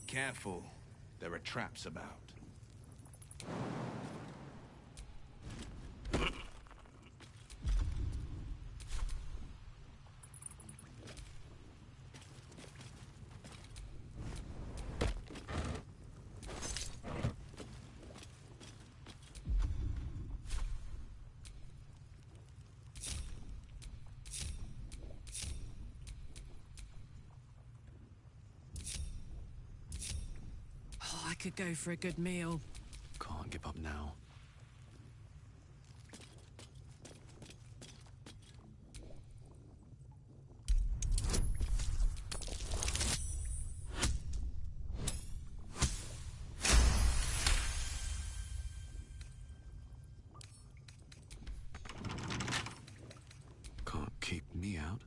Careful. There are traps about. Oh, I could go for a good meal. Can't give up now. Can't keep me out.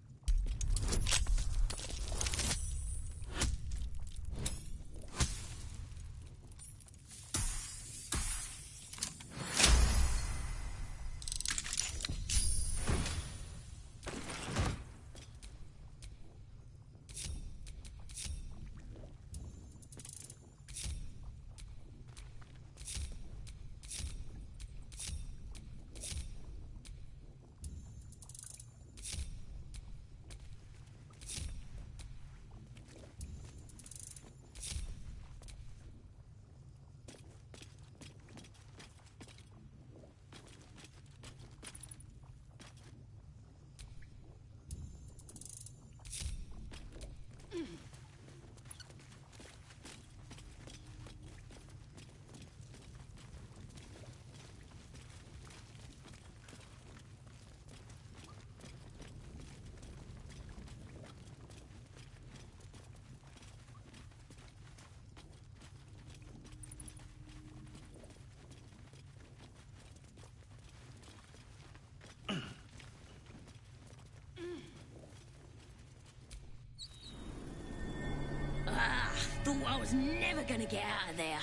Thought I was never gonna get out of there.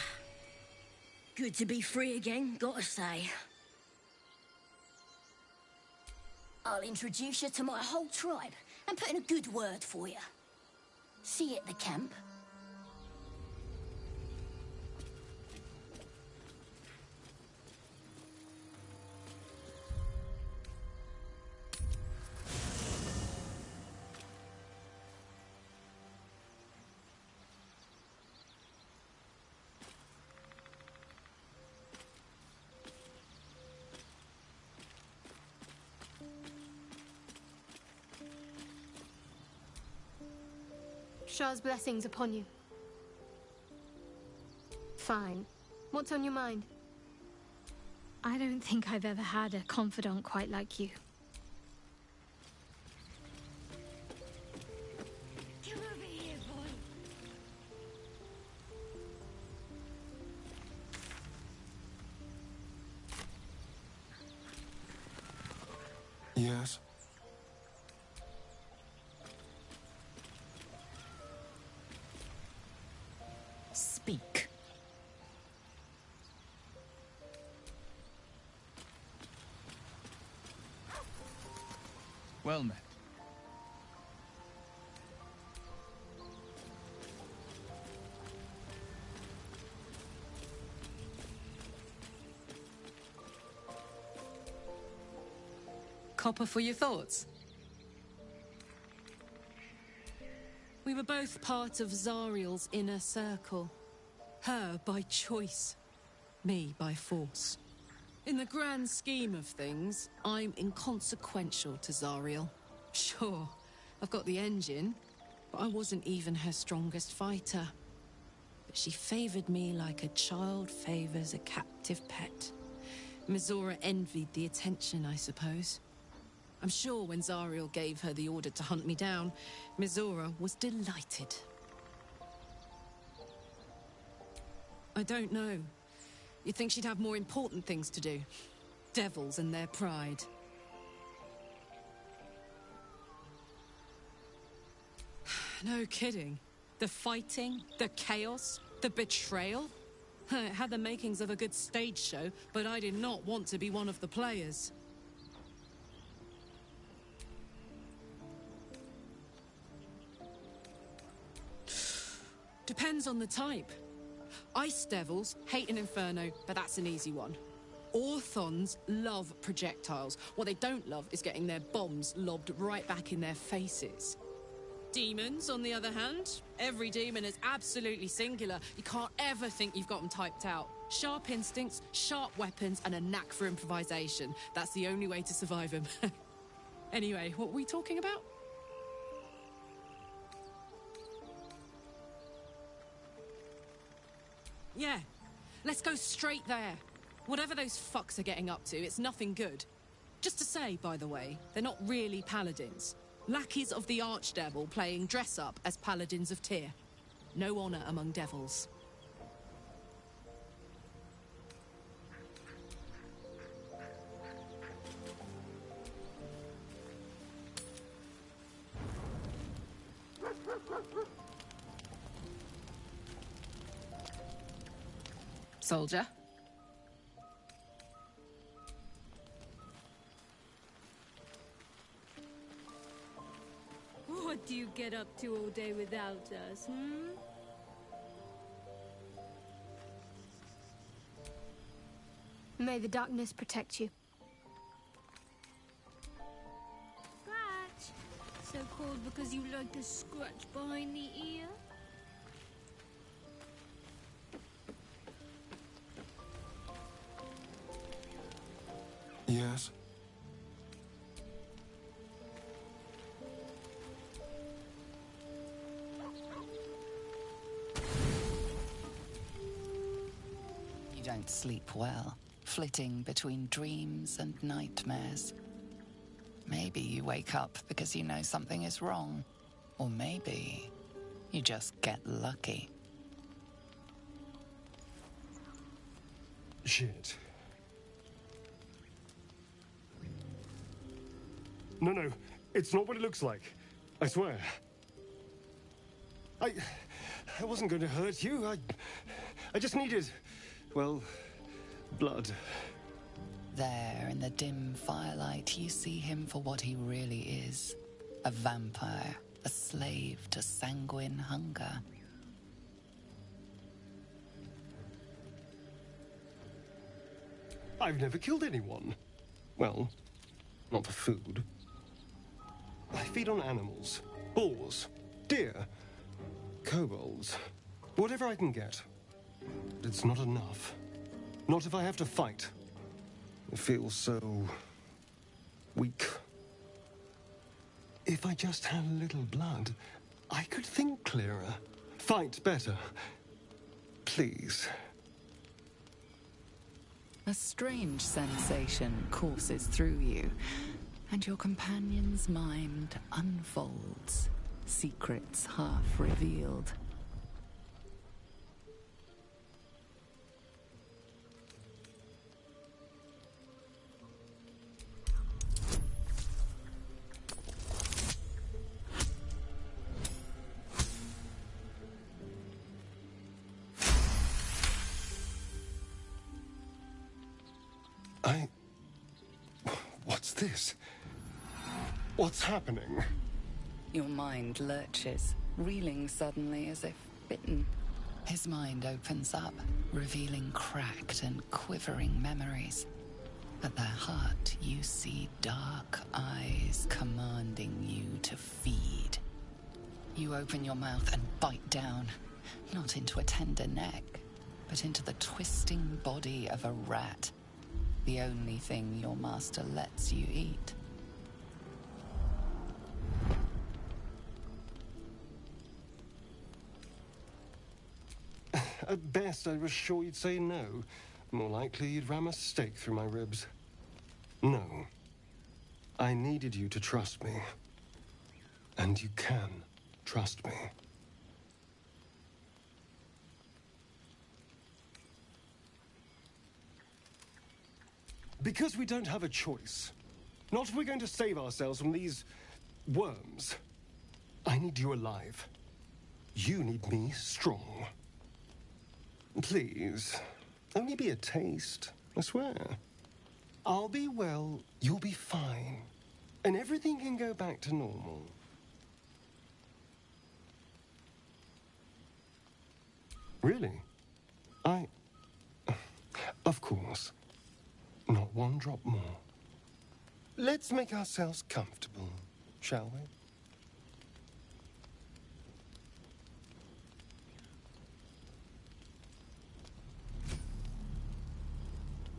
Good to be free again, gotta say. I'll introduce you to my whole tribe and put in a good word for you. See you at the camp. Shah's blessings upon you. Fine. What's on your mind? I don't think I've ever had a confidant quite like you. Come over here, boy. Yes? Speak. Well met. Copper for your thoughts? We were both part of Zariel's inner circle. Her by choice, me by force. In the grand scheme of things, I'm inconsequential to Zariel. Sure, I've got the engine, but I wasn't even her strongest fighter. But she favored me like a child favors a captive pet. Mizora envied the attention, I suppose. I'm sure when Zariel gave her the order to hunt me down, Mizora was delighted. I don't know. You'd think she'd have more important things to do. Devils and their pride. No kidding. The fighting, the chaos, the betrayal. It had the makings of a good stage show, but I did not want to be one of the players. Depends on the type. Ice devils hate an inferno, but that's an easy one. Orthons love projectiles. What they don't love is getting their bombs lobbed right back in their faces. Demons, on the other hand, every demon is absolutely singular. You can't ever think you've got them typed out. Sharp instincts, sharp weapons, and a knack for improvisation. That's the only way to survive them. Anyway, what were we talking about? Yeah, let's go straight there. Whatever those fucks are getting up to, it's nothing good. Just to say, by the way, they're not really paladins. Lackeys of the Archdevil playing dress-up as paladins of Tyr. No honor among devils. Soldier? What do you get up to all day without us, hmm? May the darkness protect you. Scratch! So called because you like to scratch behind the ear? Yes? You don't sleep well, flitting between dreams and nightmares. Maybe you wake up because you know something is wrong. Or maybe you just get lucky. Shit. No, it's not what it looks like. I swear. I wasn't going to hurt you. I just needed, well, blood. There, in the dim firelight, you see him for what he really is. A vampire, a slave to sanguine hunger. I've never killed anyone. Well, not for food. I feed on animals, boars, deer, kobolds, whatever I can get. But it's not enough. Not if I have to fight. I feel so weak. If I just had a little blood, I could think clearer, fight better. Please. A strange sensation courses through you, and your companion's mind unfolds, secrets half revealed. What's this? What's happening? Your mind lurches, reeling suddenly as if bitten. His mind opens up, revealing cracked and quivering memories. At their heart, you see dark eyes commanding you to feed. You open your mouth and bite down, not into a tender neck, but into the twisting body of a rat. The only thing your master lets you eat. At best, I was sure you'd say no. More likely, you'd ram a stake through my ribs. No. I needed you to trust me. And you can trust me. Because we don't have a choice. Not if we're going to save ourselves from these worms. I need you alive. You need me strong. Please, only be a taste, I swear. I'll be well, you'll be fine, and everything can go back to normal. Really? Of course. Not one drop more. Let's make ourselves comfortable, shall we?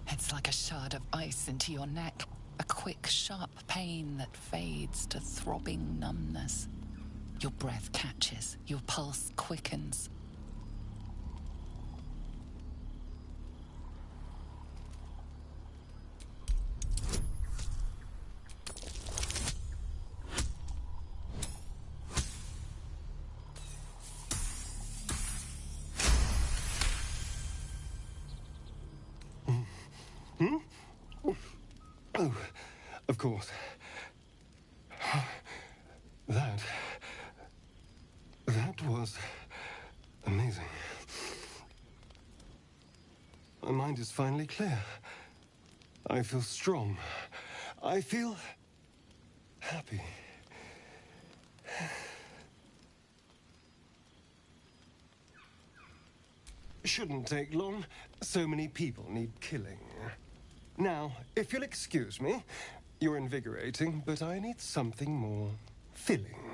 It's like a shard of ice into your neck. A quick, sharp pain that fades to throbbing numbness. Your breath catches, your pulse quickens. Oh, of course. That was amazing. My mind is finally clear. I feel strong. I feel happy. Shouldn't take long. So many people need killing. Now, if you'll excuse me, you're invigorating, but I need something more filling.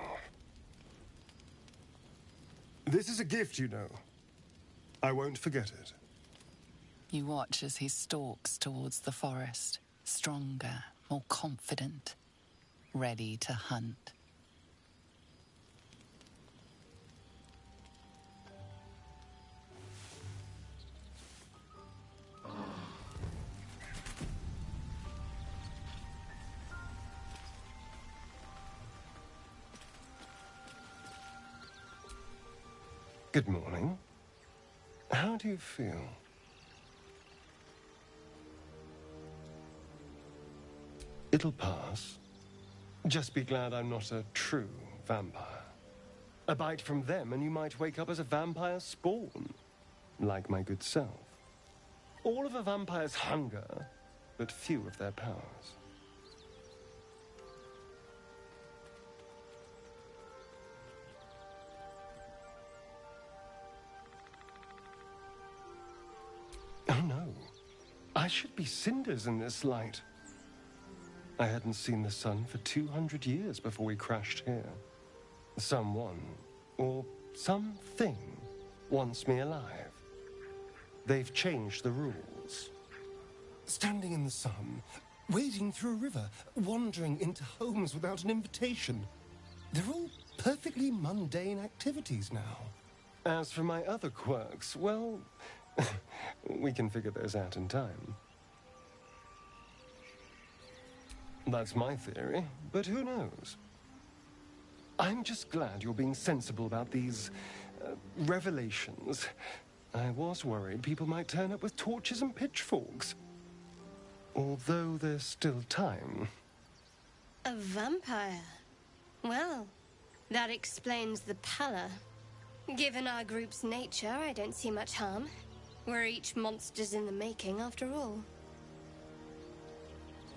This is a gift, you know. I won't forget it. You watch as he stalks towards the forest, stronger, more confident, ready to hunt. Good morning. How do you feel? It'll pass. Just be glad I'm not a true vampire. A bite from them and you might wake up as a vampire spawn, like my good self. All of a vampire's hunger, but few of their powers. Oh no, I should be cinders in this light. I hadn't seen the sun for 200 years before we crashed here. Someone, or something, wants me alive. They've changed the rules. Standing in the sun, wading through a river, wandering into homes without an invitation. They're all perfectly mundane activities now. As for my other quirks, well, we can figure those out in time. That's my theory, but who knows? I'm just glad you're being sensible about these revelations. I was worried people might turn up with torches and pitchforks. Although there's still time. A vampire? Well, that explains the pallor. Given our group's nature, I don't see much harm. We're each monsters in the making, after all.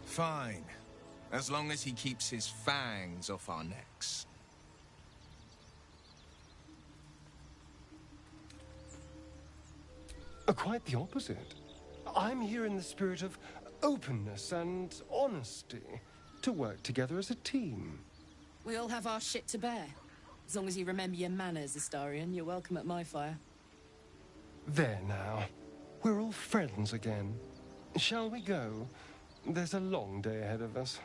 Fine. As long as he keeps his fangs off our necks. Quite the opposite. I'm here in the spirit of openness and honesty, to work together as a team. We all have our shit to bear. As long as you remember your manners, Astarion, you're welcome at my fire. There now. We're all friends again. Shall we go? There's a long day ahead of us.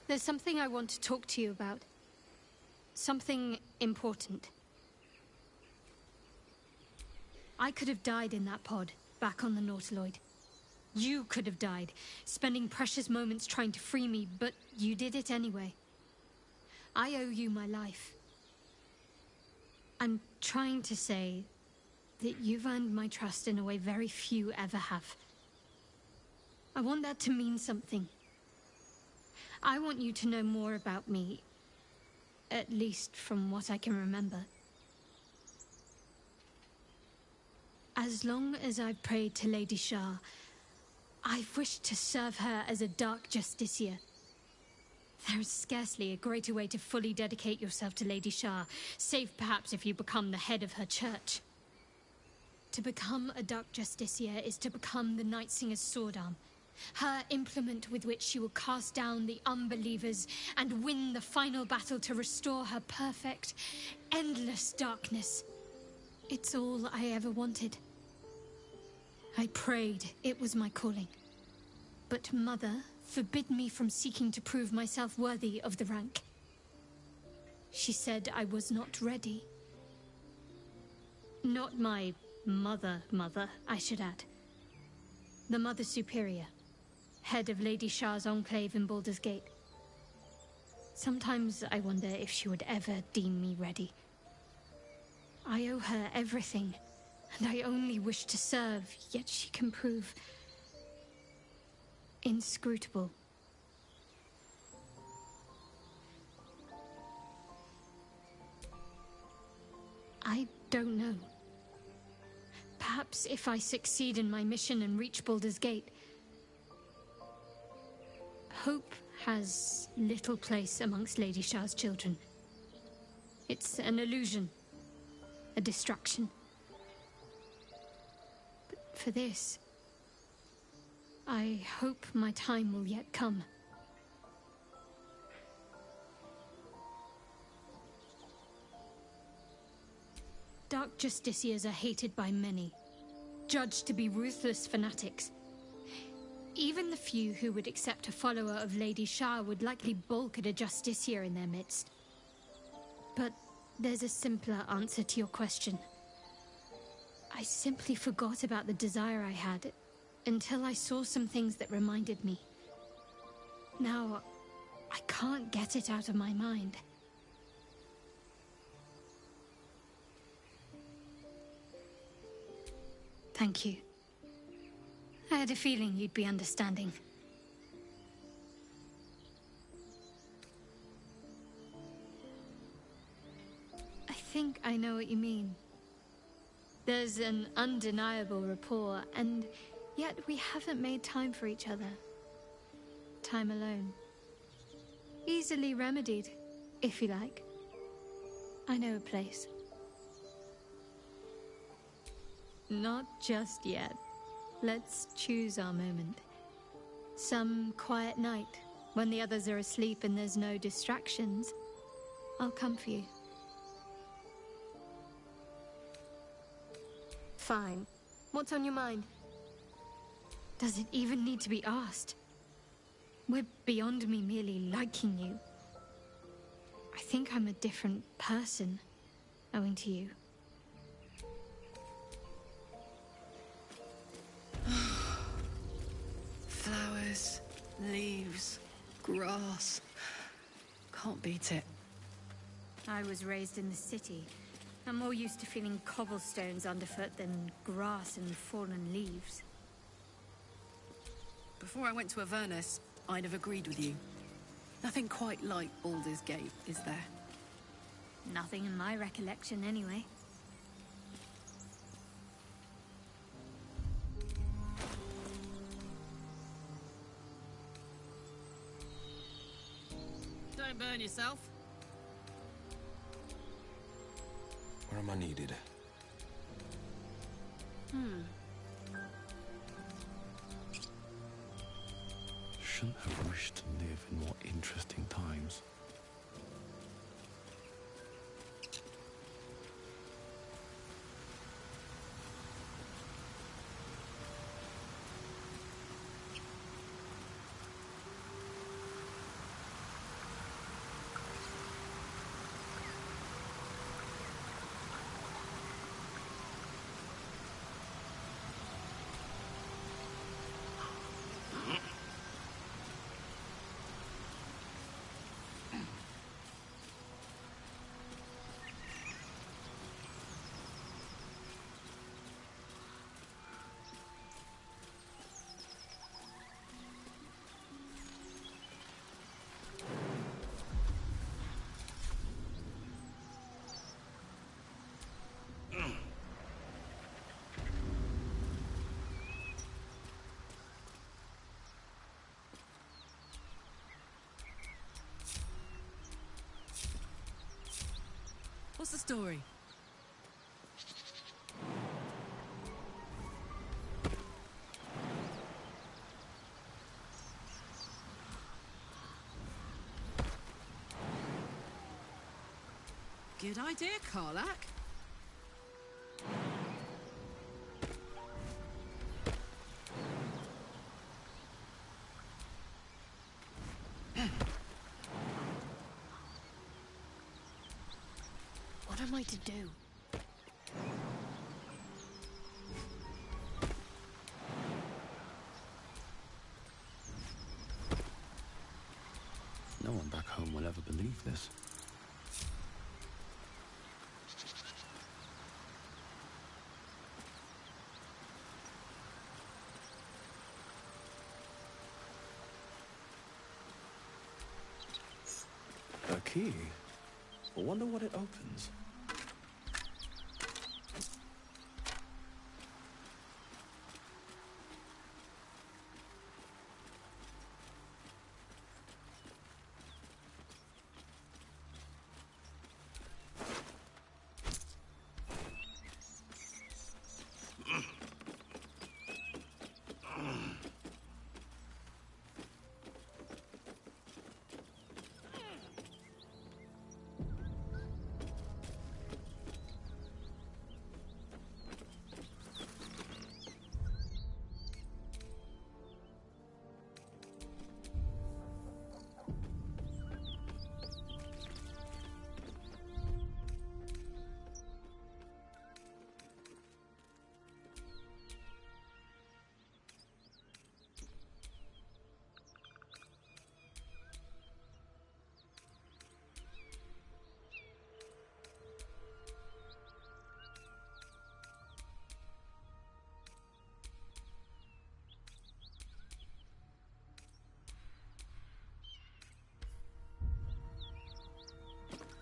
There's something I want to talk to you about. Something important. I could have died in that pod, back on the Nautiloid. You could have died, spending precious moments trying to free me, but you did it anyway. I owe you my life. I'm trying to say that you've earned my trust in a way very few ever have. I want that to mean something. I want you to know more about me, at least from what I can remember. As long as I've prayed to Lady Shah, I've wished to serve her as a Dark Justiciar. There is scarcely a greater way to fully dedicate yourself to Lady Shah, save perhaps if you become the head of her church. To become a Dark Justiciar is to become the Night Singer's sword arm, her implement with which she will cast down the unbelievers and win the final battle to restore her perfect, endless darkness. It's all I ever wanted. I prayed it was my calling. But Mother forbid me from seeking to prove myself worthy of the rank. She said I was not ready. Not my mother, I should add. The Mother Superior, head of Lady Shah's enclave in Baldur's Gate. Sometimes I wonder if she would ever deem me ready. I owe her everything, and I only wish to serve, yet she can prove inscrutable. I don't know. Perhaps if I succeed in my mission and reach Baldur's Gate. Hope has little place amongst Lady Shah's children. It's an illusion, a distraction. But for this, I hope my time will yet come. Dark Justiciars are hated by many, judged to be ruthless fanatics. Even the few who would accept a follower of Lady Shah would likely balk at a Justiciar in their midst. But there's a simpler answer to your question. I simply forgot about the desire I had until I saw some things that reminded me. Now, I can't get it out of my mind. Thank you. I had a feeling you'd be understanding. I think I know what you mean. There's an undeniable rapport, and yet we haven't made time for each other. Time alone. Easily remedied, if you like. I know a place. Not just yet. Let's choose our moment. Some quiet night, when the others are asleep and there's no distractions, I'll come for you. Fine. What's on your mind? Does it even need to be asked? We're beyond me merely liking you. I think I'm a different person, owing to you. Flowers, leaves, grass. Can't beat it. I was raised in the city. I'm more used to feeling cobblestones underfoot than grass and fallen leaves. Before I went to Avernus, I'd have agreed with you. Nothing quite like Baldur's Gate, is there? Nothing in my recollection, anyway. Don't burn yourself. Where am I needed? Shouldn't have wished to live in more interesting times. What's the story? Good idea, Karlak. What am I to do? No one back home will ever believe this. A key? I wonder what it opens.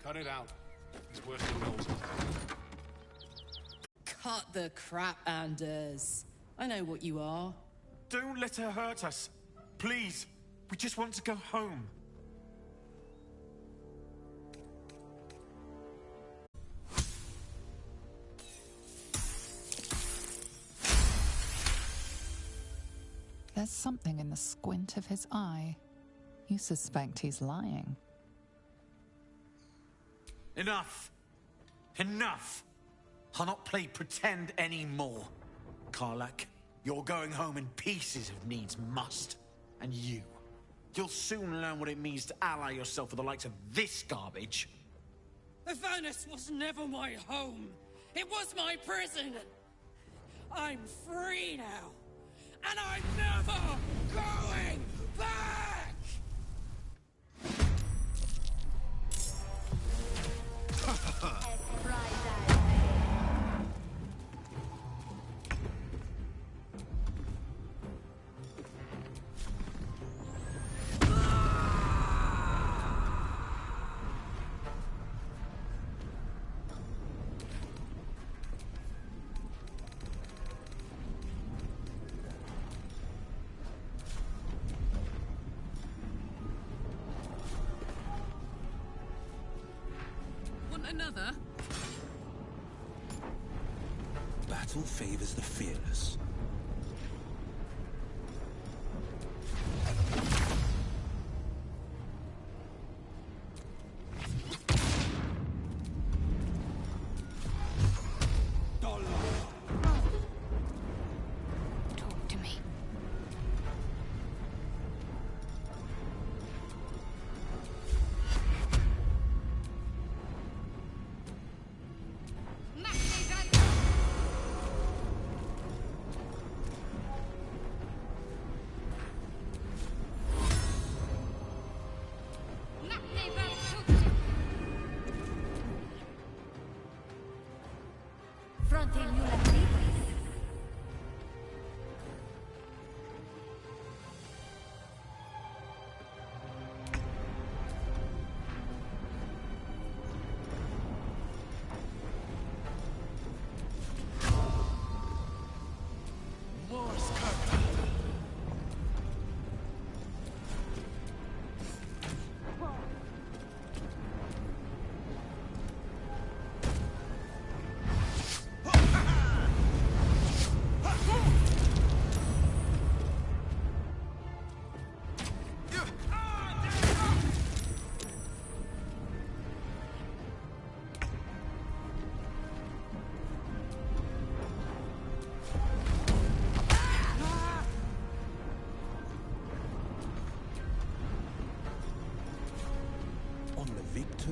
Cut it out. It's worse than those. Cut the crap, Anders. I know what you are. Don't let her hurt us. Please. We just want to go home. There's something in the squint of his eye. You suspect he's lying. Enough! Enough! I'll not play pretend anymore. Karlak, you're going home in pieces if needs must. And you'll soon learn what it means to ally yourself with the likes of this garbage. Avernus was never my home. It was my prison. I'm free now. And I'm never going back! Another? Battle favors the fearless. Talk to me.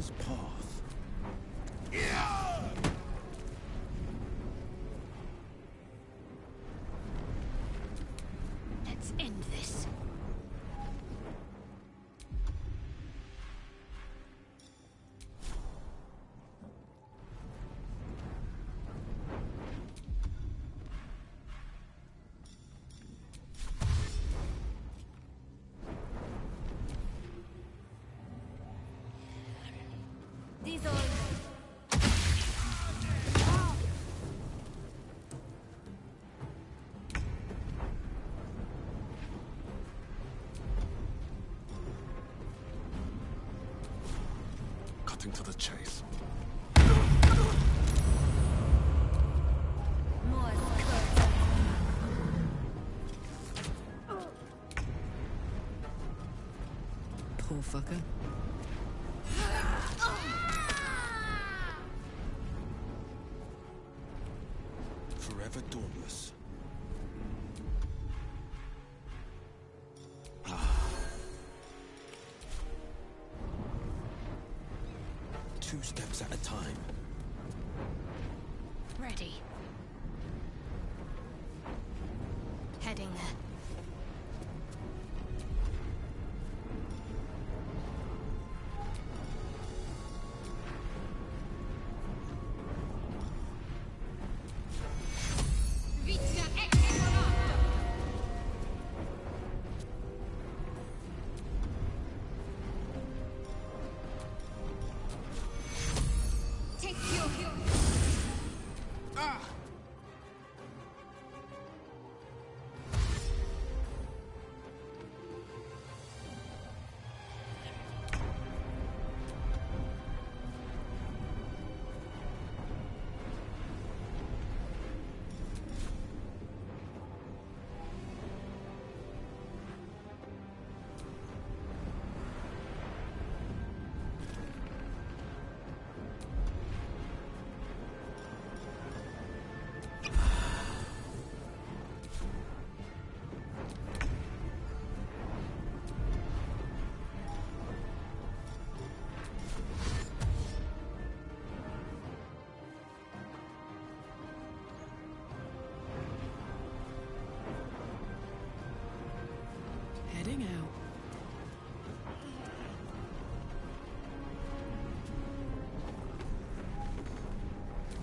father's path. Let's end this. These are Cutting to the chase. more Poor fucker. Forever dauntless. Two steps at a time. Ready. Heading there. Heading out.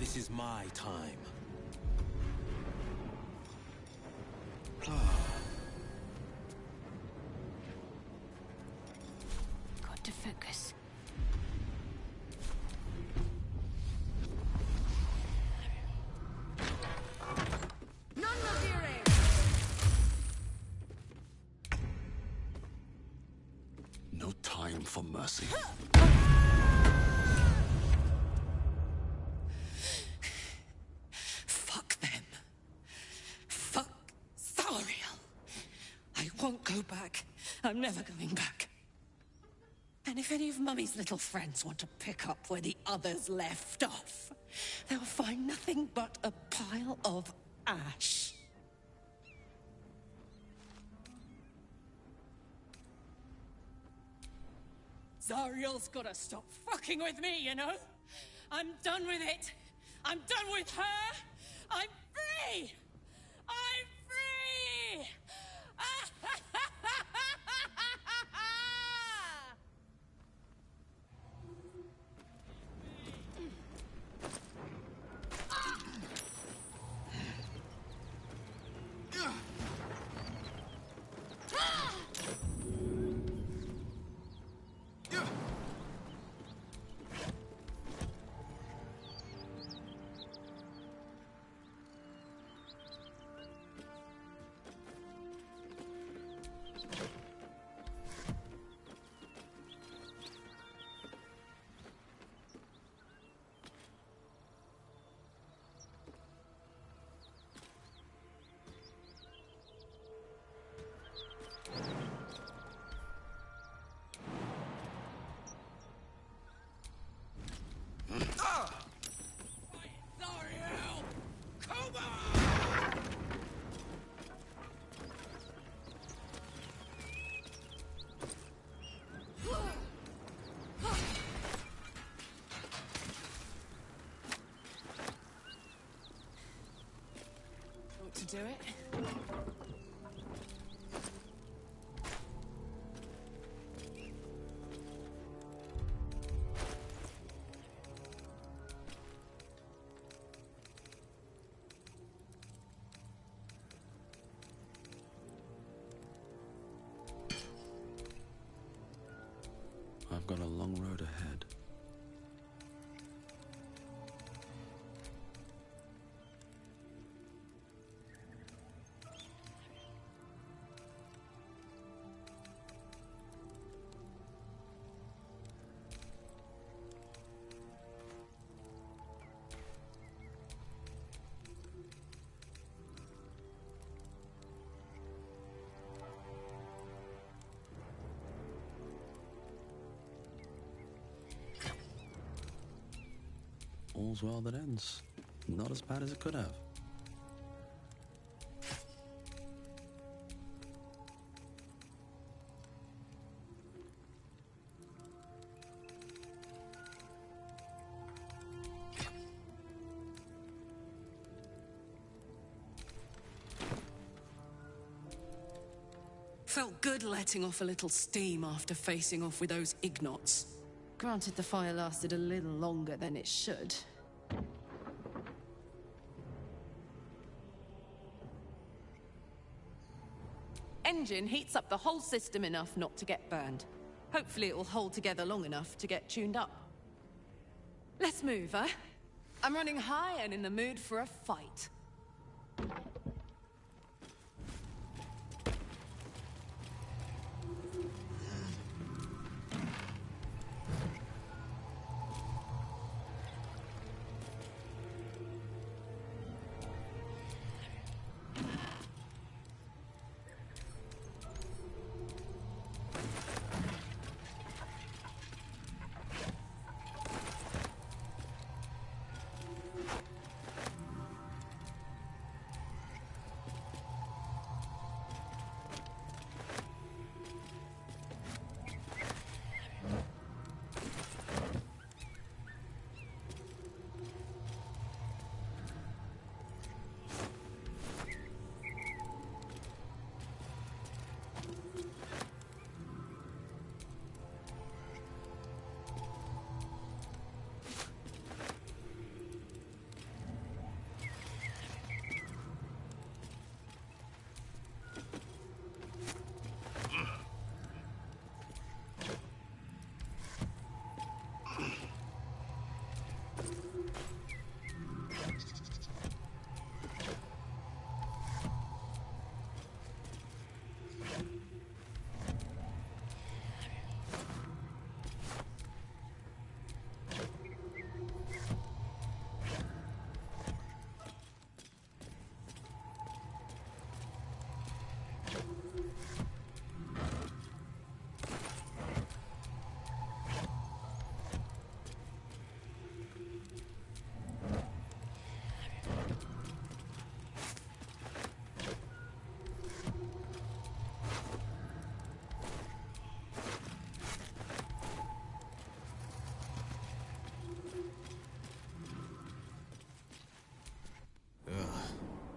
This is my time. Got to focus. No time for mercy. Fuck them. Fuck Thariel. I won't go back. I'm never going back. And if any of Mummy's little friends want to pick up where the others left off, they'll find nothing but a pile of ash. Zariel's gotta stop fucking with me, you know? I'm done with it. I'm done with her. I'm free. I'm free. do it. I've got a long road ahead. All's well that ends. Not as bad as it could have. Felt good letting off a little steam after facing off with those Ignots. Granted, the fire lasted a little longer than it should. Engine heats up the whole system enough not to get burned. Hopefully it will hold together long enough to get tuned up. Let's move, huh? I'm running high and in the mood for a fight.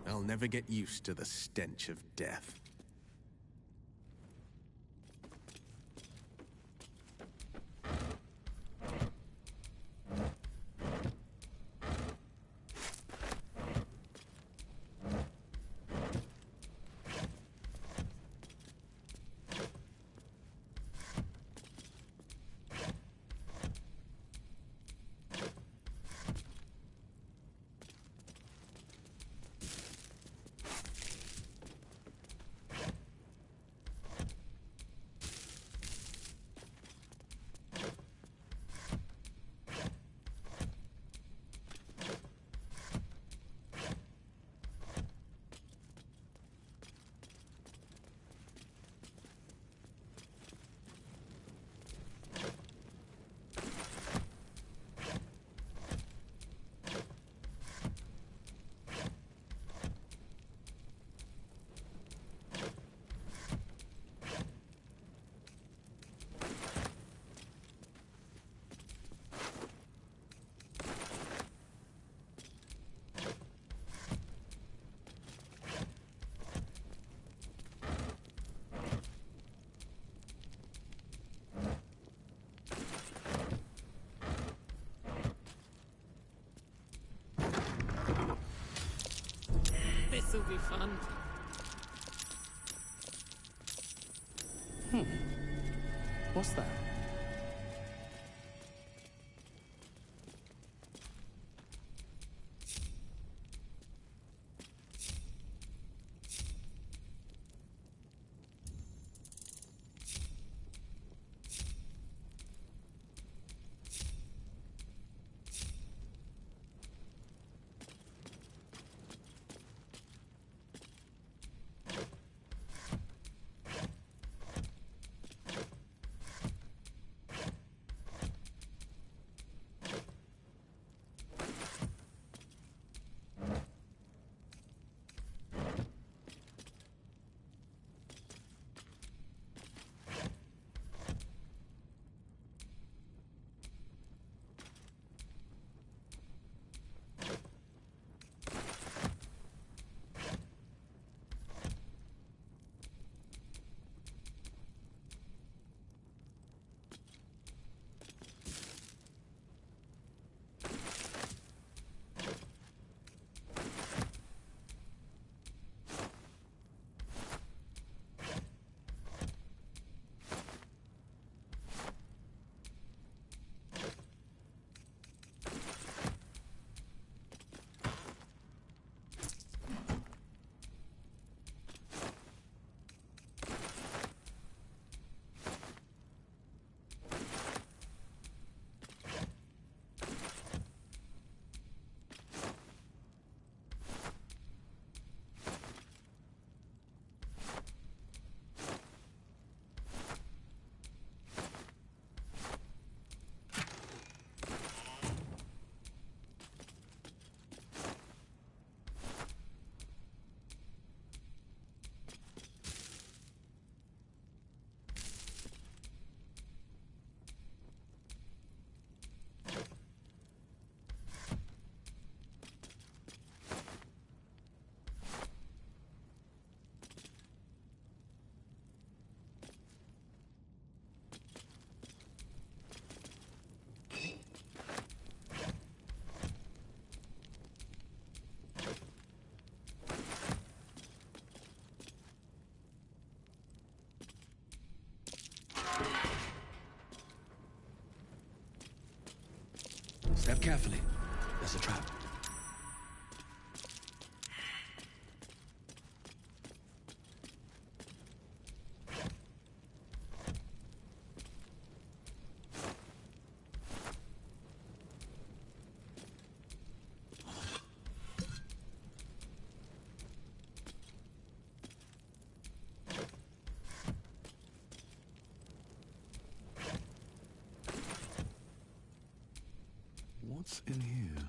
I'll never get used to the stench of death. This'll be fun. What's that? Step carefully. There's a trap. What's in here?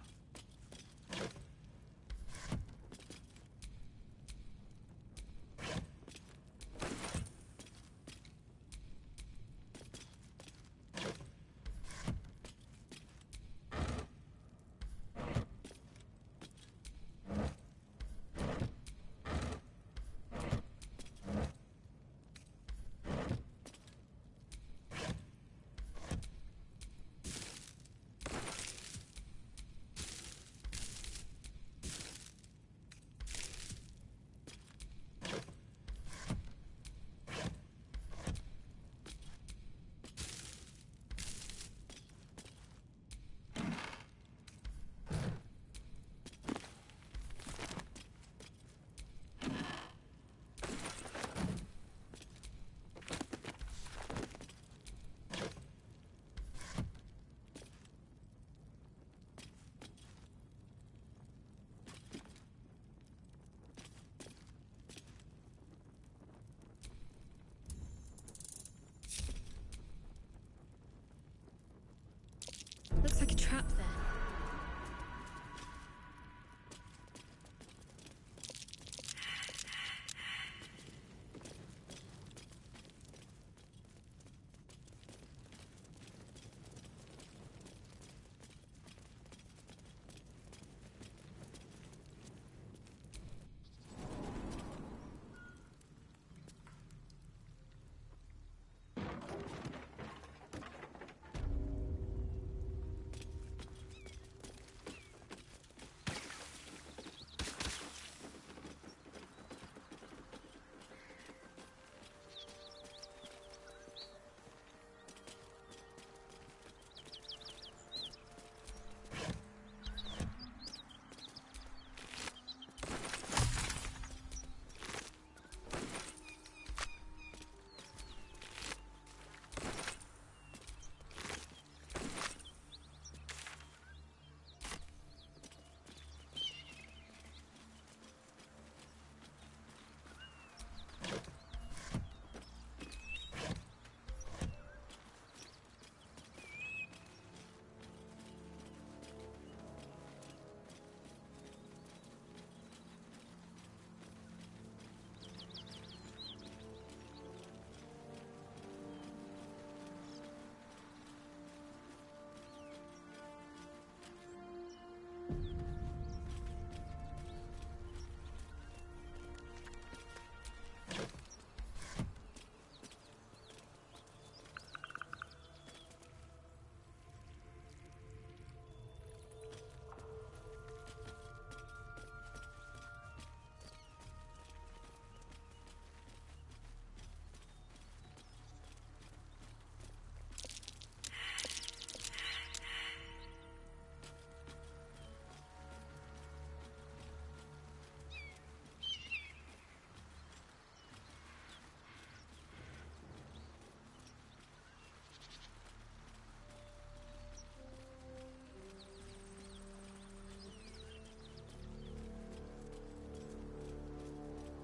Looks like a trap there.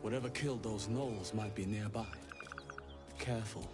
Whatever killed those gnolls might be nearby. Careful.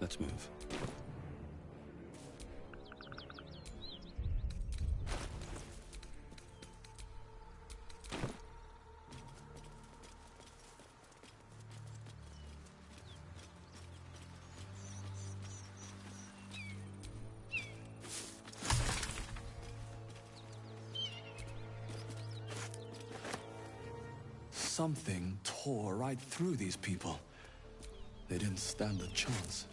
Let's move. Something tore right through these people. They didn't stand a chance.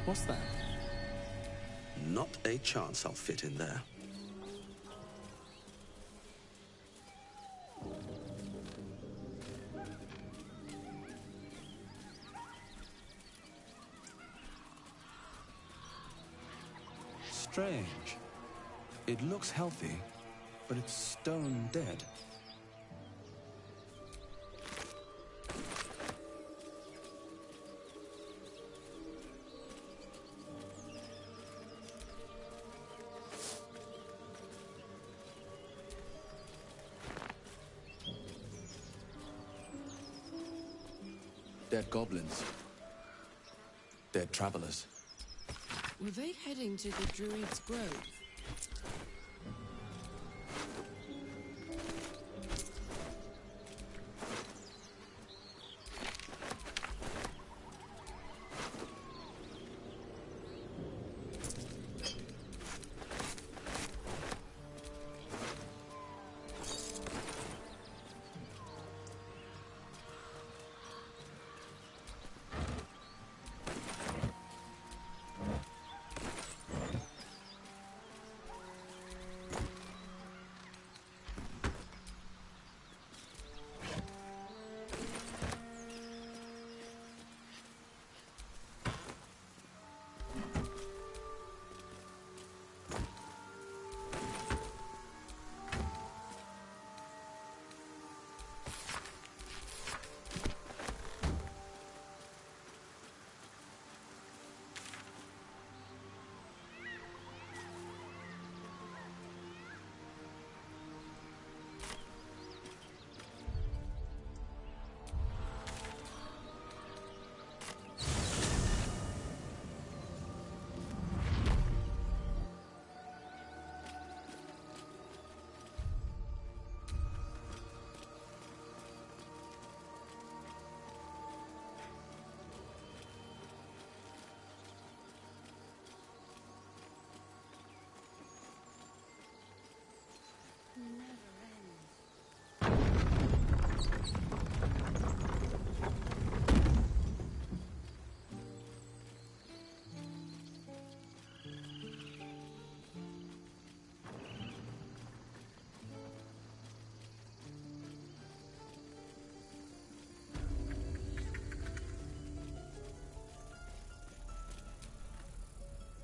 What's that? Not a chance I'll fit in there. Strange. It looks healthy, but it's stone dead. Dead goblins. Dead travelers. Were they heading to the Druid's Grove?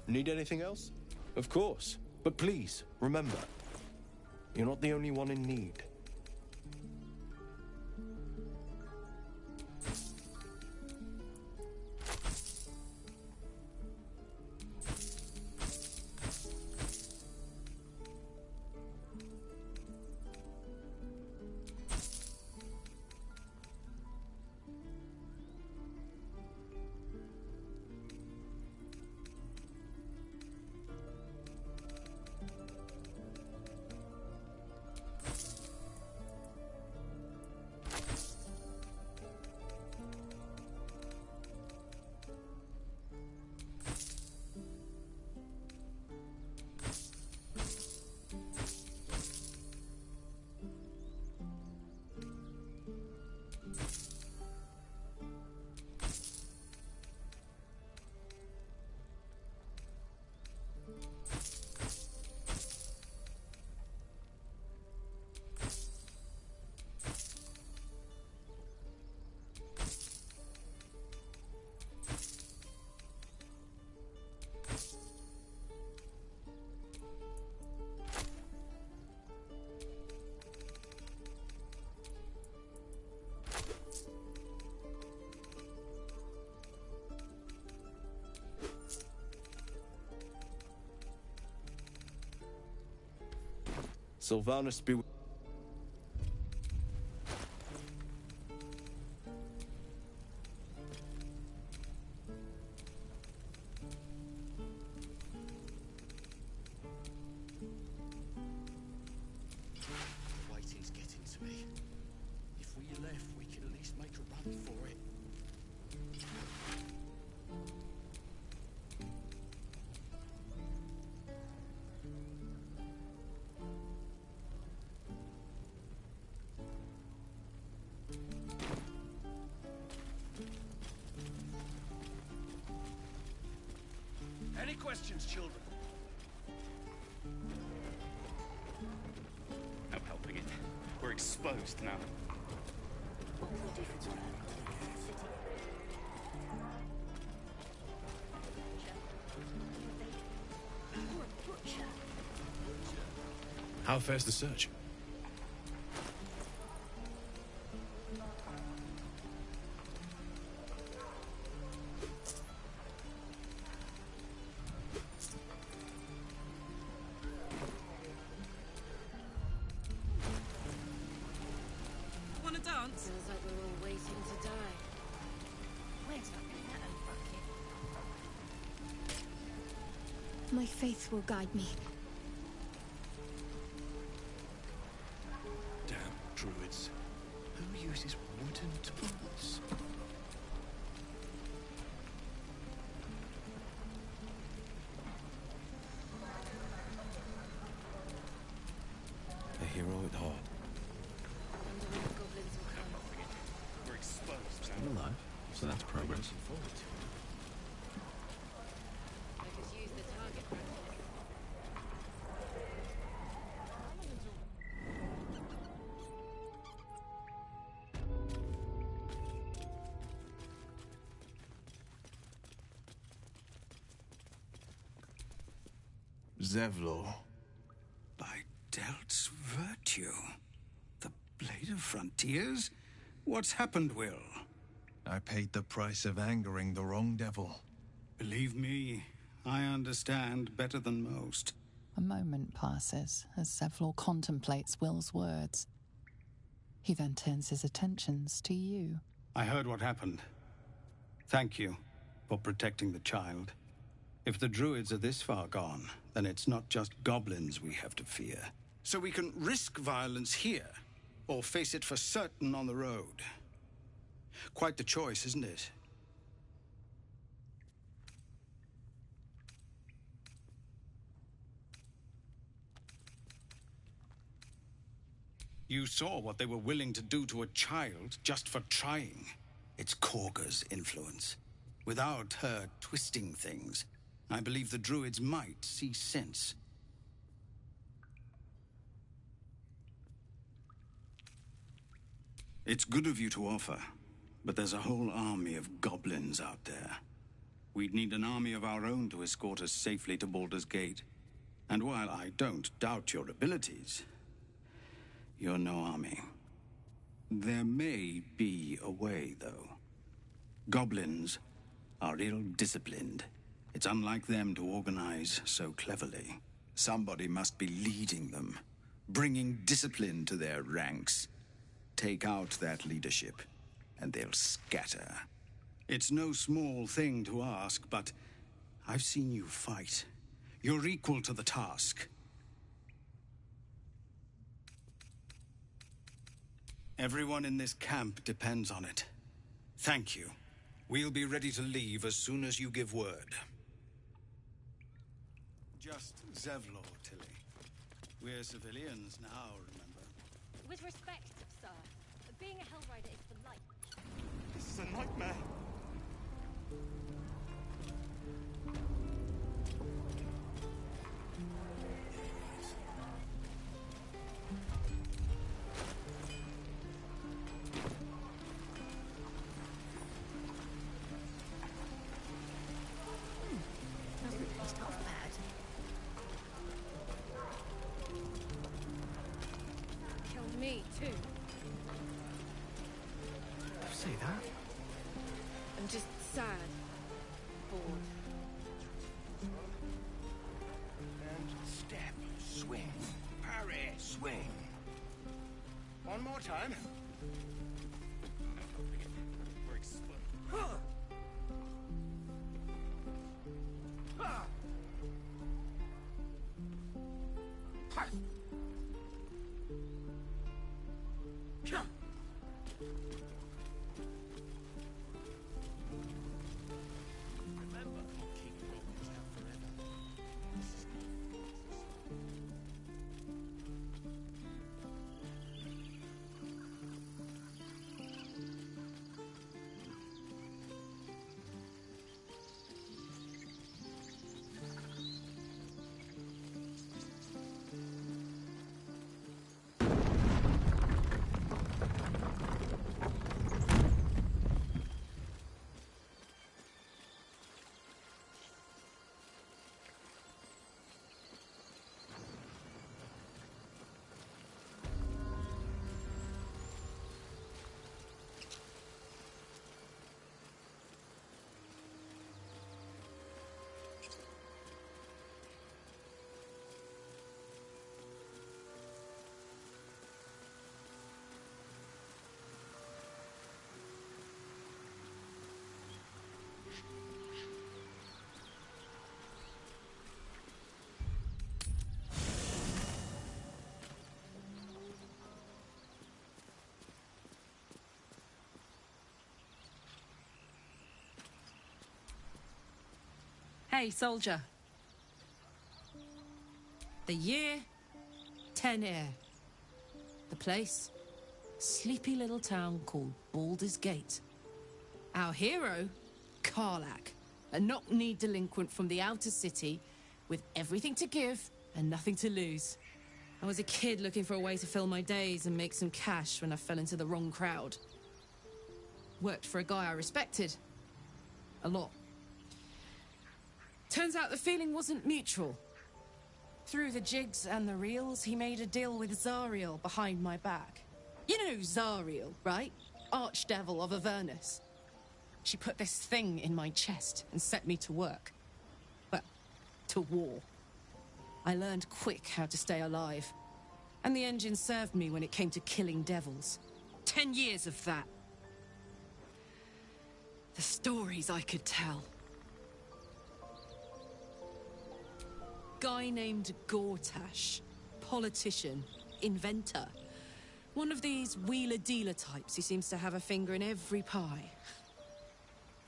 Need anything else? Of course. But please, remember, you're not the only one in need. Sylvanus be... Waiting's getting to me. If we left, we could at least make a run for it. Any questions, children? No helping it. We're exposed now. How fares the search? Want to dance? Feels like we're all waiting to die. Where's that pattern bucket? My faith will guide me. Damn druids. Who uses wooden tools? A hero at heart. We're exposed Still now. alive, so that's progress. I just use the target practice. Zevlor. By Delt's virtue. The Blade of Frontiers? What's happened, Will? I paid the price of angering the wrong devil. Believe me, I understand better than most. A moment passes as Zevlor contemplates Will's words. He then turns his attentions to you. I heard what happened. Thank you for protecting the child. If the druids are this far gone, then it's not just goblins we have to fear. So we can risk violence here, or face it for certain on the road. Quite the choice, isn't it? You saw what they were willing to do to a child just for trying. It's Korga's influence. Without her twisting things, I believe the druids might see sense. It's good of you to offer, but there's a whole army of goblins out there. We'd need an army of our own to escort us safely to Baldur's Gate. And while I don't doubt your abilities, you're no army. There may be a way, though. Goblins are ill-disciplined. It's unlike them to organize so cleverly. Somebody must be leading them, bringing discipline to their ranks. Take out that leadership, and they'll scatter. It's no small thing to ask, but I've seen you fight. You're equal to the task. Everyone in this camp depends on it. Thank you. We'll be ready to leave as soon as you give word. Just Zevlor, Tilly. We're civilians now, remember? With respect, sir, being a Hellrider is for life. This is a nightmare. It's not bad. Killed me, too. Say that? I'm just sad. Bored. And step, swing, parry, swing. One more time. We're exploding. Hey, soldier. The year, 10 Air. The place, sleepy little town called Baldur's Gate. Our hero, Karlach, a knock-kneed delinquent from the outer city with everything to give and nothing to lose. I was a kid looking for a way to fill my days and make some cash when I fell into the wrong crowd. Worked for a guy I respected. A lot. Turns out the feeling wasn't mutual. Through the jigs and the reels, he made a deal with Zariel behind my back. You know Zariel, right? Archdevil of Avernus. She put this thing in my chest and set me to work. Well, to war. I learned quick how to stay alive. And the engine served me when it came to killing devils. 10 years of that. The stories I could tell. Guy named Gortash. Politician. Inventor. One of these wheeler-dealer types who seems to have a finger in every pie.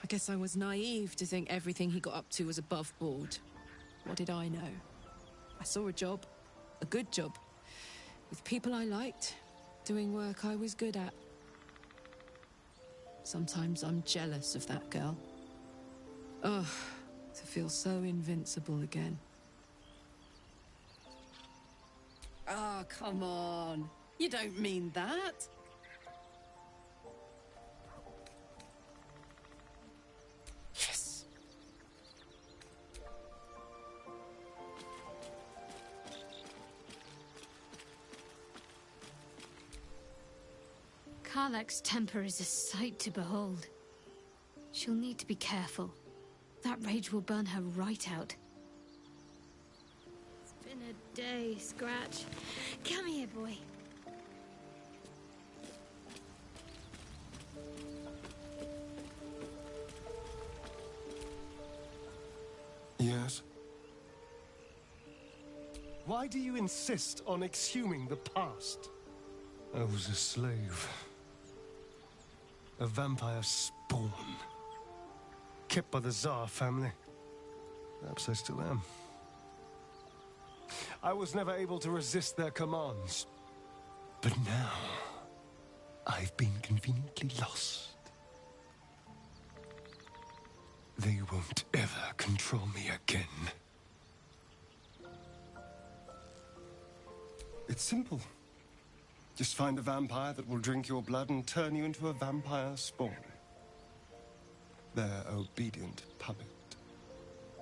I guess I was naive to think everything he got up to was above board. What did I know? I saw a job. A good job. With people I liked. Doing work I was good at. Sometimes I'm jealous of that girl. Ugh, to feel so invincible again. Oh, come on. You don't mean that. Yes. Karlach's temper is a sight to behold. She'll need to be careful. That rage will burn her right out. It's been a day, Scratch. Come here, boy. Yes? Why do you insist on exhuming the past? I was a slave. A vampire spawn. Kept by the Tsar family. Perhaps I still am. I was never able to resist their commands. But now, I've been conveniently lost. They won't ever control me again. It's simple. Just find a vampire that will drink your blood and turn you into a vampire spawn. Their obedient puppet.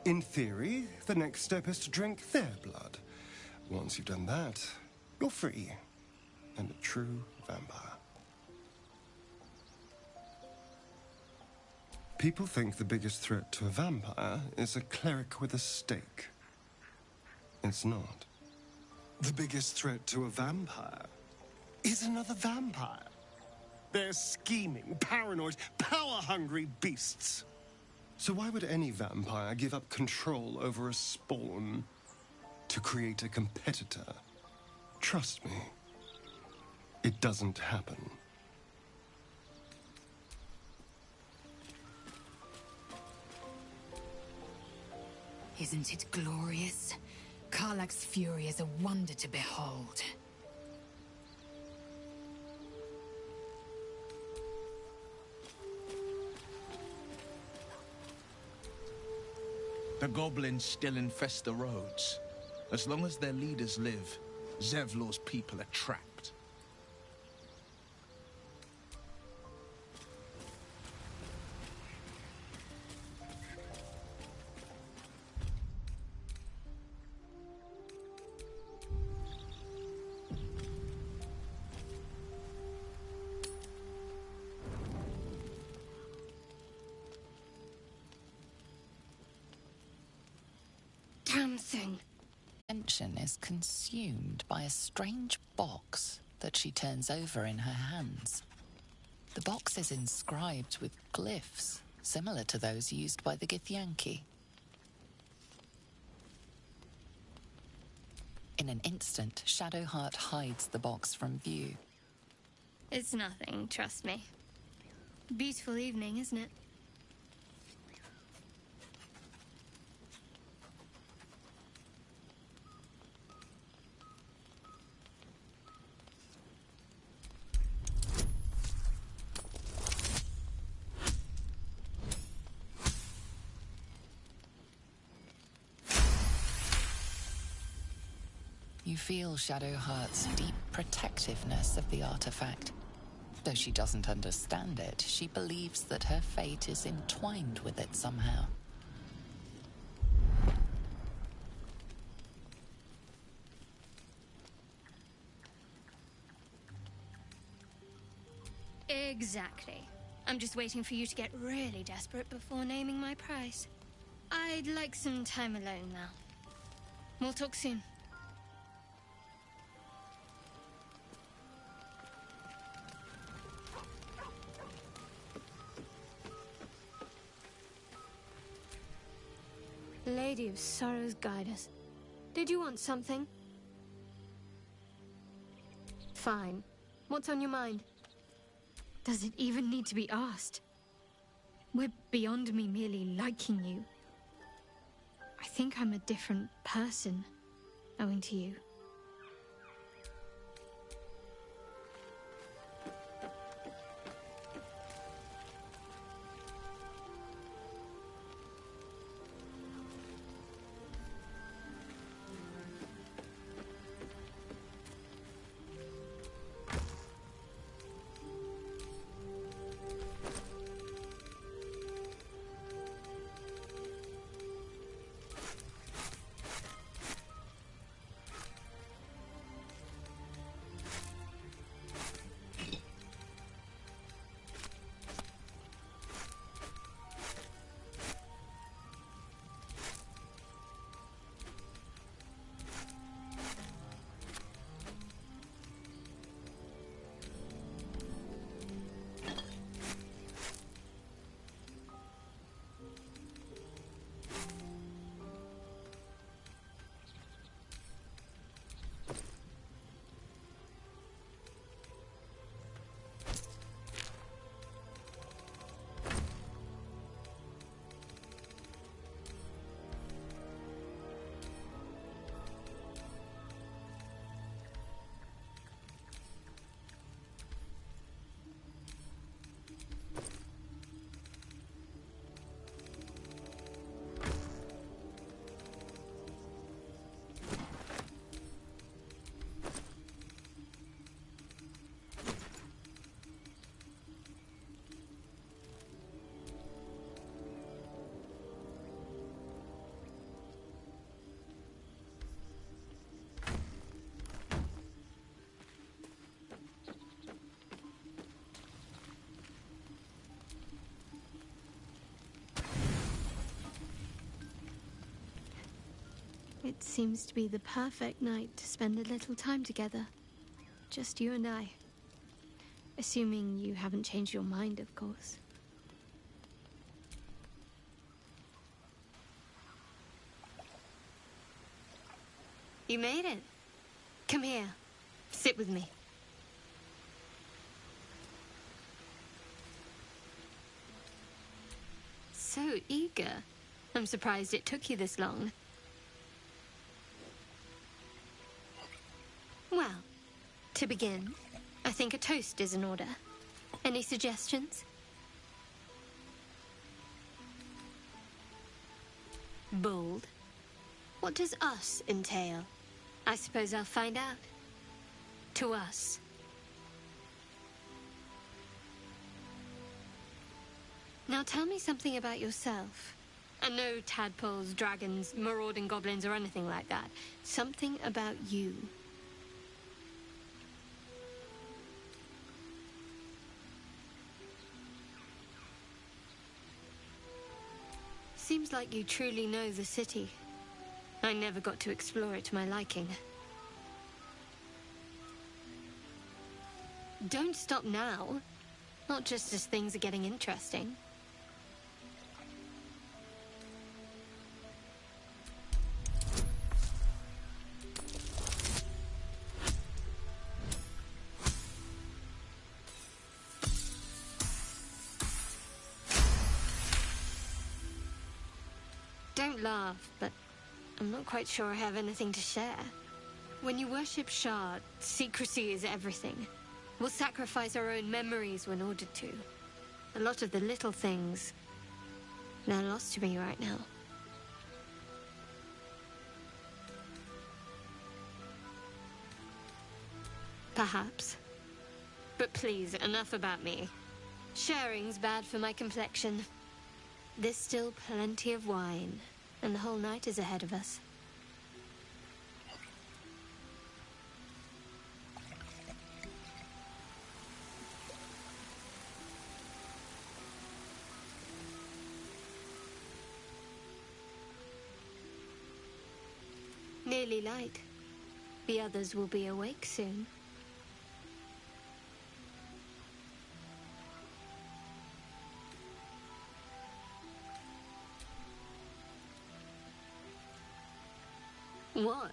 In theory, the next step is to drink their blood. Once you've done that, you're free. And a true vampire. People think the biggest threat to a vampire is a cleric with a stake. It's not. The biggest threat to a vampire is another vampire. They're scheming, paranoid, power-hungry beasts. So why would any vampire give up control over a spawn to create a competitor? Trust me, it doesn't happen. Isn't it glorious? Karlach's fury is a wonder to behold. The goblins still infest the roads. As long as their leaders live, Zevlor's people are trapped. Damn thing. Attention is consumed by a strange box that she turns over in her hands. The box is inscribed with glyphs similar to those used by the Githyanki. In an instant, Shadowheart hides the box from view. It's nothing, trust me. Beautiful evening, isn't it? You feel Shadowheart's deep protectiveness of the artifact. Though she doesn't understand it, she believes that her fate is entwined with it somehow. Exactly. I'm just waiting for you to get really desperate before naming my price. I'd like some time alone now. We'll talk soon. Lady of Sorrows, guide us. Did you want something? Fine. What's on your mind? Does it even need to be asked? We're beyond me merely liking you. I think I'm a different person, owing to you. It seems to be the perfect night to spend a little time together. Just you and I. Assuming you haven't changed your mind, of course. You made it. Come here. Sit with me. So eager. I'm surprised it took you this long. Well, to begin, I think a toast is in order. Any suggestions? Bold. What does us entail? I suppose I'll find out. To us. Now tell me something about yourself. And no tadpoles, dragons, marauding goblins, or anything like that. Something about you. Seems like you truly know the city. I never got to explore it to my liking. Don't stop now. Not just as things are getting interesting. Don't laugh, but I'm not quite sure I have anything to share. When you worship Shard, secrecy is everything. We'll sacrifice our own memories when ordered to. A lot of the little things, they're lost to me right now. Perhaps. But please, enough about me. Sharing's bad for my complexion. There's still plenty of wine, and the whole night is ahead of us. Nearly light. The others will be awake soon. What?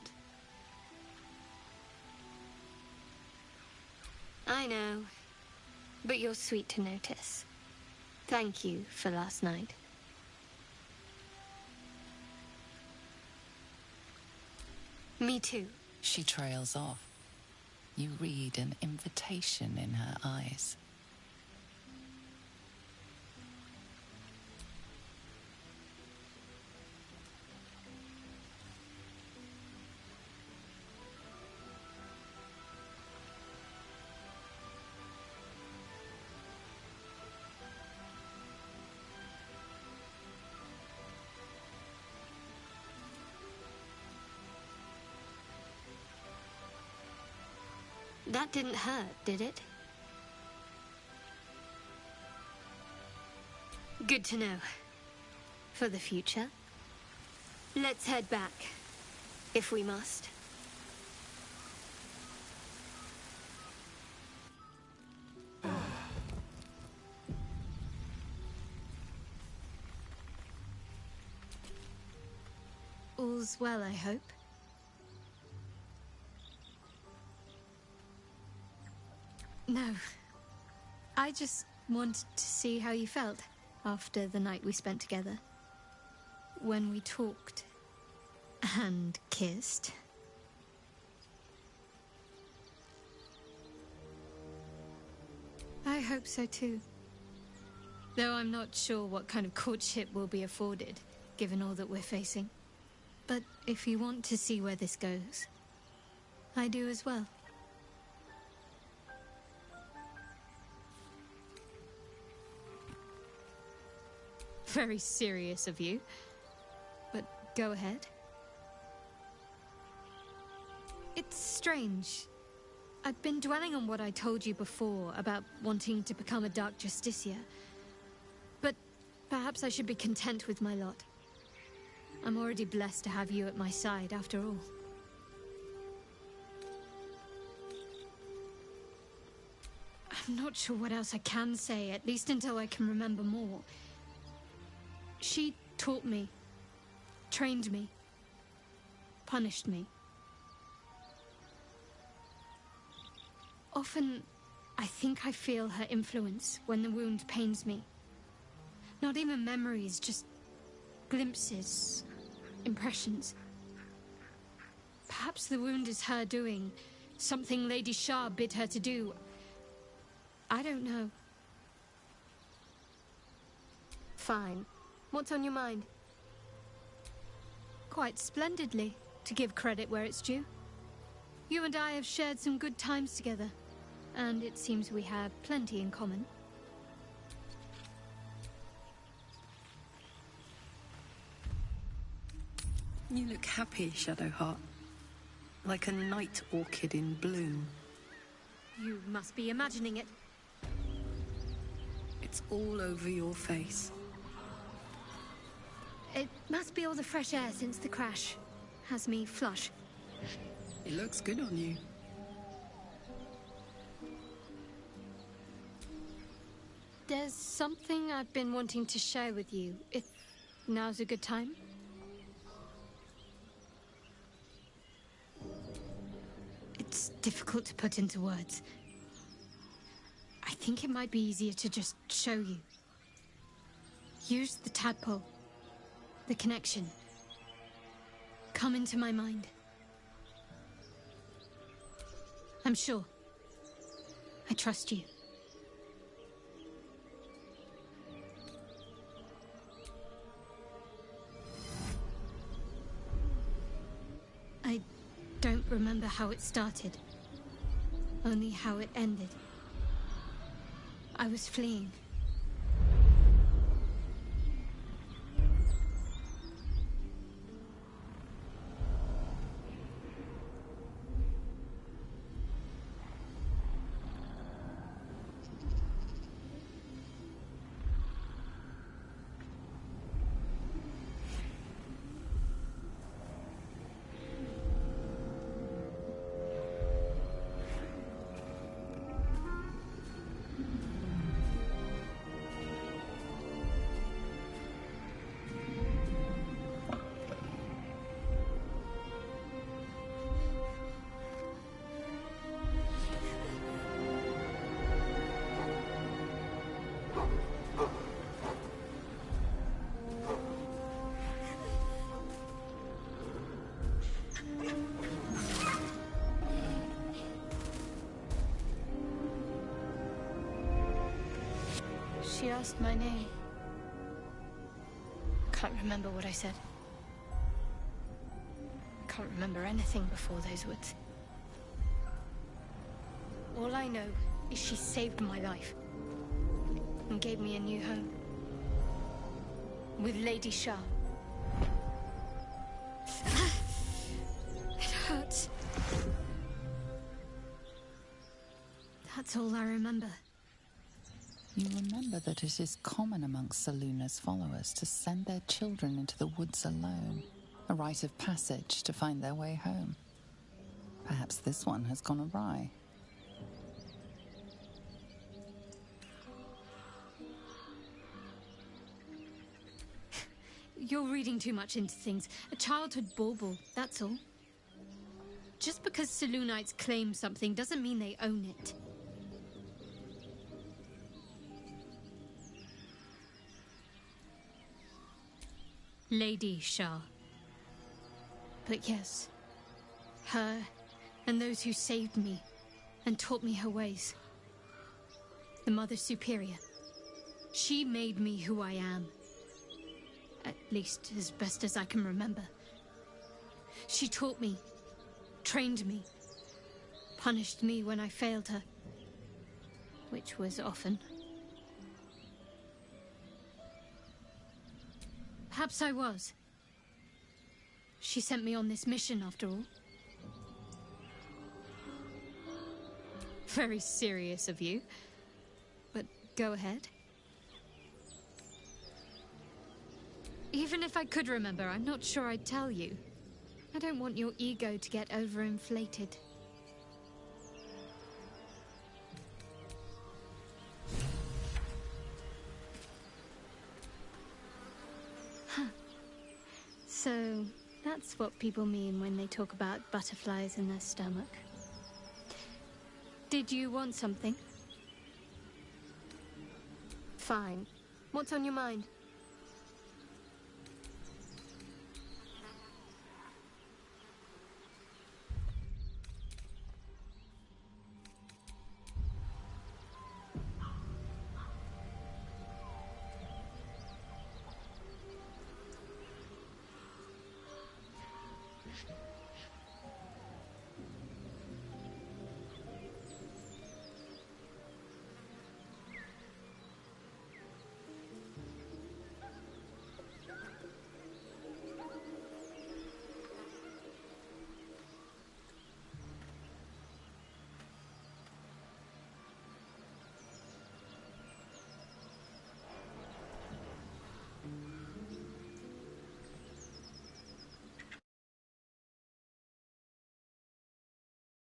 I know, but you're sweet to notice. Thank you for last night. Me too. She trails off. You read an invitation in her eyes. That didn't hurt, did it? Good to know. For the future. Let's head back, if we must. All's well, I hope. No. I just wanted to see how you felt after the night we spent together. When we talked and kissed. I hope so too. Though I'm not sure what kind of courtship will be afforded, given all that we're facing. But if you want to see where this goes, I do as well. Very serious of you. But go ahead. It's strange. I've been dwelling on what I told you before about wanting to become a Dark Justiciar. But perhaps I should be content with my lot. I'm already blessed to have you at my side, after all. I'm not sure what else I can say, at least until I can remember more. She taught me, trained me, punished me. Often, I think I feel her influence when the wound pains me. Not even memories, just glimpses, impressions. Perhaps the wound is her doing, something Lady Shah bid her to do. I don't know. Fine. What's on your mind? Quite splendidly, to give credit where it's due. You and I have shared some good times together, and it seems we have plenty in common. You look happy, Shadowheart. Like a night orchid in bloom. You must be imagining it. It's all over your face. It must be all the fresh air since the crash. Has me flush. It looks good on you. There's something I've been wanting to share with you, if now's a good time. It's difficult to put into words. I think it might be easier to just show you. Use the tadpole. The connection. Come into my mind. I'm sure. I trust you. I don't remember how it started. Only how it ended. I was fleeing. She asked my name. Can't remember what I said. Can't remember anything before those words. All I know is she saved my life and gave me a new home. With Lady Shah. It hurts. That's all I remember. You remember that it is common amongst Selûne's followers to send their children into the woods alone, a rite of passage to find their way home. Perhaps this one has gone awry. You're reading too much into things. A childhood bauble, that's all. Just because Selûnites claim something doesn't mean they own it. Lady Shah. But yes, her and those who saved me and taught me her ways. The Mother Superior. She made me who I am. At least as best as I can remember. She taught me, trained me, punished me when I failed her. Which was often. Perhaps I was. She sent me on this mission, after all. Very serious of you. But go ahead. Even if I could remember, I'm not sure I'd tell you. I don't want your ego to get overinflated. Huh. So, that's what people mean when they talk about butterflies in their stomach. Did you want something? Fine. What's on your mind?